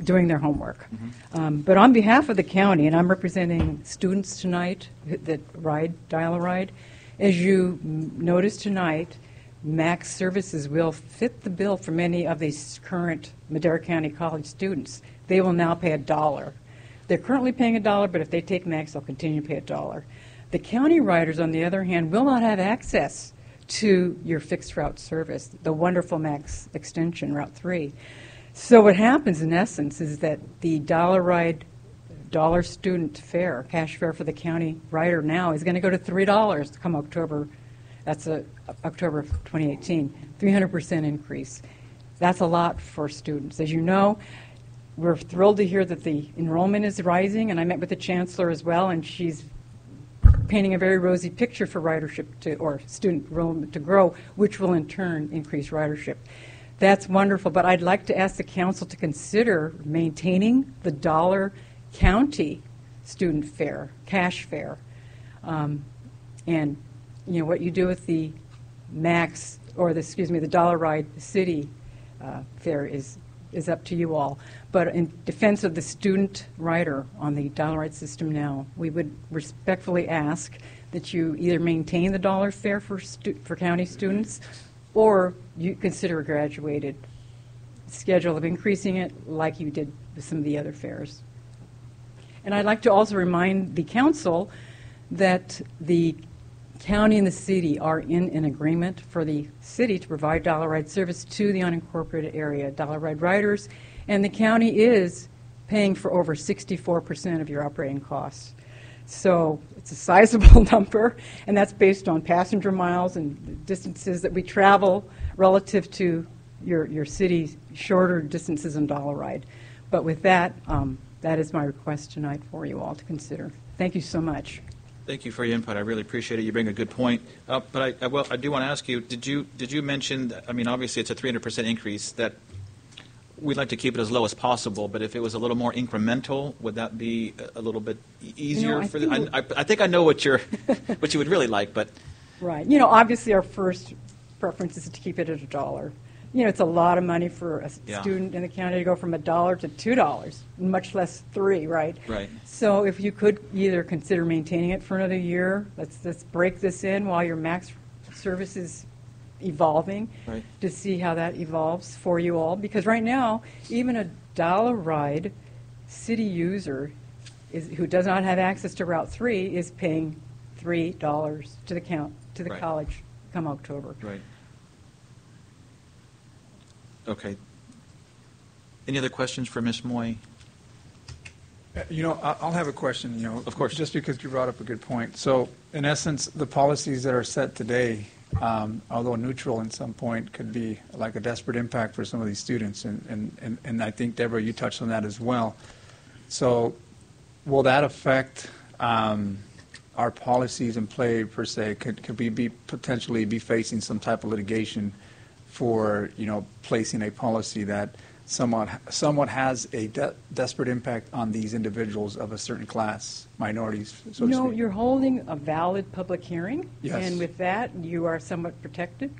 doing their homework. Mm-hmm. But on behalf of the county, and I'm representing students tonight that ride dial-a-ride, as you notice tonight, Max Services will fit the bill for many of these current Madera County College students. They will now pay $1. They're currently paying $1, but if they take Max, they'll continue to pay $1. The county riders, on the other hand, will not have access to your fixed route service, the wonderful Max extension, Route 3. So what happens, in essence, is that the dial-a-ride dollar student fare, cash fare for the county rider now is going to go to $3 come October. That's October of 2018, 300% increase. That's a lot for students. As you know, we're thrilled to hear that the enrollment is rising, and I met with the chancellor as well, and she's painting a very rosy picture for ridership or student enrollment to grow, which will in turn increase ridership. That's wonderful, but I'd like to ask the council to consider maintaining the dollar county student fare, cash fare, and you know what you do with the Max or the dollar-ride city fare is up to you all. But in defense of the student rider on the dollar-ride system now, we would respectfully ask that you either maintain the dollar fare for county students, or you consider a graduated schedule of increasing it like you did with some of the other fares. And I'd like to also remind the council that the county and the city are in an agreement for the city to provide dollar-ride service to the unincorporated area dollar-ride riders, and the county is paying for over 64% of your operating costs. So it's a sizable number, and that's based on passenger miles and distances that we travel relative to your city's shorter distances in dollar-ride. But with that, that is my request tonight for you all to consider. Thank you so much. Thank you for your input. I really appreciate it. You bring a good point. But I do want to ask you, did you mention that, I mean, obviously it's a 300% increase, that we'd like to keep it as low as possible, but if it was a little more incremental, would that be a little bit easier? I think I know what you would really like, but... Right. You know, obviously our first preference is to keep it at $1. it's a lot of money for a Yeah. student in the county to go from $1 to $2, much less $3, right? Right. So if you could either consider maintaining it for another year, let's break this in while your max service is evolving, Right. to see how that evolves for you all. Because right now, even a dollar ride city user who does not have access to Route 3 is paying $3 to the Right. college come October. Right. Okay. Any other questions for Ms. Moy? I'll have a question, Of course. just because you brought up a good point. So, in essence, the policies that are set today, although neutral in some point, could be like a desperate impact for some of these students. And I think, Deborah, you touched on that as well. So, will that affect our policies in play, per se? Could we potentially be facing some type of litigation for, placing a policy that somewhat has a desperate impact on these individuals of a certain class, minorities, so to No, speak? you're holding a valid public hearing. Yes. And with that, you are somewhat protected.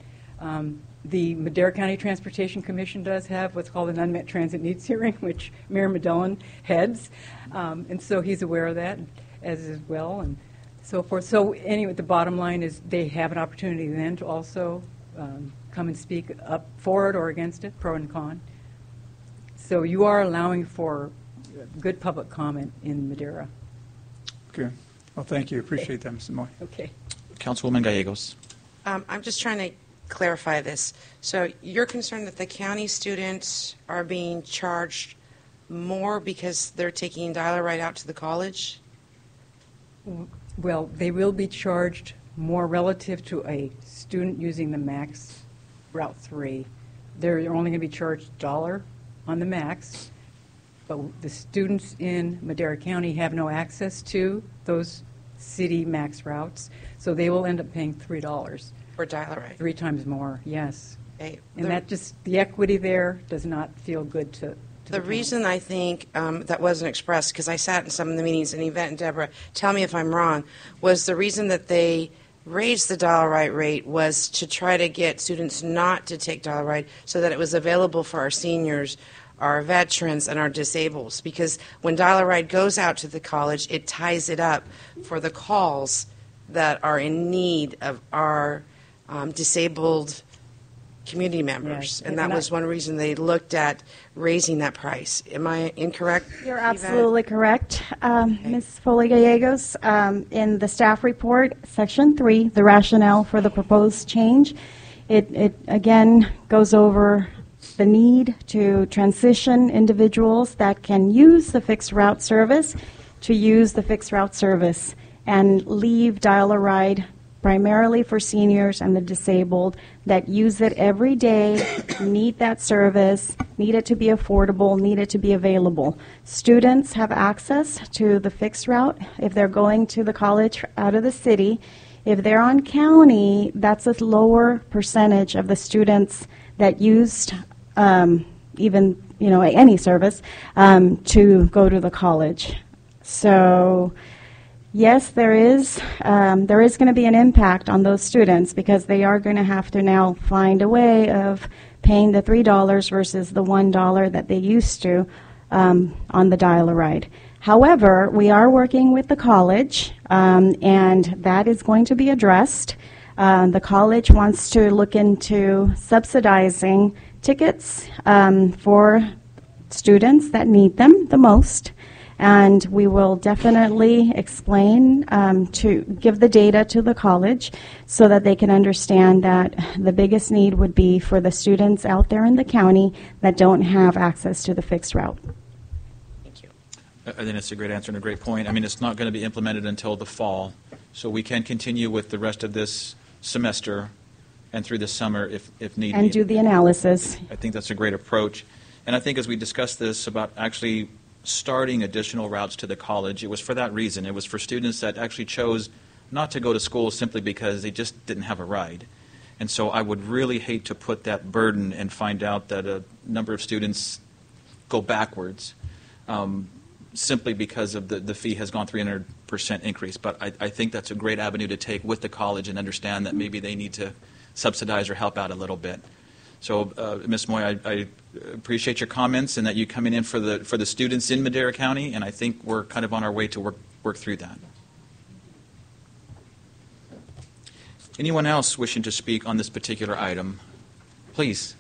The Madera County Transportation Commission does have what's called an unmet transit needs hearing, which Mayor Medellin heads. And so he's aware of that, as well, and so forth. So anyway, the bottom line is they have an opportunity then to also come and speak up for it or against it, pro and con. So you are allowing for good public comment in Madera. Okay. Well, thank you. Appreciate that, Mr. Moy. Okay. Councilwoman Gallegos. I'm just trying to clarify this. So you're concerned that the county students are being charged more because they're taking dial-a-ride out to the college? Well, they will be charged more relative to a student using the MAX Route 3. They're only going to be charged $1 on the MAX, but the students in Madera County have no access to those city MAX routes, so they will end up paying $3. For dial-a-ride? 3 times more, yes. Okay. And that just, the equity there does not feel good to The reason I think that wasn't expressed, because I sat in some of the meetings, and Yvette and Deborah, tell me if I'm wrong, was the reason that they raised the dial-a-ride rate was to try to get students not to take dial-a-ride so that it was available for our seniors, our veterans, and our disabled. Because when dial-a-ride goes out to the college, it ties it up for the calls that are in need of our disabled community members. Yes. And that was one reason they looked at raising that price. Am I incorrect? You're Yvette? absolutely correct, Ms. Foley Gallegos. In the staff report, Section 3, the rationale for the proposed change, it again goes over the need to transition individuals that can use the fixed route service to use the fixed route service and leave dial-a-ride primarily for seniors and the disabled that use it every day, need that service, need it to be affordable, need it to be available. Students have access to the fixed route if they're going to the college out of the city. If they're on county, that's a lower percentage of the students that used even any service to go to the college. So yes, there is going to be an impact on those students because they are going to have to now find a way of paying the $3 versus the $1 that they used to on the dial-a-ride. However, we are working with the college, and that is going to be addressed. The college wants to look into subsidizing tickets for students that need them the most. And we will definitely explain, to give the data to the college so that they can understand that the biggest need would be for the students out there in the county that don't have access to the fixed route. Thank you. I think it's a great answer and a great point. I mean, it's not going to be implemented until the fall, so we can continue with the rest of this semester and through the summer if need be. And do the analysis. I think that's a great approach. And I think as we discussed this about actually starting additional routes to the college, it was for that reason. It was for students that actually chose not to go to school simply because they just didn't have a ride. And so I would really hate to put that burden and find out that a number of students go backwards simply because of the fee has gone 300% increase. But I think that's a great avenue to take with the college and understand that maybe they need to subsidize or help out a little bit. So, Ms. Moy, I appreciate your comments and that you coming in for the students in Madera County, and I think we're kind of on our way to work through that. Anyone else wishing to speak on this particular item? Please.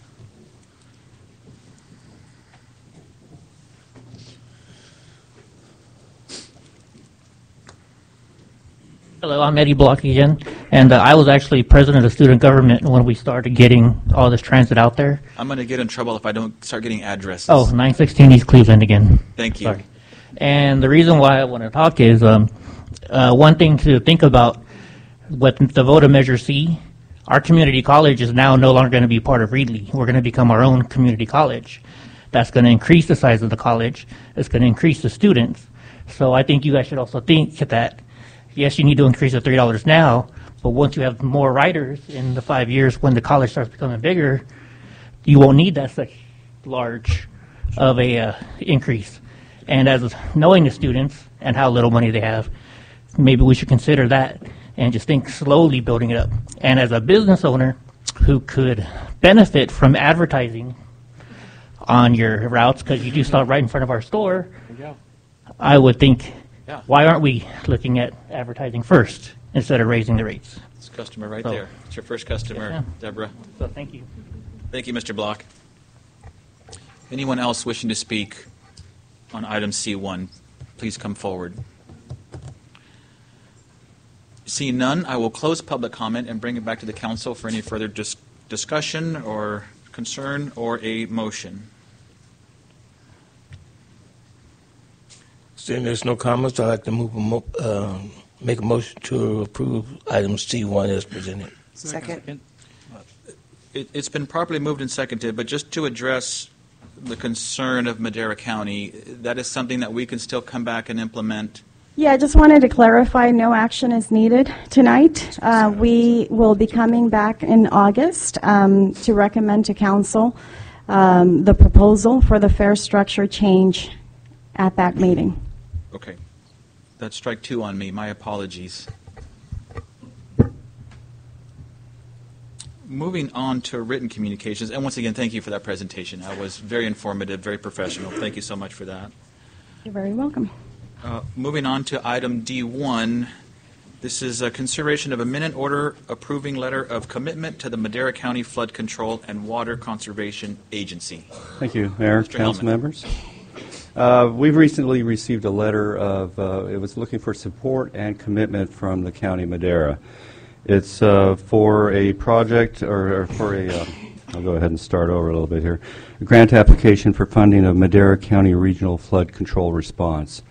Hello, I'm Eddie Block again, and I was actually president of student government when we started getting all this transit out there. I'm going to get in trouble if I don't start getting addresses. Oh, 916 East Cleveland again. Thank you. Sorry. And the reason why I want to talk is one thing to think about with the vote of Measure C, our community college is now no longer going to be part of Reedley. We're going to become our own community college. That's going to increase the size of the college. It's going to increase the students. So I think you guys should also think that yes, you need to increase the $3 now, but once you have more riders in the 5 years when the college starts becoming bigger, you won't need that such large of a increase. And as knowing the students and how little money they have, maybe we should consider that and just think slowly building it up. And as a business owner who could benefit from advertising on your routes, because you do stop right in front of our store, I would think, yeah. Why aren't we looking at advertising first instead of raising the rates? It's a customer right there. It's your first customer, Yeah. Deborah. So thank you. Thank you, Mr. Block. Anyone else wishing to speak on item C1, please come forward. Seeing none, I will close public comment and bring it back to the council for any further discussion or concern or a motion. Seeing there's no comments, I'd like to make a motion to approve item C1 as presented. Second. It's been properly moved and seconded, but just to address the concern of Madera County, that is something that we can still come back and implement. Yeah, I just wanted to clarify no action is needed tonight. We will be coming back in August to recommend to council the proposal for the fare structure change at that meeting. Okay. That's strike two on me. My apologies. Moving on to written communications, and once again, thank you for that presentation. That was very informative, very professional. Thank you so much for that. You're very welcome. Moving on to item D1, this is a consideration of a minute order approving letter of commitment to the Madera County Flood Control and Water Conservation Agency. Thank you, Mayor, Mr. council Hellman. members. We've recently received a letter of, it was looking for support and commitment from the County of Madera. It's for a project, or for a, I'll go ahead and start over a little bit here, a grant application for funding of Madera County Regional Flood Control Response.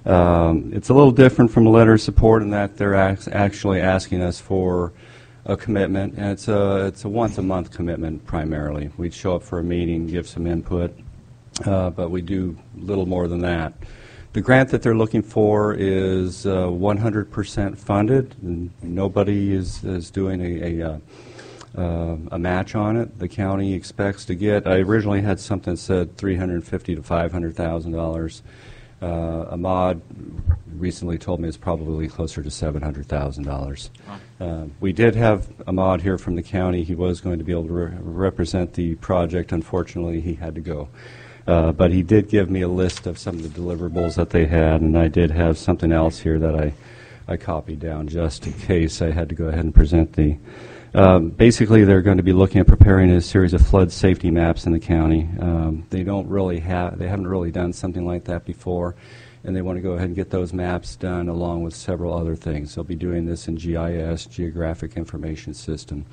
It's a little different from a letter of support in that they're actually asking us for a commitment, and it's a once-a-month commitment primarily. We'd show up for a meeting, give some input, but we do little more than that. The grant that they're looking for is 100% funded. And nobody is doing a match on it. The county expects to get, I originally had something that said $350,000 to $500,000. Ahmad recently told me it's probably closer to $700,000. We did have Ahmad here from the county. He was going to be able to represent the project. Unfortunately, he had to go. But he did give me a list of some of the deliverables that they had, and I did have something else here that I copied down just in case I had to go ahead and present the. Basically, they're going to be looking at preparing a series of flood safety maps in the county. They haven't really done something like that before, and they want to go ahead and get those maps done along with several other things. They'll be doing this in GIS, Geographic Information System.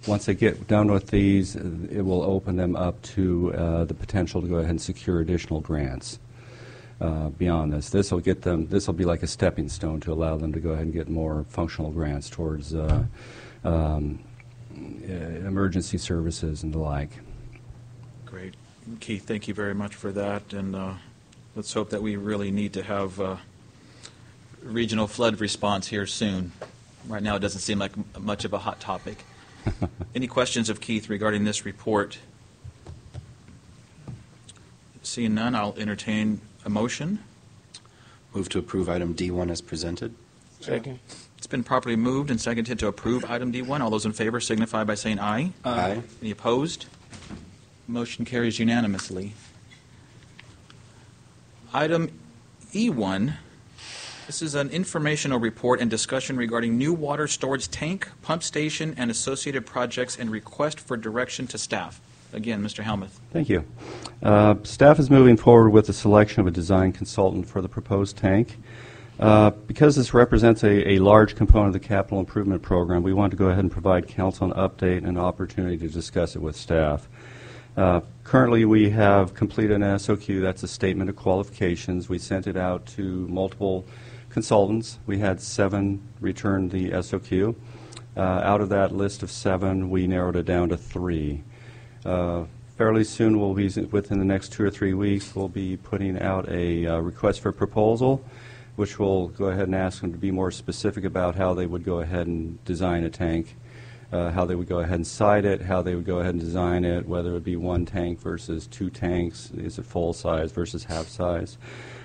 Once they get done with these, it will open them up to the potential to go ahead and secure additional grants beyond this. This will be like a stepping stone to allow them to go ahead and get more functional grants towards emergency services and the like. Great. Keith, thank you very much for that, and let's hope that we really need to have regional flood response here soon. Right now it doesn't seem like much of a hot topic. Any questions of Keith regarding this report? Seeing none, I'll entertain a motion. Move to approve item D1 as presented. Second. It's been properly moved and seconded to approve item D1. All those in favor signify by saying aye. Aye. Any opposed? Motion carries unanimously. Item E1, this is an informational report and discussion regarding new water storage tank, pump station, and associated projects and request for direction to staff. Again, Mr. Helmuth. Thank you. Staff is moving forward with the selection of a design consultant for the proposed tank. Because this represents a large component of the capital improvement program, we want to go ahead and provide council an update and an opportunity to discuss it with staff. Currently, we have completed an SOQ. That's a statement of qualifications. We sent it out to multiple consultants. We had 7 return the SOQ. Out of that list of 7, we narrowed it down to 3. Fairly soon, we'll be within the next 2 or 3 weeks, we'll be putting out a request for proposal, which will go ahead and ask them to be more specific about how they would go ahead and design a tank, how they would go ahead and site it, how they would go ahead and design it, whether it be 1 tank versus 2 tanks, is it full size versus half size.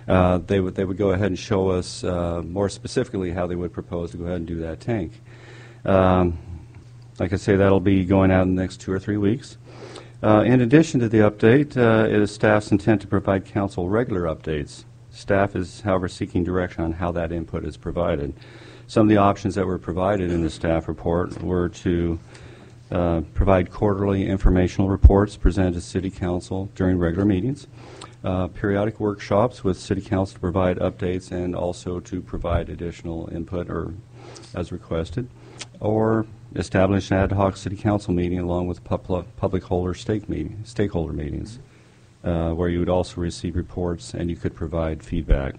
They would go ahead and show us more specifically how they would propose to go ahead and do that tank. Like I say, that'll be going out in the next 2 or 3 weeks. In addition to the update, it is staff's intent to provide council regular updates. Staff is, however, seeking direction on how that input is provided. Some of the options that were provided in the staff report were to provide quarterly informational reports presented to City Council during regular meetings, periodic workshops with City Council to provide updates and also to provide additional input or as requested, or establish an ad hoc City Council meeting along with public holder stakeholder meetings, where you would also receive reports and you could provide feedback.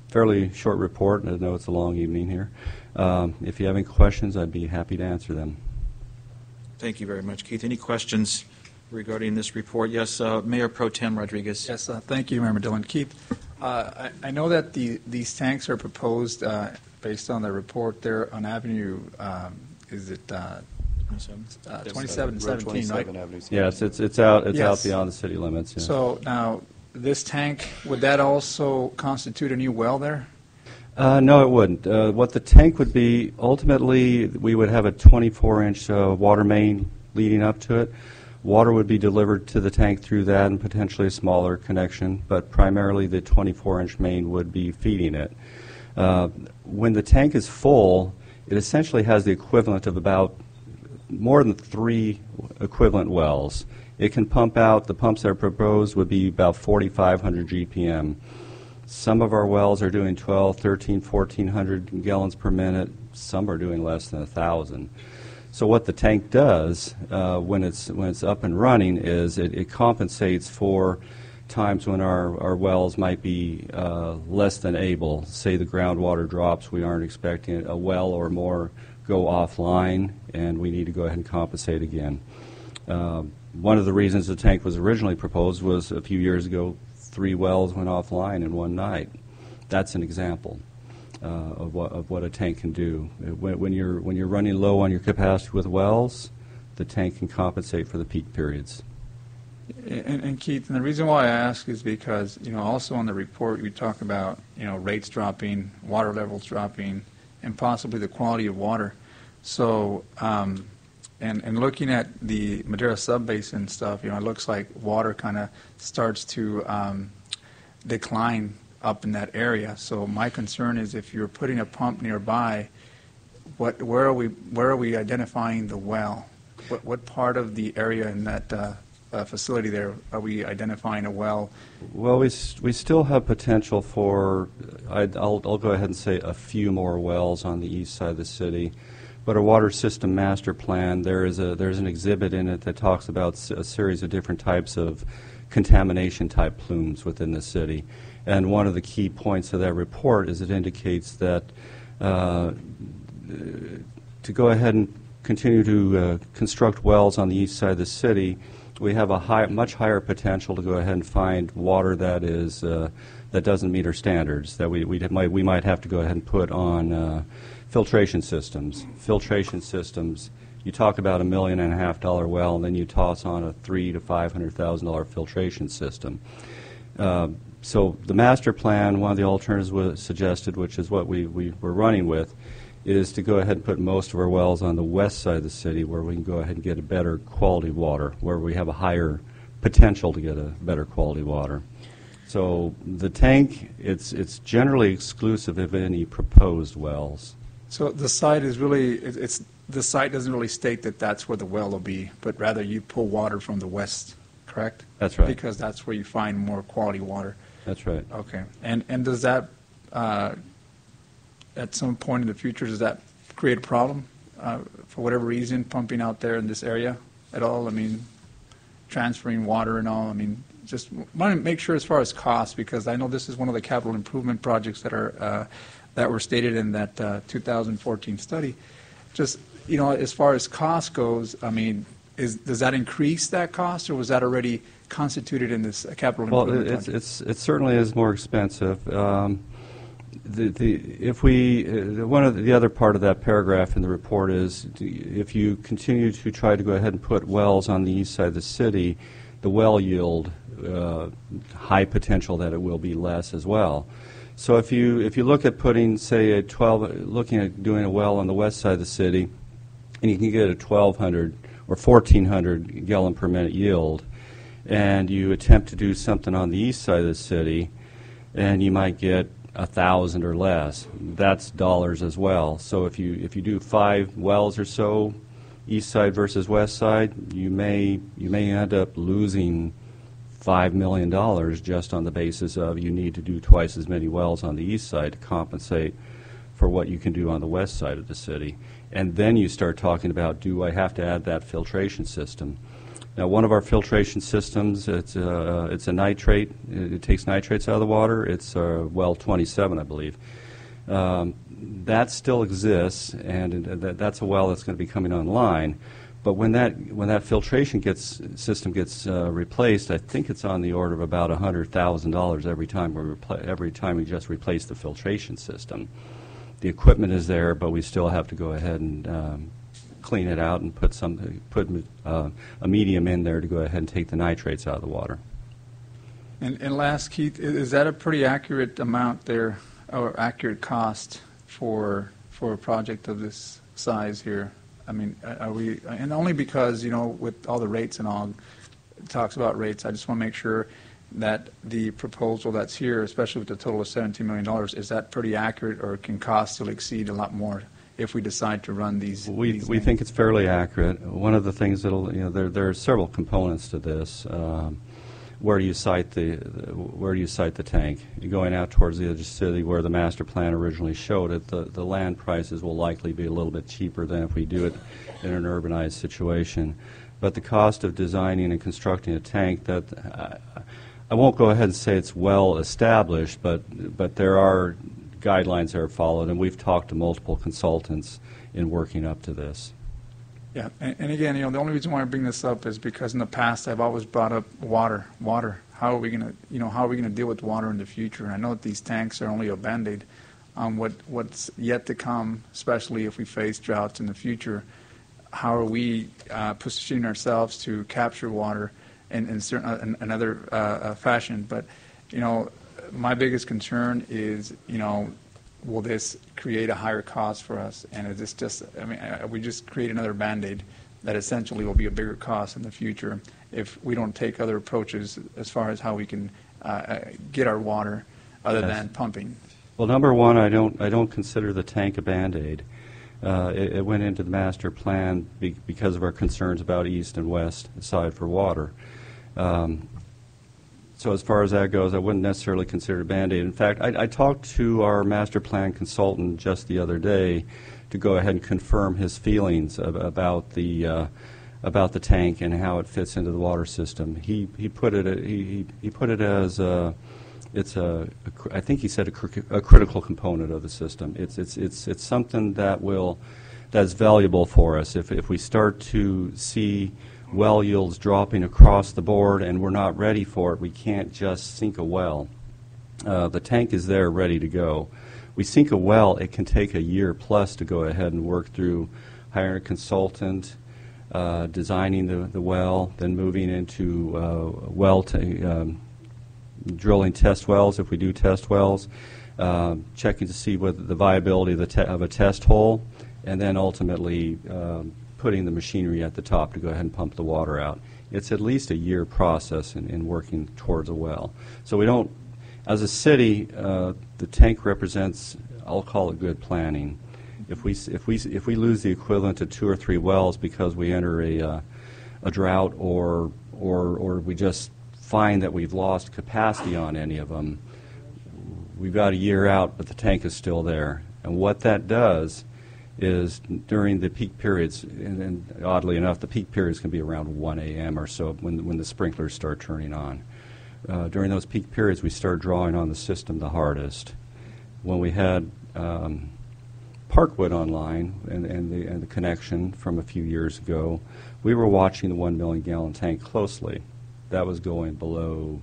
Fairly short report, and I know it's a long evening here. If you have any questions, I'd be happy to answer them. Thank you very much, Keith. Any questions regarding this report? Yes, Mayor Pro Tem Rodriguez. Yes, thank you, Member Dillon. Keith, I know that these tanks are proposed based on the report there on Avenue, is it 27 and 17, right? Yes, it's out beyond the city limits. Yes. So now, this tank, would that also constitute a new well there? No, it wouldn't. What the tank would be, ultimately, we would have a 24-inch water main leading up to it. Water would be delivered to the tank through that and potentially a smaller connection, but primarily the 24-inch main would be feeding it. When the tank is full, it essentially has the equivalent of about more than 3 equivalent wells. It can pump out, the pumps that are proposed would be about 4,500 GPM. Some of our wells are doing 1,200, 1,300, 1,400 gallons per minute. Some are doing less than 1,000. So what the tank does when it's up and running is it compensates for times when our wells might be less than able. Say the groundwater drops, we aren't expecting a well or more go offline, and we need to go ahead and compensate again. One of the reasons the tank was originally proposed was a few years ago, 3 wells went offline in one night. That's an example of what a tank can do. When you're running low on your capacity with wells, the tank can compensate for the peak periods. And Keith, and the reason why I ask is because, also on the report you talk about, rates dropping, water levels dropping, and possibly the quality of water. So, and looking at the Madera subbasin stuff, it looks like water kind of starts to decline up in that area. So my concern is if you're putting a pump nearby, where are we identifying the well? What part of the area in that facility there are we identifying a well? Well, we still have potential for, I'll go ahead and say a few more wells on the east side of the city. But our water system master plan, there's an exhibit in it that talks about a series of different types of contamination type plumes within the city. And one of the key points of that report is it indicates that to go ahead and continue to construct wells on the east side of the city, we have a much higher potential to go ahead and find water that is that doesn't meet our standards, that we might have to go ahead and put on filtration systems. Filtration systems, you talk about $1.5 million well, and then you toss on a $300,000 to $500,000 filtration system. So the master plan, one of the alternatives was suggested, which is what we were running with, is to go ahead and put most of our wells on the west side of the city where we can go ahead and get a better quality water, where we have a higher potential to get a better quality water. So the tank, it's generally exclusive of any proposed wells. So the site is really, the site doesn't really state that that's where the well will be, but rather you pull water from the west, correct? That's right. Because that's where you find more quality water. That's right. Okay. And does that, at some point in the future, does that create a problem for whatever reason, pumping out there in this area at all? I mean, transferring water and all? I mean, just want to make sure as far as cost, because I know this is one of the capital improvement projects that are that were stated in that 2014 study. Just, you know, as far as cost goes, I mean, does that increase that cost, or was that already constituted in this capital improvement project? Well, it certainly is more expensive. One of the other part of that paragraph in the report is if you continue to try to go ahead and put wells on the east side of the city, the well yield, high potential that it will be less as well. So if you look at putting, say, looking at doing a well on the west side of the city, and you can get a 1,200 or 1,400 gallon per minute yield, and you attempt to do something on the east side of the city, and you might get 1,000 or less. That's dollars as well. So if you do 5 wells or so, east side versus west side, you may end up losing $5 million just on the basis of you need to do twice as many wells on the east side to compensate for what you can do on the west side of the city. And then you start talking about, do I have to add that filtration system? Now, one of our filtration systems, it's a nitrate. It takes nitrates out of the water. It's well 27, I believe. That still exists, and that's a well that's going to be coming online. But when that filtration system gets replaced, I think it's on the order of about $100,000 every time we just replace the filtration system. The equipment is there, but we still have to go ahead and clean it out and put a medium in there to go ahead and take the nitrates out of the water. And last, Keith, is that a pretty accurate amount there, or accurate cost for a project of this size here? I mean, are we, and only because, you know, with all the rates and all, it talks about rates, I just want to make sure that the proposal that's here, especially with the total of $17 million, is that pretty accurate, or can cost still exceed a lot more if we decide to run these? We think it's fairly accurate. One of the things that'll, you know, there are several components to this. Where do you site the tank? You're going out towards the edge of the city where the master plan originally showed it. The land prices will likely be a little bit cheaper than if we do it in an urbanized situation. But the cost of designing and constructing a tank, that I won't go ahead and say it's well established, but there are guidelines that are followed, and we've talked to multiple consultants in working up to this. Yeah, and again, you know, the only reason why I bring this up is because in the past I've always brought up water. How are we going to, you know, how are we going to deal with water in the future? And I know that these tanks are only a Band-Aid on what's yet to come, especially if we face droughts in the future. How are we positioning ourselves to capture water in another fashion? But, you know, my biggest concern is, you know, will this create a higher cost for us? And is this just, I mean, we just create another Band-Aid that essentially will be a bigger cost in the future if we don't take other approaches as far as how we can get our water other than pumping? Well, number one, I don't consider the tank a Band-Aid. It went into the master plan because of our concerns about east and west side for water. So as far as that goes, I wouldn't necessarily consider it a Band-Aid. In fact, I talked to our master plan consultant just the other day to go ahead and confirm his feelings about the tank and how it fits into the water system. He put it as I think he said a critical component of the system. It's something that's valuable for us if we start to see well yields dropping across the board and we're not ready for it. We can't just sink a well. The tank is there ready to go. We sink a well, it can take a year plus to go ahead and work through hiring a consultant, designing the well, then moving into drilling test wells if we do test wells. checking to see whether the viability of a test hole, and then ultimately putting the machinery at the top to go ahead and pump the water out. It's at least a year process in working towards a well. So we don't, as a city, the tank represents, I'll call it good planning. If we lose the equivalent to 2 or 3 wells because we enter a drought or we just find that we've lost capacity on any of them, we've got a year out, but the tank is still there. And what that does is during the peak periods, and oddly enough, the peak periods can be around 1 a.m. or so when the sprinklers start turning on. During those peak periods, we start drawing on the system the hardest. When we had Parkwood online and the connection from a few years ago, we were watching the 1 million gallon tank closely. That was going below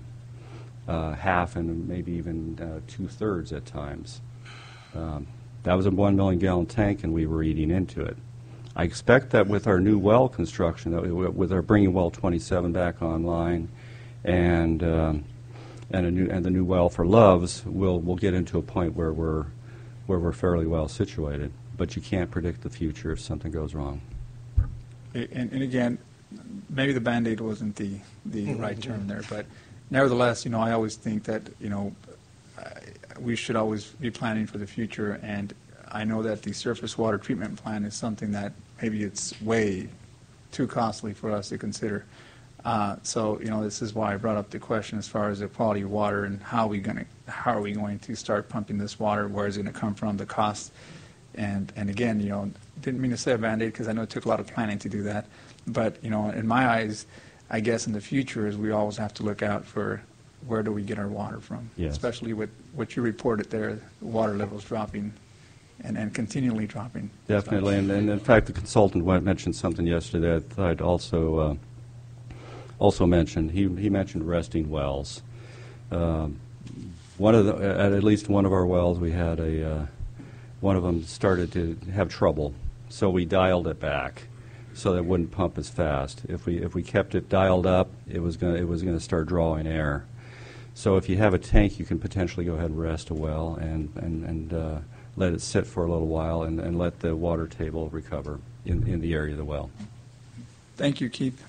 half and maybe even 2/3 at times. That was a 1 million gallon tank, and we were eating into it. I expect that with our new well construction, with our bringing well 27 back online, and the new well for Loves, we'll get into a point where we're fairly well situated. But you can't predict the future if something goes wrong. And again, maybe the Band-Aid wasn't the right term there, but nevertheless, I always think that, we should always be planning for the future, and I know that the surface water treatment plant is something that maybe it's way too costly for us to consider. So, this is why I brought up the question as far as the quality of water and how are we going to start pumping this water, where is it going to come from, the cost. And again, didn't mean to say a Band-Aid because I know it took a lot of planning to do that. But, in my eyes, I guess in the future is we always have to look out for where do we get our water from, yes. Especially with what you reported there, water levels dropping and continually dropping. Definitely, and in fact, the consultant mentioned something yesterday that I'd also mentioned. He mentioned resting wells. At least one of our wells, we had one of them started to have trouble, so we dialed it back so that it wouldn't pump as fast. If we kept it dialed up, it was going to start drawing air. So if you have a tank, you can potentially go ahead and rest a well and let it sit for a little while and let the water table recover in the area of the well. Thank you, Keith.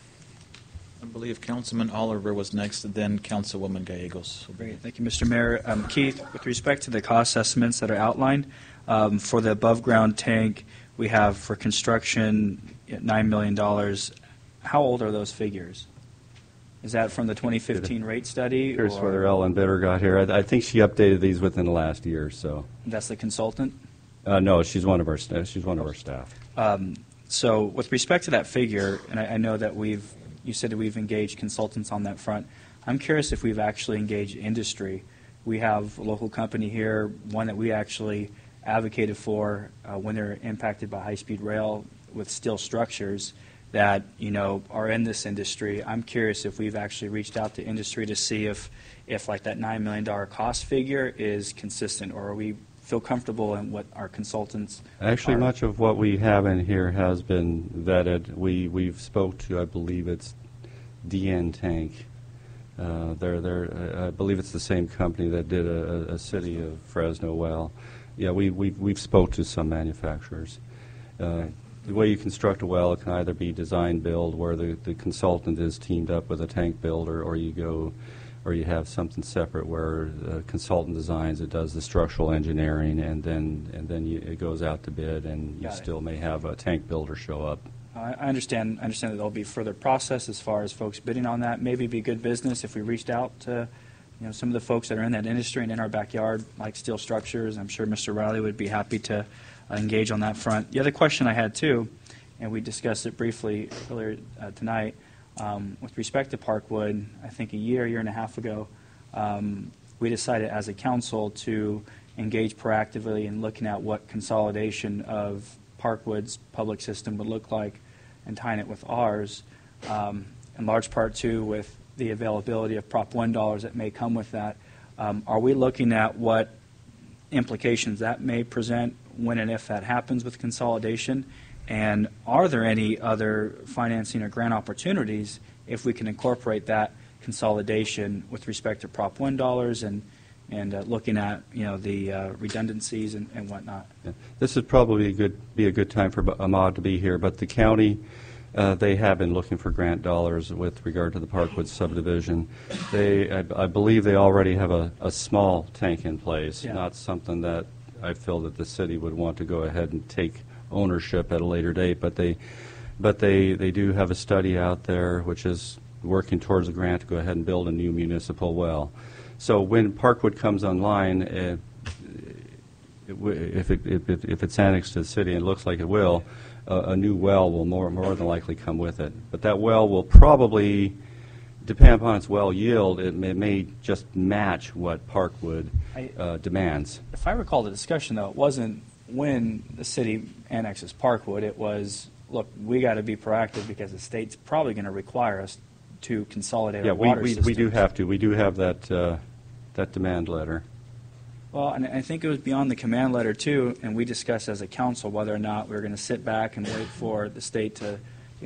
I believe Councilman Oliver was next, and then Councilwoman Gallegos. Great. Thank you, Mr. Mayor. Keith, with respect to the cost estimates that are outlined, for the above-ground tank, we have for construction $9 million. How old are those figures? Is that from the 2015 rate study? Here's whether Ellen Bitter got here. I think she updated these within the last year or so. That's the consultant? No, she's one of our staff. So with respect to that figure, and I know that you said that we've engaged consultants on that front. I'm curious if we've actually engaged industry. We have a local company here, one that we actually advocated for when they're impacted by high-speed rail with steel structures that are in this industry. I'm curious if we've actually reached out to industry to see if like that $9 million cost figure is consistent, or we feel comfortable in what our consultants Actually, are. much of what we have in here has been vetted. We've spoke to, I believe it's DN Tank. I believe it's the same company that did a city of Fresno well. Yeah, we've spoke to some manufacturers. The way you construct a well, it can either be design build, where the consultant is teamed up with a tank builder, or you have something separate where the consultant designs, it does the structural engineering, and then it goes out to bid, and you still may have a tank builder show up. I understand that there'll be further process as far as folks bidding on that. Maybe it'd be good business if we reached out to some of the folks that are in that industry and in our backyard, like steel structures. I'm sure Mr. Riley would be happy to engage on that front. The other question I had too, and we discussed it briefly earlier tonight, with respect to Parkwood, I think a year and a half ago, we decided as a council to engage proactively in looking at what consolidation of Parkwood's public system would look like and tying it with ours, in large part too with the availability of Prop 1 dollars that may come with that. Are we looking at what implications that may present when and if that happens with consolidation? And are there any other financing or grant opportunities if we can incorporate that consolidation with respect to Prop 1 dollars and and looking at the redundancies and whatnot. Yeah. This would probably be a good time for Ahmad to be here, but the county, they have been looking for grant dollars with regard to the Parkwood subdivision. I believe they already have a small tank in place, not something that I feel that the city would want to go ahead and take ownership at a later date, but they do have a study out there which is working towards a grant to go ahead and build a new municipal well. So when Parkwood comes online, if it's annexed to the city, and it looks like it will, a new well will more than likely come with it. But that well will probably, depending upon its well yield, it may just match what Parkwood demands. If I recall the discussion, though, it wasn't when the city annexes Parkwood. It was, look, we got to be proactive because the state's probably going to require us to consolidate our water system. We do have to. We do have that demand letter. Well, and I think it was beyond the command letter, too, and we discussed as a council whether or not we were going to sit back and wait for the state to,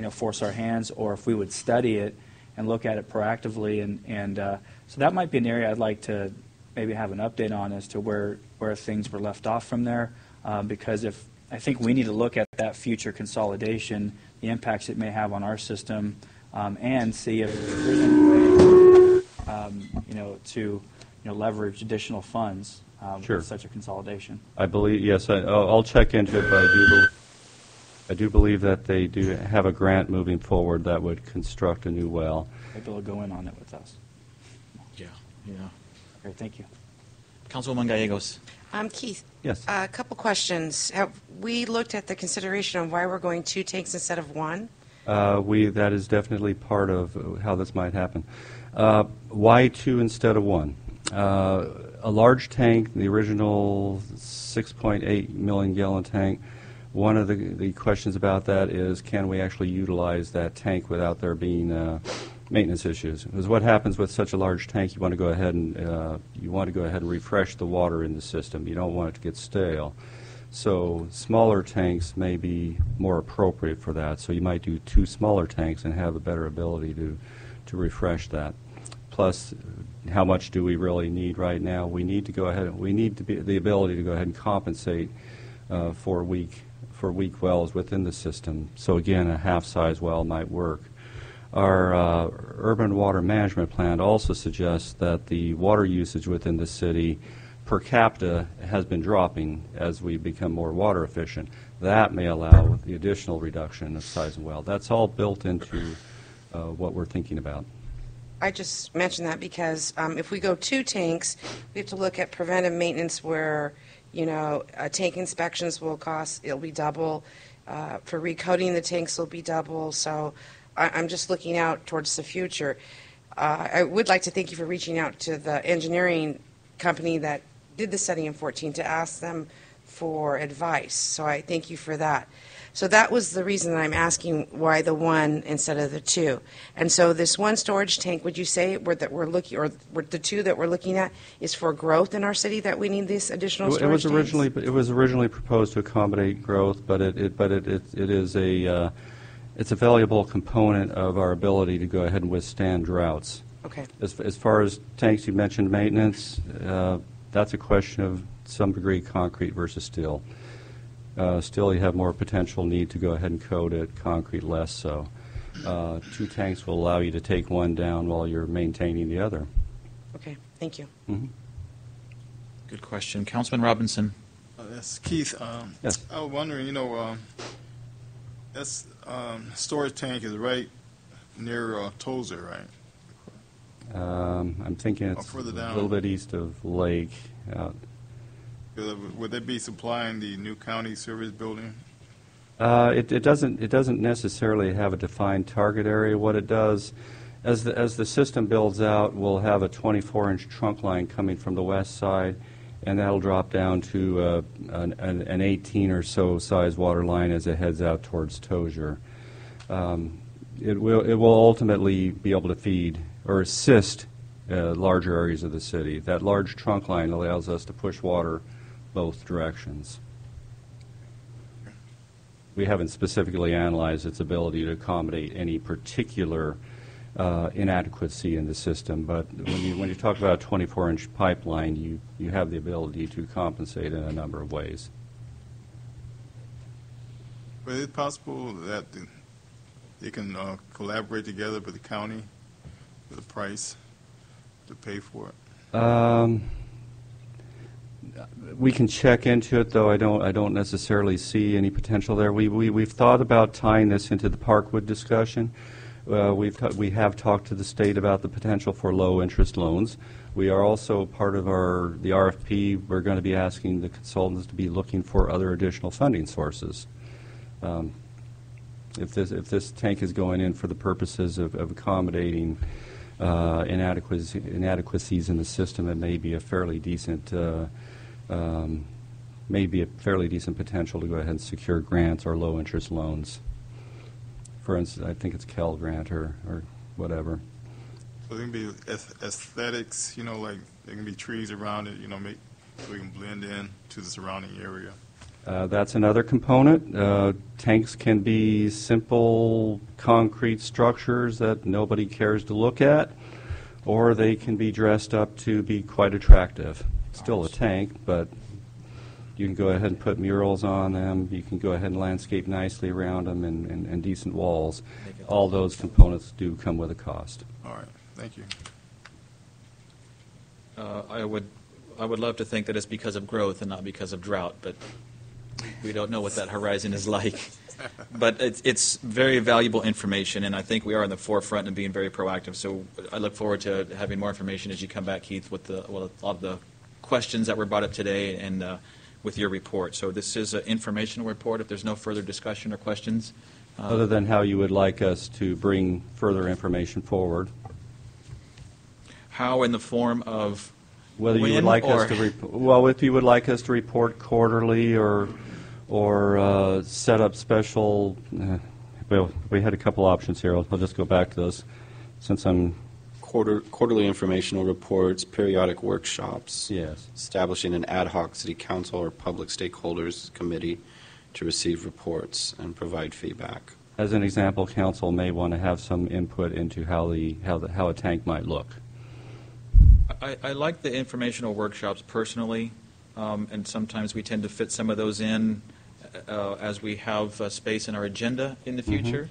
force our hands, or if we would study it and look at it proactively. And so that might be an area I'd like to maybe have an update on as to where things were left off from there, because I think we need to look at that future consolidation, the impacts it may have on our system, and see if there's any way, to leverage additional funds with such a consolidation. I believe, yes, I'll check into it, but I do believe that they do have a grant moving forward that would construct a new well. Maybe they'll go in on it with us. Yeah. Great, thank you. Councilwoman Gallegos. Keith. Yes. A couple questions. Have we looked at the consideration of why we're going 2 tanks instead of 1? That is definitely part of how this might happen. Why 2 instead of 1? A large tank, the original 6.8 million gallon tank, one of the questions about that is, can we actually utilize that tank without there being maintenance issues? Because what happens with such a large tank, you want to go ahead and refresh the water in the system. You don't want it to get stale. So smaller tanks may be more appropriate for that. So you might do 2 smaller tanks and have a better ability to refresh that. Plus, how much do we really need right now? We need the ability to go ahead and compensate for weak wells within the system. So again, a half-size well might work. Our urban water management plan also suggests that the water usage within the city per capita has been dropping as we become more water efficient. That may allow the additional reduction of size of well. That's all built into what we're thinking about. I just mentioned that because if we go 2 tanks, we have to look at preventive maintenance where, tank inspections will cost, it'll be double. For recoating the tanks will be double. So I'm just looking out towards the future. I would like to thank you for reaching out to the engineering company that did the study in 14 to ask them for advice. So I thank you for that. So that was the reason that I'm asking why the 1 instead of the 2. And so this 1 storage tank, would you say that we're looking, or the 2 that we're looking at, is for growth in our city that we need these additional storage tanks? It was originally proposed to accommodate growth, but it is it's a valuable component of our ability to go ahead and withstand droughts. Okay. As far as tanks, you mentioned maintenance. That's a question of some degree concrete versus steel. Still, you have more potential need to go ahead and coat it, concrete less so. 2 tanks will allow you to take 1 down while you're maintaining the other. Okay, thank you. Mm-hmm. Good question. Councilman Robinson. Yes, Keith. Yes. I was wondering, that's storage tank is right near Tozer, right? I'm thinking it's a little bit east of Lake. Would they be supplying the new county service building? It doesn't necessarily have a defined target area. What it does, as the system builds out, we'll have a 24-inch trunk line coming from the west side, and that'll drop down to an 18 or so size water line as it heads out towards Tozier. It will ultimately be able to feed or assist larger areas of the city. That large trunk line allows us to push water both directions. We haven't specifically analyzed its ability to accommodate any particular inadequacy in the system. But when you talk about a 24-inch pipeline, you have the ability to compensate in a number of ways. But is it possible that they can collaborate together with the county for the price to pay for it? We can check into it, though I don't necessarily see any potential there. We've thought about tying this into the Parkwood discussion. We have talked to the state about the potential for low interest loans. We are also part of the RFP. We're going to be asking the consultants to be looking for other additional funding sources. If this tank is going in for the purposes of accommodating inadequacies in the system, it may be a fairly decent potential to go ahead and secure grants or low interest loans. For instance, I think it's Cal Grant or whatever. So there can be aesthetics, like there can be trees around it, so we can blend in to the surrounding area. That's another component. Tanks can be simple concrete structures that nobody cares to look at, or they can be dressed up to be quite attractive. Still a tank, but you can go ahead and put murals on them. You can go ahead and landscape nicely around them and decent walls. All those components do come with a cost. All right. Thank you. I would love to think that it's because of growth and not because of drought, but we don't know what that horizon is like. But it's very valuable information, and I think we are in the forefront and being very proactive. So I look forward to having more information as you come back, Keith, with a lot of the questions that were brought up today and with your report. So this is an informational report. If there's no further discussion or questions. Other than how you would like us to bring further information forward. How in the form of whether you would like us to if you would like us to report quarterly or set up special. Well, we had a couple options here. I'll just go back to those since I'm. Quarterly informational reports, periodic workshops. Yes. Establishing an ad hoc city council or public stakeholders committee to receive reports and provide feedback. As an example, council may want to have some input into how a tank might look. I like the informational workshops personally, and sometimes we tend to fit some of those in as we have space in our agenda in the future.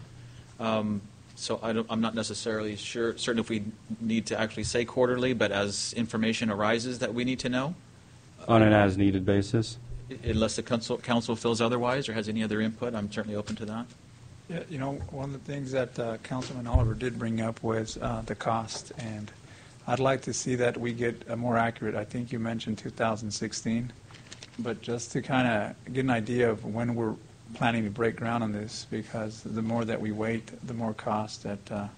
So I'm not necessarily certain if we need to actually say quarterly, but as information arises that we need to know. On an as-needed basis? Unless the council feels otherwise or has any other input, I'm certainly open to that. Yeah, one of the things that Councilman Oliver did bring up was the cost, and I'd like to see that we get a more accurate. I think you mentioned 2016, but just to kind of get an idea of when we're planning to break ground on this, because the more that we wait, the more cost that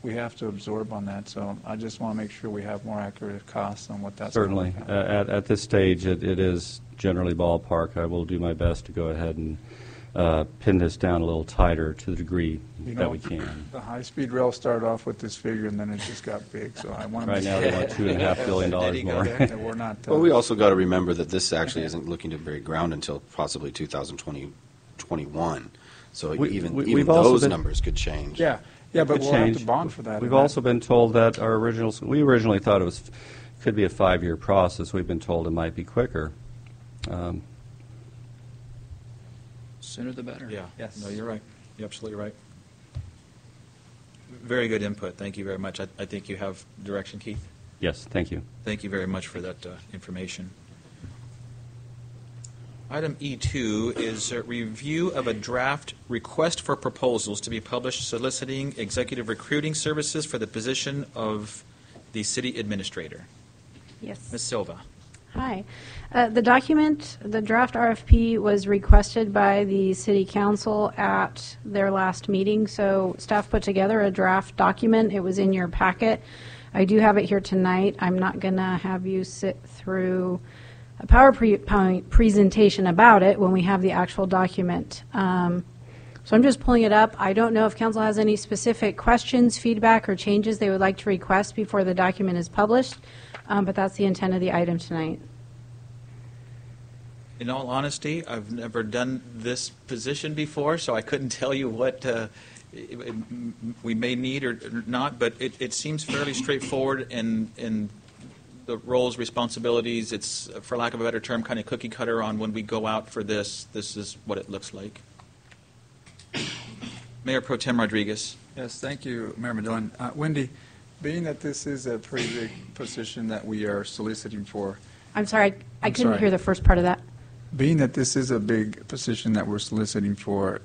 we have to absorb on that. So I just want to make sure we have more accurate costs on what that's certainly. going to At this stage, it is generally ballpark. I will do my best to go ahead and pin this down a little tighter to the degree that we can. The high-speed rail started off with this figure, and then it just got big. So I want to right now they want $2.5 billion more. We're not. Well, we also got to remember that this actually isn't looking to break ground until possibly 2021. So even those numbers could change. Yeah, but we'll have to bond for that. We've also been told that we originally thought it could be a 5-year process. We've been told it might be quicker. Sooner the better. Yeah. Yes. No, you're right. You're absolutely right. Very good input. Thank you very much. I think you have direction, Keith. Yes, thank you. Thank you very much for that information. Item E2 is a review of a draft request for proposals to be published soliciting executive recruiting services for the position of the city administrator. Yes. Ms. Silva. Hi. The draft RFP was requested by the City Council at their last meeting, so staff put together a draft document. It was in your packet. I do have it here tonight. I'm not going to have you sit through a PowerPoint presentation about it when we have the actual document. So I'm just pulling it up. I don't know if council has any specific questions, feedback, or changes they would like to request before the document is published, but that's the intent of the item tonight. In all honesty, I've never done this position before, so I couldn't tell you what we may need or not, but it seems fairly straightforward in the roles, responsibilities. It's, for lack of a better term, kind of cookie cutter on when we go out for this. This is what it looks like. Mayor Pro Tem Rodriguez. Yes, thank you, Mayor Medellin. Wendy, being that this is a pretty big position that we are soliciting for, I'm sorry, I I'm couldn't sorry. hear the first part of that. being that this is a big position that we're soliciting for,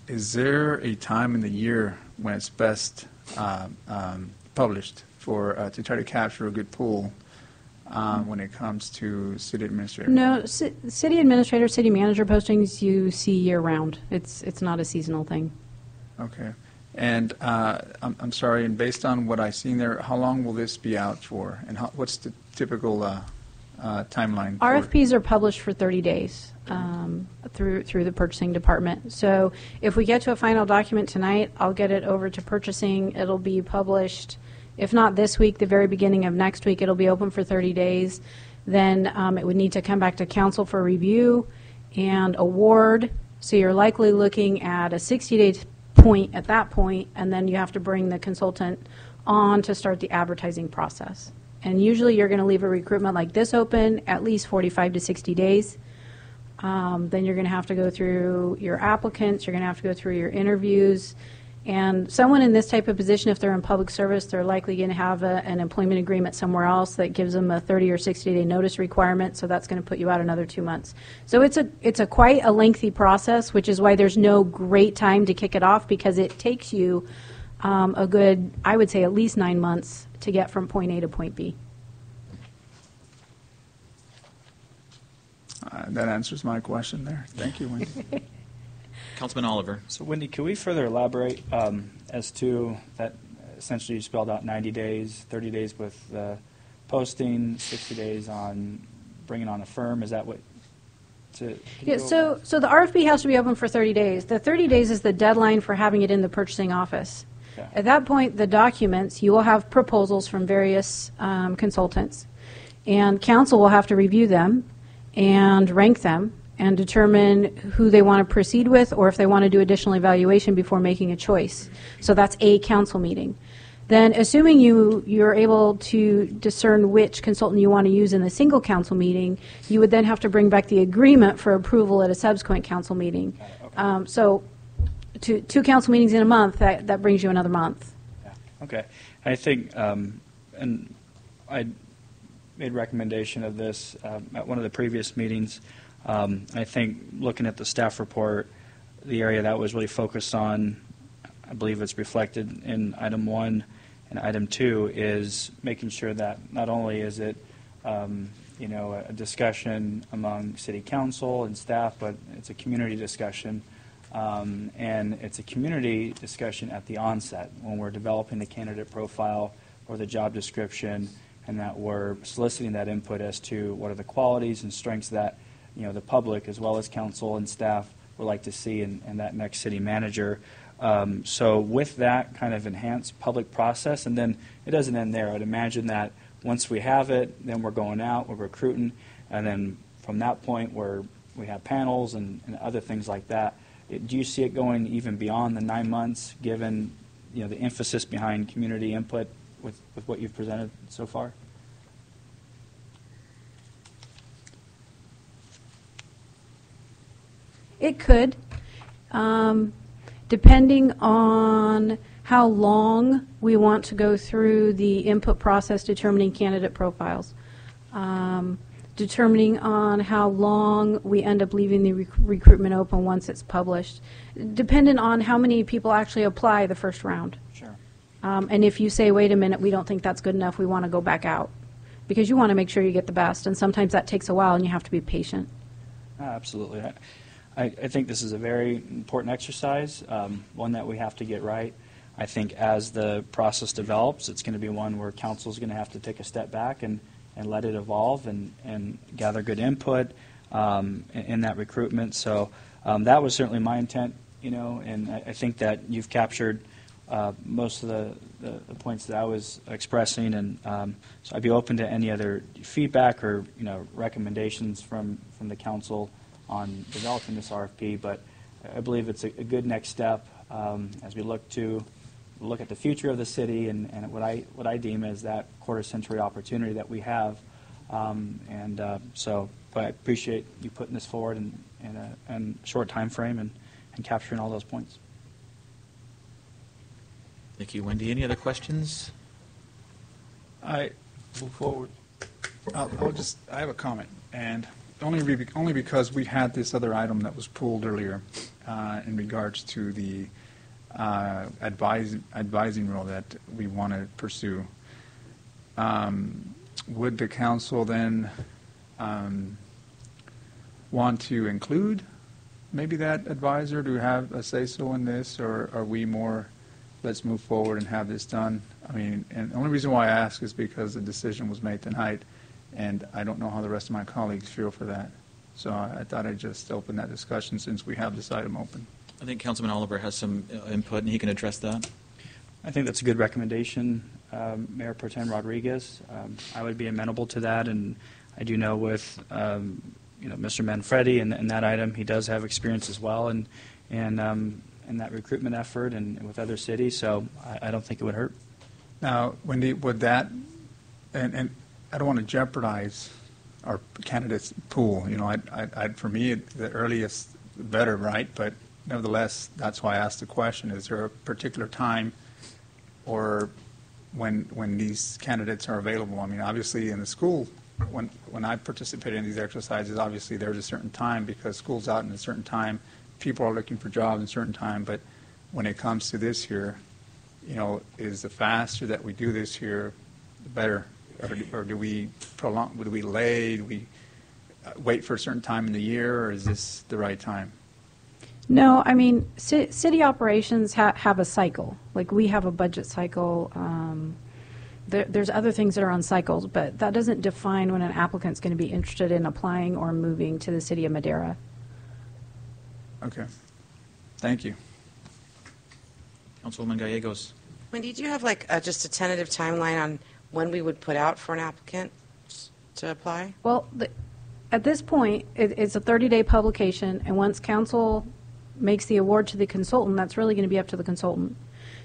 is there a time in the year when it's best published for to try to capture a good pool when it comes to city administrator? No, city administrator, city manager postings you see year-round. It's not a seasonal thing. Okay. And I'm sorry, and based on what I've seen there, how long will this be out for? And what's the typical timeline? RFPs are published for 30 days through the purchasing department. So if we get to a final document tonight, I'll get it over to purchasing. It'll be published, if not this week, the very beginning of next week. It'll be open for 30 days. Then it would need to come back to council for review and award. So you're likely looking at a 60-day point at that point, and then you have to bring the consultant on to start the advertising process. And usually you're going to leave a recruitment like this open at least 45 to 60 days. Then you're going to have to go through your applicants, you're going to have to go through your interviews. And someone in this type of position, if they're in public service, they're likely going to have an employment agreement somewhere else that gives them a 30 or 60-day notice requirement, so that's going to put you out another 2 months. So it's a quite a lengthy process, which is why there's no great time to kick it off, because it takes you a good, I would say, at least 9 months to get from point A to point B. That answers my question there. Thank you, Wendy. Councilman Oliver. So, Wendy, can we further elaborate as to that? Essentially, you spelled out 90 days, 30 days with posting, 60 days on bringing on a firm. Is that what? Yeah, so the RFP has to be open for 30 days. The 30 days is the deadline for having it in the purchasing office. Okay. At that point, the documents, you will have proposals from various consultants, and council will have to review them and rank them and determine who they want to proceed with, or if they want to do additional evaluation before making a choice. So that's a council meeting. Then, assuming you're able to discern which consultant you want to use in the single council meeting, you would then have to bring back the agreement for approval at a subsequent council meeting. Okay. So two council meetings in a month, that brings you another month. Yeah. Okay. I think, and I made recommendation of this at one of the previous meetings. I think looking at the staff report, the area that was really focused on, I believe it's reflected in item 1 and item 2, is making sure that not only is it a discussion among city council and staff, but it's a community discussion. And it's a community discussion at the onset when we're developing the candidate profile or the job description, and that we're soliciting that input as to what are the qualities and strengths that the public as well as council and staff would like to see in that next city manager. So with that kind of enhanced public process, and then it doesn't end there. I'd imagine that once we have it, then we're going out, we're recruiting, and then from that point where we have panels and other things like that, do you see it going even beyond the 9 months, given the emphasis behind community input with what you've presented so far? It could, depending on how long we want to go through the input process determining candidate profiles, determining on how long we end up leaving the recruitment open once it's published, dependent on how many people actually apply the first round. Sure. And if you say, wait a minute, we don't think that's good enough, we want to go back out, because you want to make sure you get the best, and sometimes that takes a while and you have to be patient. Absolutely. I think this is a very important exercise, one that we have to get right. I think as the process develops, it's going to be one where council is going to have to take a step back and let it evolve and gather good input in that recruitment. So that was certainly my intent, and I think that you've captured most of the points that I was expressing, and so I'd be open to any other feedback or recommendations from the council on developing this RFP, but I believe it's a good next step as we look at the future of the city and what I deem as that quarter-century opportunity that we have. But I appreciate you putting this forward in a short time frame and capturing all those points. Thank you, Wendy. Any other questions? I Move forward. I have a comment, and only because we had this other item that was pulled earlier in regards to the advising role that we want to pursue. Would the council then want to include maybe that advisor to have a say-so in this, or are we more, let's move forward and have this done? I mean, and the only reason why I ask is because the decision was made tonight, and I don't know how the rest of my colleagues feel for that. So I thought I'd just open that discussion since we have this item open. I think Councilman Oliver has some input, and he can address that. I think that's a good recommendation, Mayor Pro Tem Rodriguez. I would be amenable to that, and I do know with Mr. Manfredi and that item, he does have experience as well in that recruitment effort and with other cities, so I don't think it would hurt. Now, Wendy, would that, and I don't want to jeopardize our candidates pool. You know, for me, the earliest the better, right? But nevertheless, that's why I asked the question: is there a particular time, or when these candidates are available? I mean, obviously, in the school, when I participate in these exercises, obviously there's a certain time because school's out in a certain time. People are looking for jobs in a certain time. But when it comes to this here, you know, is the faster that we do this here, the better? Or do we prolong? Do we delay? Do we wait for a certain time in the year, or is this the right time? No, I mean, city operations have a cycle. Like, we have a budget cycle. There's other things that are on cycles, but that doesn't define when an applicant's going to be interested in applying or moving to the city of Madera. Okay. Thank you. Councilwoman Gallegos. Wendy, do you have just a tentative timeline on when we would put out for an applicant to apply? Well, at this point, it's a 30-day publication, and once council makes the award to the consultant, that's really going to be up to the consultant.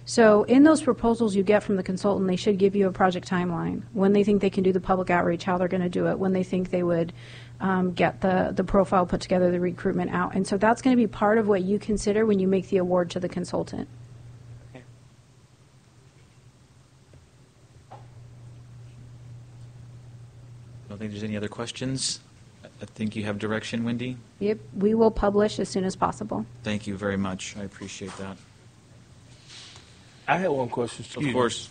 So in those proposals you get from the consultant, they should give you a project timeline, when they think they can do the public outreach, how they're going to do it, when they think they would get the profile put together, the recruitment out. And so that's going to be part of what you consider when you make the award to the consultant. Okay. I don't think there's any other questions. I think you have direction, Wendy. Yep, we will publish as soon as possible. Thank you very much. I appreciate that. I have one question. Of course.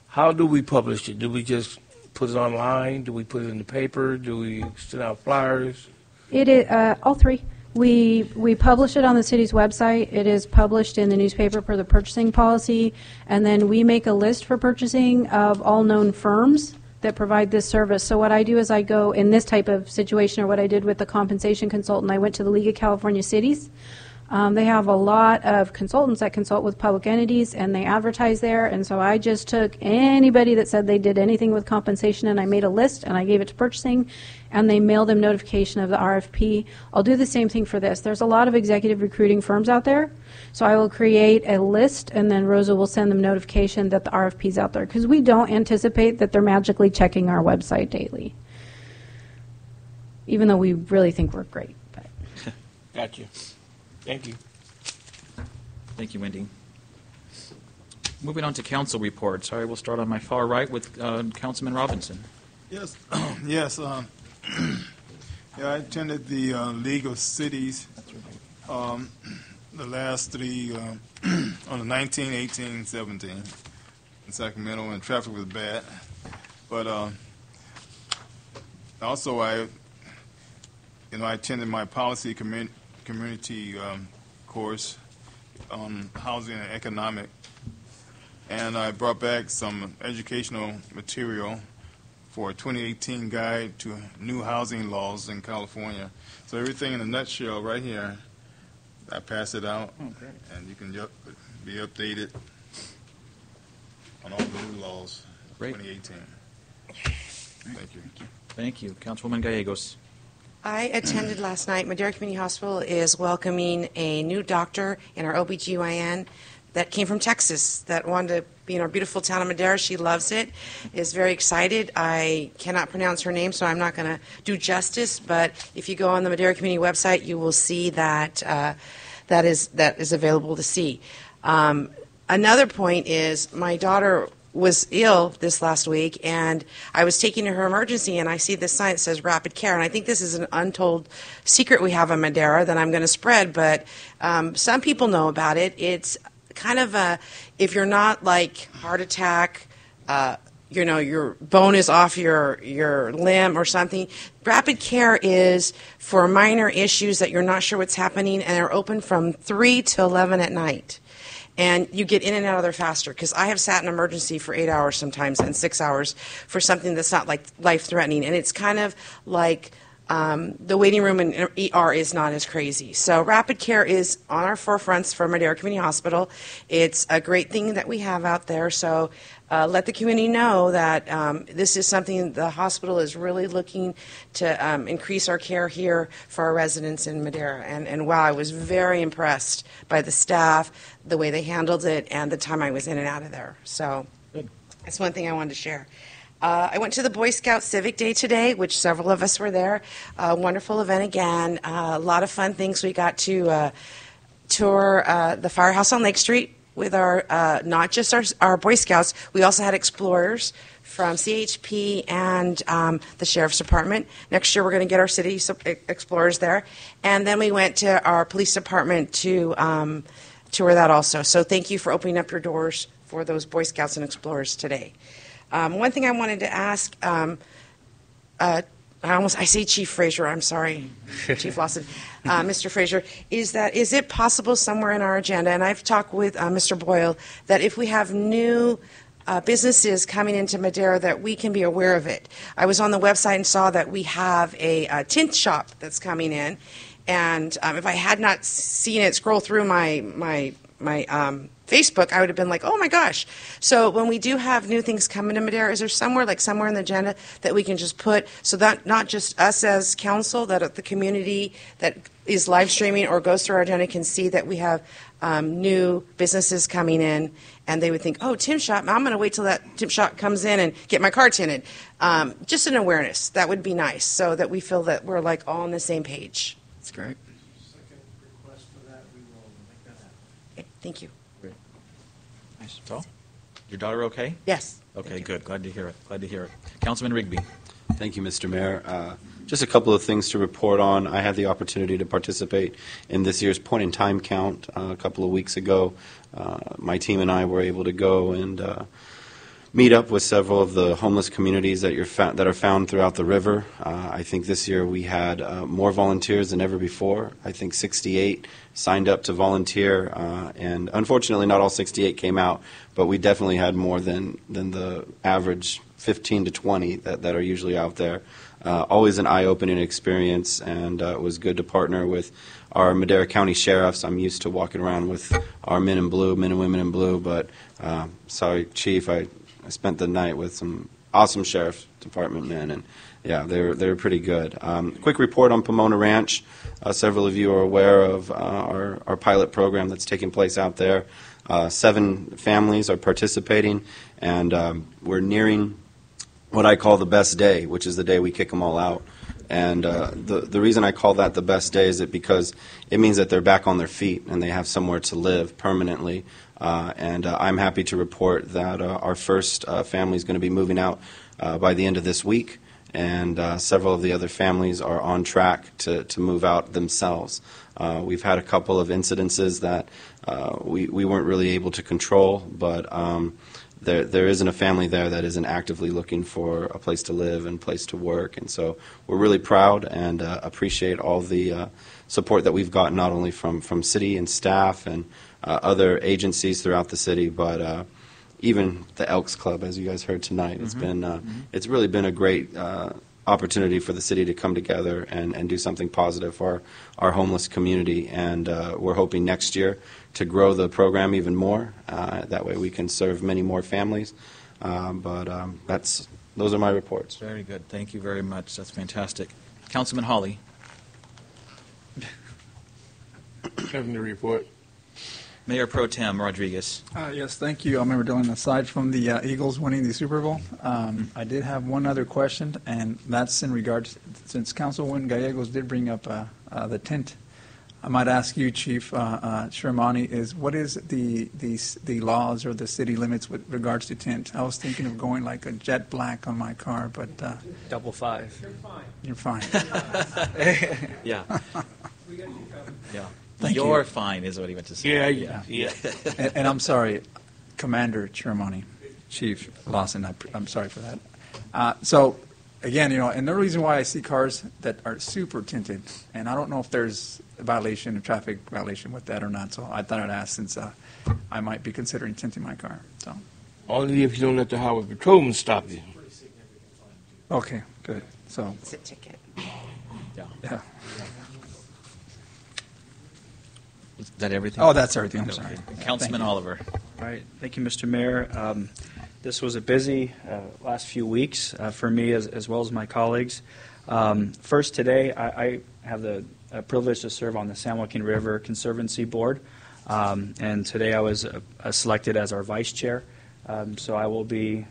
How do we publish it? Do we just put it online? Do we put it in the paper? Do we send out flyers? It is all three. We publish it on the city's website. It is published in the newspaper per the purchasing policy, and then we make a list for purchasing of all known firms that provide this service. So what I do is I go in this type of situation, or what I did with the compensation consultant, I went to the League of California Cities. They have a lot of consultants that consult with public entities, and they advertise there. And so I just took anybody that said they did anything with compensation, and I made a list, and I gave it to purchasing, and they mailed them notification of the RFP. I'll do the same thing for this. There's a lot of executive recruiting firms out there, so I will create a list, and then Rosa will send them notification that the RFP is out there, because we don't anticipate that they're magically checking our website daily, even though we really think we're great. But. Gotcha. Thank you. Thank you, Wendy. Moving on to council reports. All right, we'll start on my far right with Councilman Robinson. Yes, yes. Yeah, I attended the League of Cities the last three on the 19, 18, 17 in Sacramento, and traffic was bad. But also I attended my policy community course on housing and economic, and I brought back some educational material for a 2018 guide to new housing laws in California. So everything in a nutshell right here. I pass it out, and you can be updated on all the new laws of 2018. Thank you. Thank you. Councilwoman Gallegos. I attended last night. Madera Community Hospital is welcoming a new doctor in our OBGYN that came from Texas that wanted to be in our beautiful town of Madera. She loves it, is very excited. I cannot pronounce her name, so I'm not going to do justice, but if you go on the Madera Community website, you will see that that is available to see. Another point is my daughter was ill this last week, and I was taking her emergency, and I see this sign that says rapid care, and I think this is an untold secret we have in Madera that I'm going to spread, but some people know about it. It's kind of if you're not like heart attack, your bone is off your limb or something, rapid care is for minor issues that you're not sure what's happening, and they're open from 3 to 11 at night. And you get in and out of there faster, because I have sat in emergency for 8 hours sometimes and 6 hours for something that's not like life-threatening. And it's kind of like the waiting room in ER is not as crazy. So rapid care is on our forefronts for Madera Community Hospital. It's a great thing that we have out there. So let the community know that this is something the hospital is really looking to increase our care here for our residents in Madera. And wow, I was very impressed by the staff, the way they handled it, and the time I was in and out of there. So that's one thing I wanted to share. I went to the Boy Scout Civic Day today, which several of us were there. A wonderful event again. A lot of fun things. We got to tour the firehouse on Lake Street with our not just our Boy Scouts. We also had explorers from CHP and the Sheriff's Department. Next year we're going to get our city explorers there. And then we went to our police department to tour that also. So thank you for opening up your doors for those Boy Scouts and explorers today. One thing I wanted to ask, I say Chief Frazier, I'm sorry, Chief Lawson, Mr. Frazier, is it possible somewhere in our agenda, and I've talked with Mr. Boyle, that if we have new businesses coming into Madera that we can be aware of it. I was on the website and saw that we have a tint shop that's coming in, and if I had not seen it scroll through my Facebook, I would have been like, oh my gosh. So when we do have new things coming to Madera, is there somewhere in the agenda that we can just put, so that not just us as council, that the community that is live streaming or goes through our agenda can see that we have new businesses coming in, and they would think, oh, tint shop, I'm going to wait till that tint shop comes in and get my car tinted. Just an awareness. That would be nice, so that we feel that we're like all on the same page. That's great. Second request for that, we will make that happen. Okay, thank you. Nice. So, your daughter okay? Yes. Okay, good. Glad to hear it. Glad to hear it. Councilman Rigby. Thank you, Mr. Mayor. Just a couple of things to report on. I had the opportunity to participate in this year's point-in-time count a couple of weeks ago. My team and I were able to go and meet up with several of the homeless communities that are found throughout the river. I think this year we had more volunteers than ever before. I think 68 signed up to volunteer, and unfortunately not all 68 came out, but we definitely had more than the average 15 to 20 that are usually out there. Always an eye-opening experience, and it was good to partner with our Madera County sheriffs. I'm used to walking around with our men and women in blue, but sorry, Chief, I spent the night with some awesome sheriff's department men, and yeah, they were pretty good. Quick report on Pomona Ranch. Several of you are aware of our pilot program that's taking place out there. 7 families are participating, and we're nearing what I call the best day, which is the day we kick them all out. And the reason I call that the best day is because it means that they're back on their feet and they have somewhere to live permanently. And I'm happy to report that our first family is going to be moving out by the end of this week, and several of the other families are on track to move out themselves. We've had a couple of incidences that we weren't really able to control, but there isn't a family there that isn't actively looking for a place to live and place to work, and so we're really proud and appreciate all the support that we've gotten, not only from city and staff and other agencies throughout the city, but even the Elks Club, as you guys heard tonight. It's been it's really been a great opportunity for the city to come together and do something positive for our homeless community, and we're hoping next year to grow the program even more. That way we can serve many more families. Those are my reports. Very good. Thank you very much. That's fantastic. Councilman Hawley. Nothing to report. Mayor Pro Tem Rodriguez. Yes, thank you, Member Dillon. Aside from the Eagles winning the Super Bowl, I did have one other question, and that's in regards, since Councilwoman Gallegos did bring up the tent, I might ask you, Chief Shermani, is what is the laws or the city limits with regards to tent? I was thinking of going like a jet black on my car, but... Double 5. You're fine. Yeah. Yeah. Thank You're you. fine is what he meant to say. Yeah. And I'm sorry, Commander Shermani, Chief Lawson, I'm sorry for that. So, again, and the reason why I see cars that are super tinted, and I don't know if there's a violation, a traffic violation with that or not, so I thought I'd ask since I might be considering tinting my car. So. Only if you don't let the highway patrolman stop you. Okay, good. So. It's a ticket. Yeah. Is that everything? Oh, that's everything. I'm Okay. sorry. Councilman Oliver. All right. Thank you, Mr. Mayor. This was a busy last few weeks for me as well as my colleagues. First, today, I have the privilege to serve on the San Joaquin River Conservancy Board, and today I was selected as our vice chair. So I will be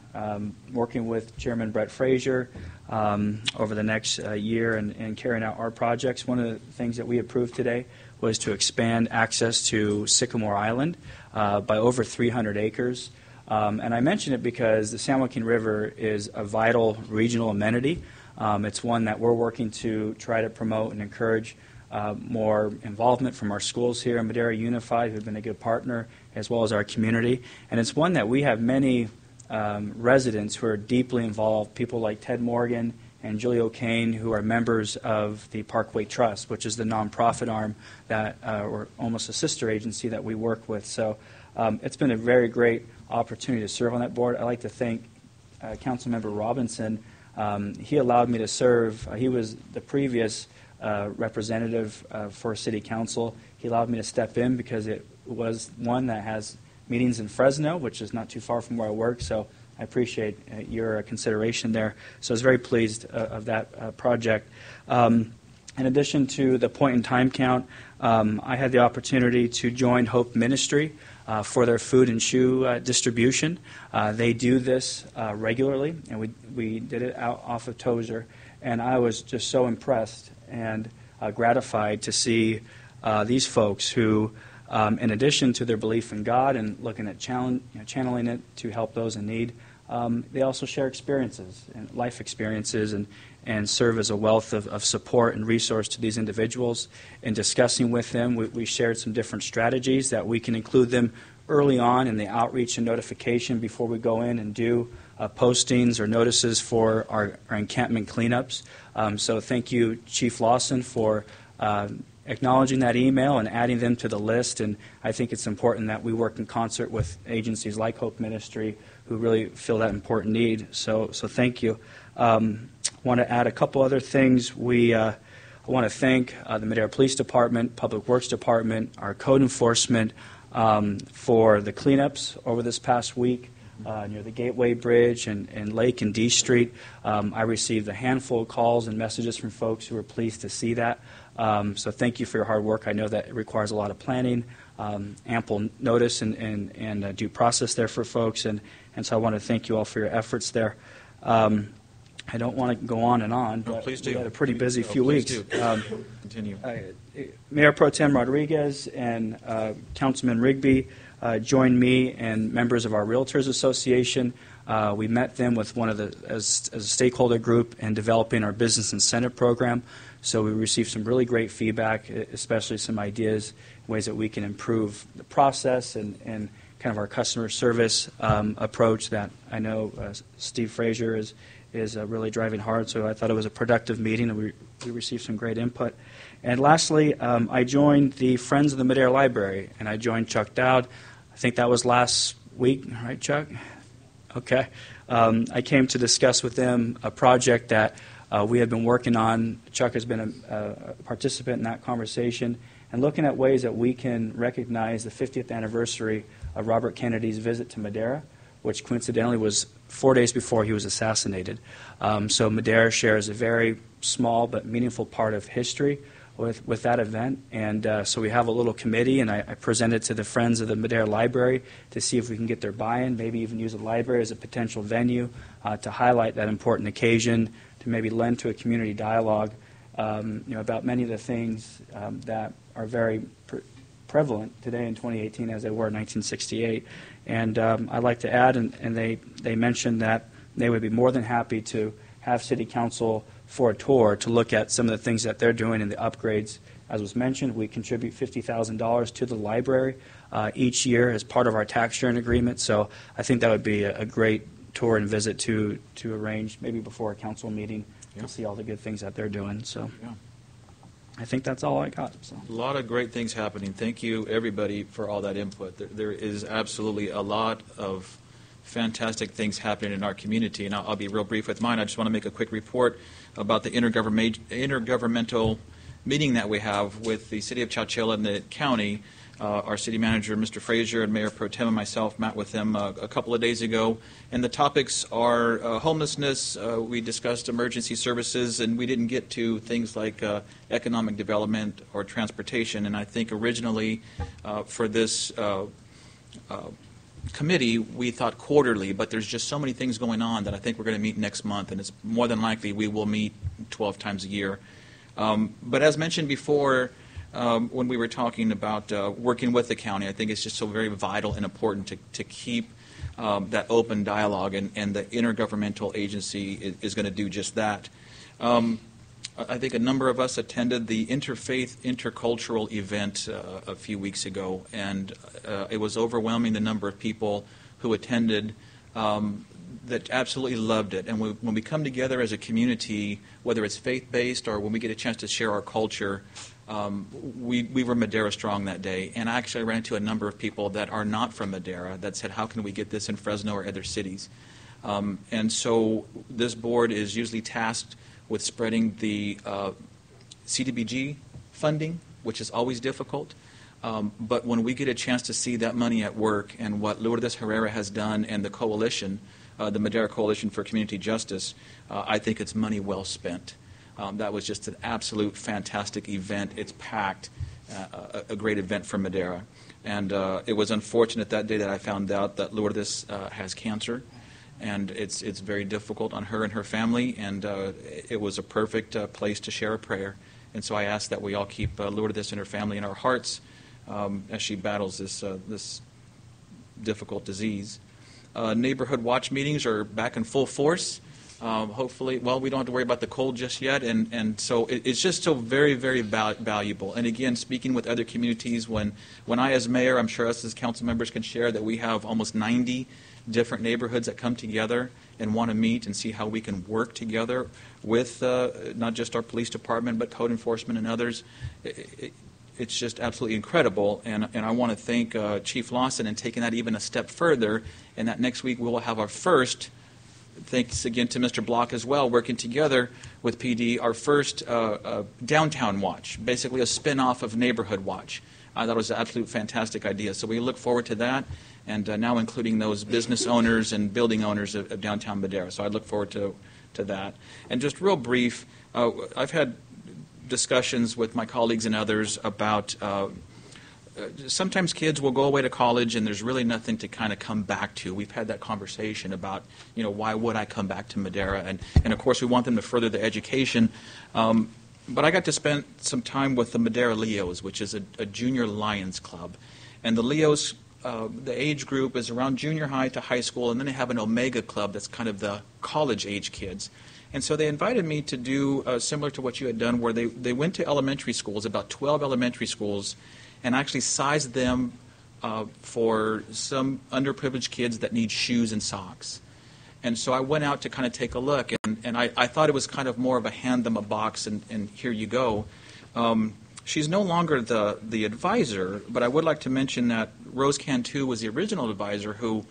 working with Chairman Brett Frazier over the next year and carrying out our projects. One of the things that we approved today was to expand access to Sycamore Island by over 300 acres. And I mention it because the San Joaquin River is a vital regional amenity. It's one that we're working to try to promote and encourage more involvement from our schools here in Madera Unified, who've been a good partner, as well as our community. And it's one that we have many residents who are deeply involved, people like Ted Morgan and Julie O'Kane, who are members of the Parkway Trust, which is the nonprofit arm that, or almost a sister agency that we work with. So it's been a very great opportunity to serve on that board. I'd like to thank Councilmember Robinson. He allowed me to serve. He was the previous representative for City Council. He allowed me to step in because it was one that has meetings in Fresno, which is not too far from where I work. So I appreciate your consideration there. So I was very pleased of that project. In addition to the point-in-time count, I had the opportunity to join Hope Ministry for their food and shoe distribution. They do this regularly, and we did it out off of Tozer. And I was just so impressed and gratified to see these folks who, in addition to their belief in God and looking at channeling it to help those in need, they also share experiences and life experiences and serve as a wealth of support and resource to these individuals. In discussing with them, we shared some different strategies that we can include them early on in the outreach and notification before we go in and do postings or notices for our encampment cleanups. So thank you, Chief Lawson, for acknowledging that email and adding them to the list. And I think it's important that we work in concert with agencies like Hope Ministry who really feel that important need. So thank you. I want to add a couple other things. I want to thank the Madera Police Department, Public Works Department, our code enforcement for the cleanups over this past week near the Gateway Bridge and Lake and D Street. I received a handful of calls and messages from folks who were pleased to see that. So thank you for your hard work. I know that it requires a lot of planning, ample notice and due process there for folks, and so I want to thank you all for your efforts there. I don't want to go on and on, but please do. we had a pretty busy few weeks. Continue. Mayor Pro Tem Rodriguez and Councilman Rigby joined me and members of our Realtors Association. We met them with as a stakeholder group in developing our business incentive program. So we received some really great feedback, especially some ideas, ways that we can improve the process and kind of our customer service approach that I know Steve Frazier is really driving hard. So I thought it was a productive meeting, and we received some great input. And lastly, I joined the Friends of the Madera Library, and I joined Chuck Dowd. I think that was last week, right, Chuck? Okay. I came to discuss with them a project that we have been working on. Chuck has been a participant in that conversation, and looking at ways that we can recognize the 50th anniversary of Robert Kennedy's visit to Madera, which coincidentally was 4 days before he was assassinated. So Madera shares a very small but meaningful part of history with that event. And so we have a little committee, and I presented to the Friends of the Madera Library to see if we can get their buy-in, maybe even use the library as a potential venue to highlight that important occasion, to maybe lend to a community dialogue about many of the things that are very prevalent today in 2018 as they were in 1968. And I'd like to add, and they mentioned that they would be more than happy to have City Council for a tour to look at some of the things that they're doing and the upgrades. As was mentioned, we contribute $50,000 to the library each year as part of our tax sharing agreement. So I think that would be a great tour and visit to arrange maybe before a council meeting to see all the good things that they're doing. So I think that's all I got. So. A lot of great things happening. Thank you, everybody, for all that input. There is absolutely a lot of fantastic things happening in our community, and I'll be real brief with mine. I just want to make a quick report about the intergovernmental meeting that we have with the City of Chowchilla and the county. Our city manager, Mr. Frazier, and Mayor Pro Tem and myself met with them a couple of days ago, and the topics are homelessness. We discussed emergency services, and we didn't get to things like economic development or transportation. And I think originally for this committee, we thought quarterly, but there's just so many things going on that I think we're going to meet next month, and it's more than likely we will meet 12 times a year. But as mentioned before, when we were talking about working with the county, I think it's just so very vital and important to keep that open dialogue, and the intergovernmental agency is going to do just that. I think a number of us attended the Interfaith Intercultural event a few weeks ago, and it was overwhelming the number of people who attended that absolutely loved it. And when we come together as a community, whether it's faith-based or when we get a chance to share our culture, we were Madera strong that day. And I actually ran into a number of people that are not from Madera that said, how can we get this in Fresno or other cities? And so this board is usually tasked with spreading the CDBG funding, which is always difficult. But when we get a chance to see that money at work and what Lourdes Herrera has done and the coalition, the Madera Coalition for Community Justice, I think it's money well spent. That was just an absolute fantastic event. It's packed, a great event for Madera. And it was unfortunate that day that I found out that Lourdes has cancer. And it's very difficult on her and her family, and it was a perfect place to share a prayer. And so I ask that we all keep Lourdes and her family in our hearts as she battles this difficult disease. Neighborhood watch meetings are back in full force. Hopefully, well, we don't have to worry about the cold just yet, and so it's just so very, very valuable. And again, speaking with other communities, when I as mayor, I'm sure us as council members can share that we have almost 90 different neighborhoods that come together and want to meet and see how we can work together with not just our police department, but code enforcement and others. It's just absolutely incredible, and I want to thank Chief Lawson in taking that even a step further, and that next week we will have our first, thanks again to Mr. Block as well, working together with PD, our first downtown watch, basically a spin-off of Neighborhood Watch. That was an absolute fantastic idea. So we look forward to that, and now including those business owners and building owners of downtown Madera. So I look forward to that. And just real brief, I've had discussions with my colleagues and others about sometimes kids will go away to college and there's really nothing to kind of come back to. We've had that conversation about, why would I come back to Madera? And of course, we want them to further their education. But I got to spend some time with the Madera Leos, which is a junior Lions club. And the Leos, the age group is around junior high to high school, and then they have an Omega club that's kind of the college-age kids. And so they invited me to do similar to what you had done, where they went to elementary schools, about 12 elementary schools, and actually sized them for some underprivileged kids that need shoes and socks. And so I went out to kind of take a look, and I thought it was kind of more of a hand them a box and here you go. She's no longer the advisor, but I would like to mention that Rose Cantu was the original advisor who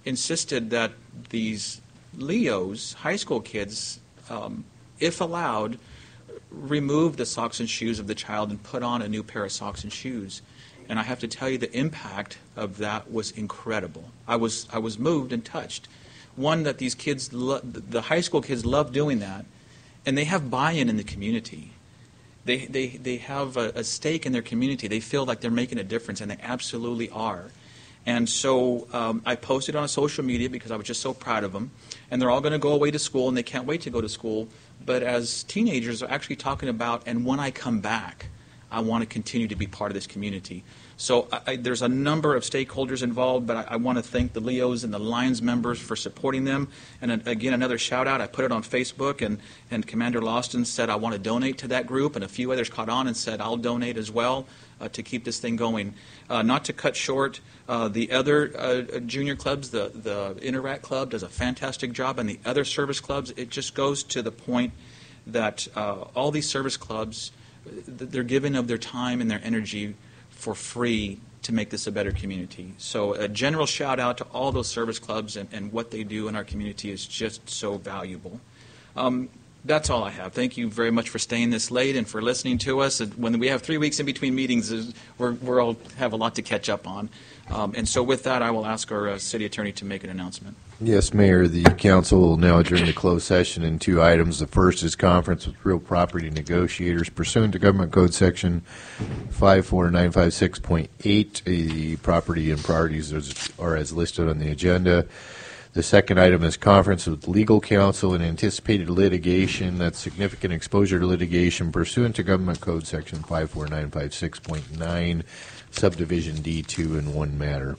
insisted that these Leos, high school kids, if allowed, remove the socks and shoes of the child and put on a new pair of socks and shoes. And I have to tell you, the impact of that was incredible. I was moved and touched. One, that these kids, the high school kids love doing that, and they have buy-in in the community. They have a stake in their community. They feel like they're making a difference, and they absolutely are. And so I posted on social media because I was just so proud of them. And they're all going to go away to school, and they can't wait to go to school. But as teenagers, they're actually talking about, and when I come back, I want to continue to be part of this community. So there's a number of stakeholders involved, but I want to thank the Leos and the Lions members for supporting them. And again, another shout out. I put it on Facebook, and Commander Lawson said, I want to donate to that group, and a few others caught on and said, I'll donate as well to keep this thing going. Not to cut short, the other junior clubs, the Interact Club does a fantastic job, and the other service clubs, it just goes to the point that all these service clubs, they're giving of their time and their energy for free to make this a better community. So a general shout out to all those service clubs, and what they do in our community is just so valuable. That's all I have. Thank you very much for staying this late and for listening to us. When we have 3 weeks in between meetings, we're all have a lot to catch up on. And so with that, I will ask our city attorney to make an announcement. Yes, Mayor. The council will now adjourn to closed session in 2 items. The first is conference with real property negotiators pursuant to Government Code Section 54956.8. The property and priorities are as listed on the agenda. The second item is conference with legal counsel and anticipated litigation. That's significant exposure to litigation pursuant to Government Code Section 54956.9, Subdivision D2 in one matter.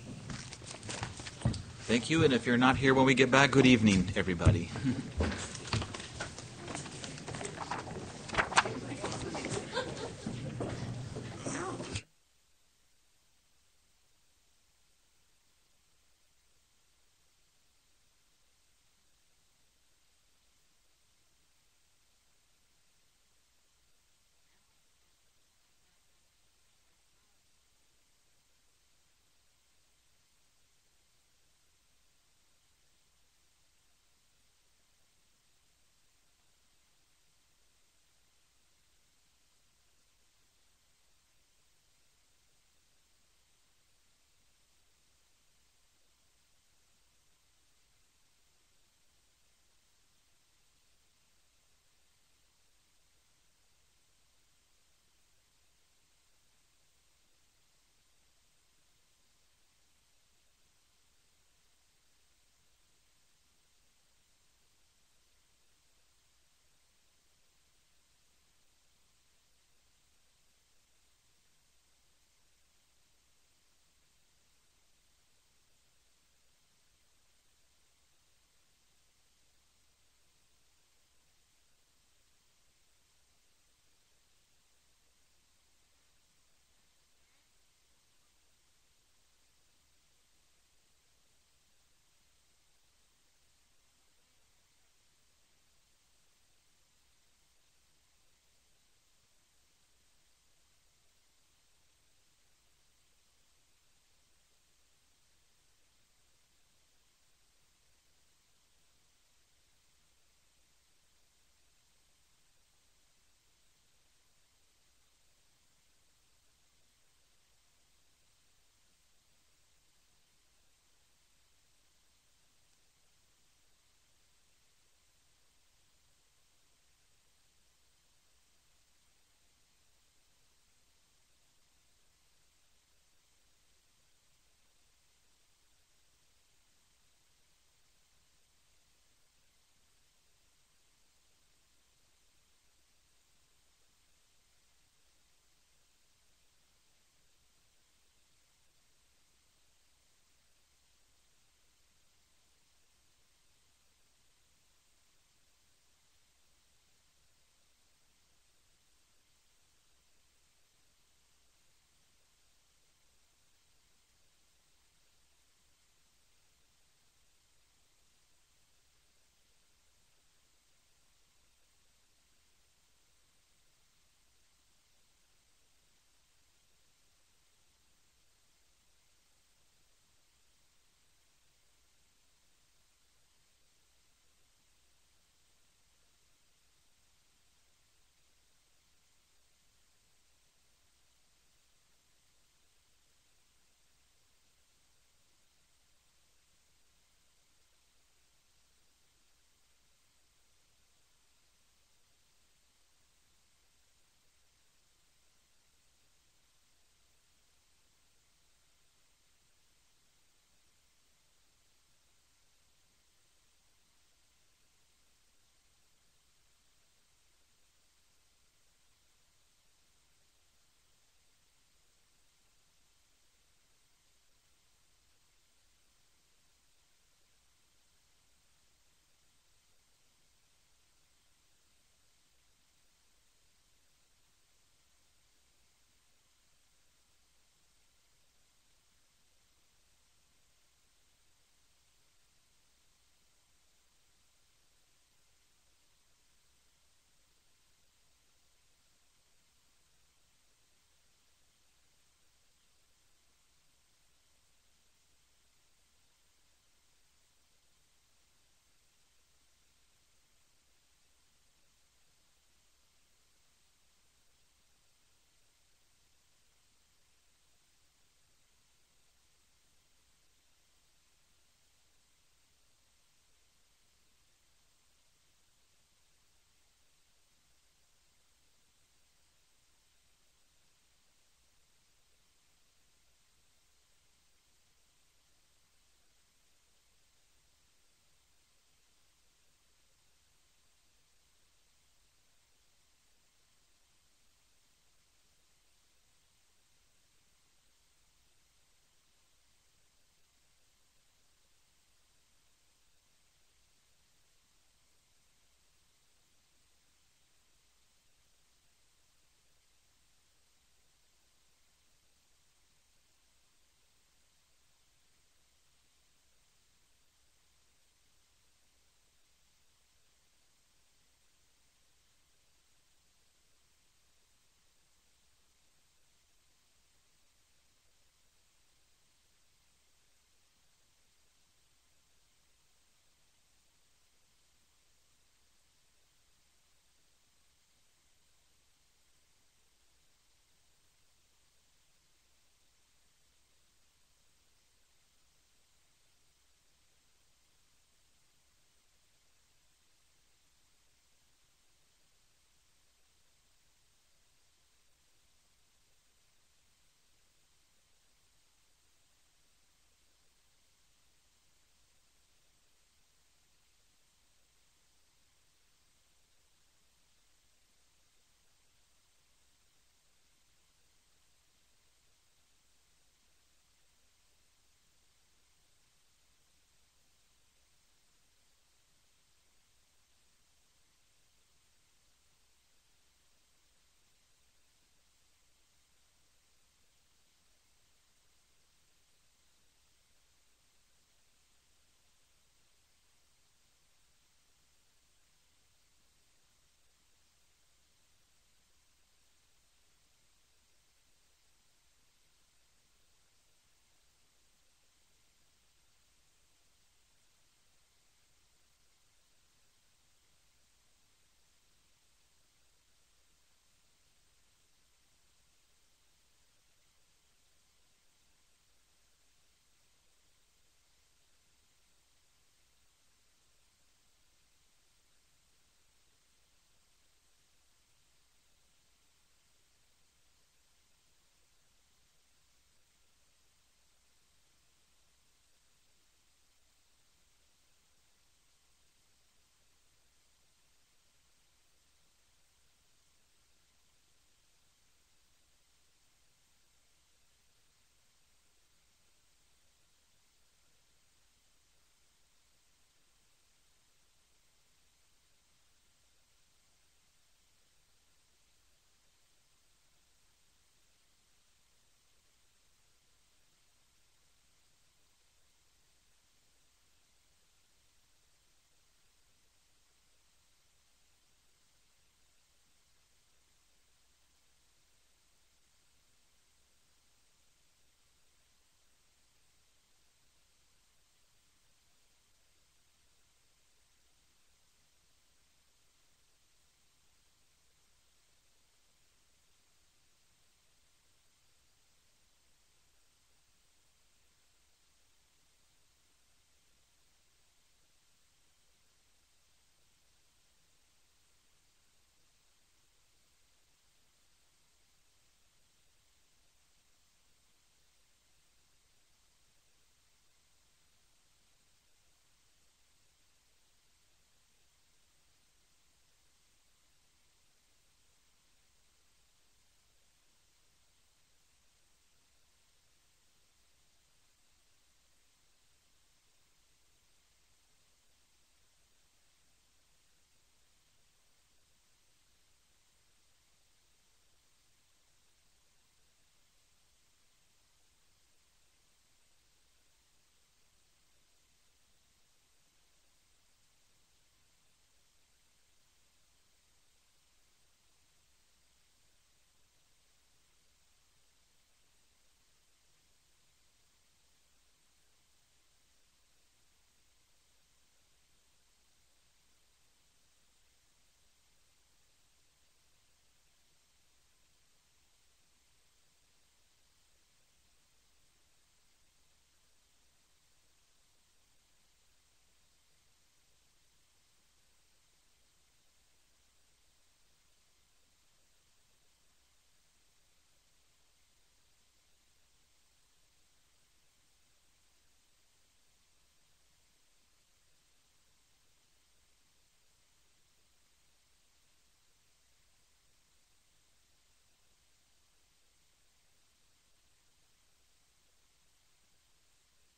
Thank you, and if you're not here when we get back, good evening, everybody.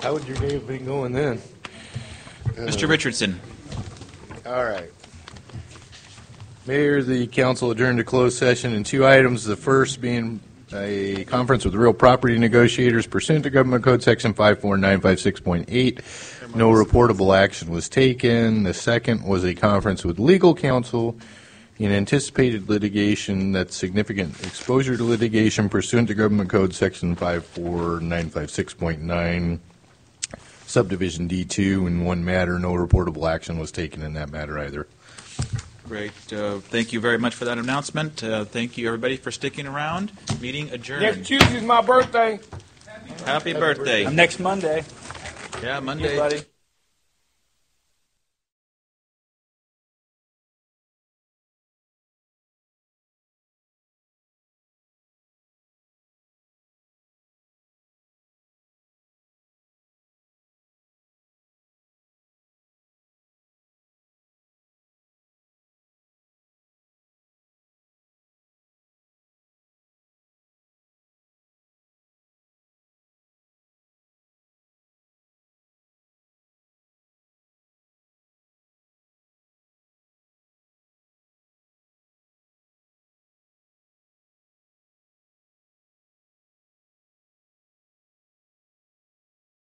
How would your day have been going then? Mr. Richardson. All right. Mayor, the council adjourned to closed session in 2 items. The first being a conference with real property negotiators pursuant to Government Code Section 54956.8. No reportable action was taken. The second was a conference with legal counsel in anticipated litigation that's significant exposure to litigation pursuant to Government Code Section 54956.9. Subdivision D2 in one matter. No reportable action was taken in that matter either. Great. Thank you very much for that announcement. Thank you, everybody, for sticking around. Meeting adjourned. Next Tuesday's my birthday. Happy birthday. Next Monday. Yeah, Monday. Thank you, buddy.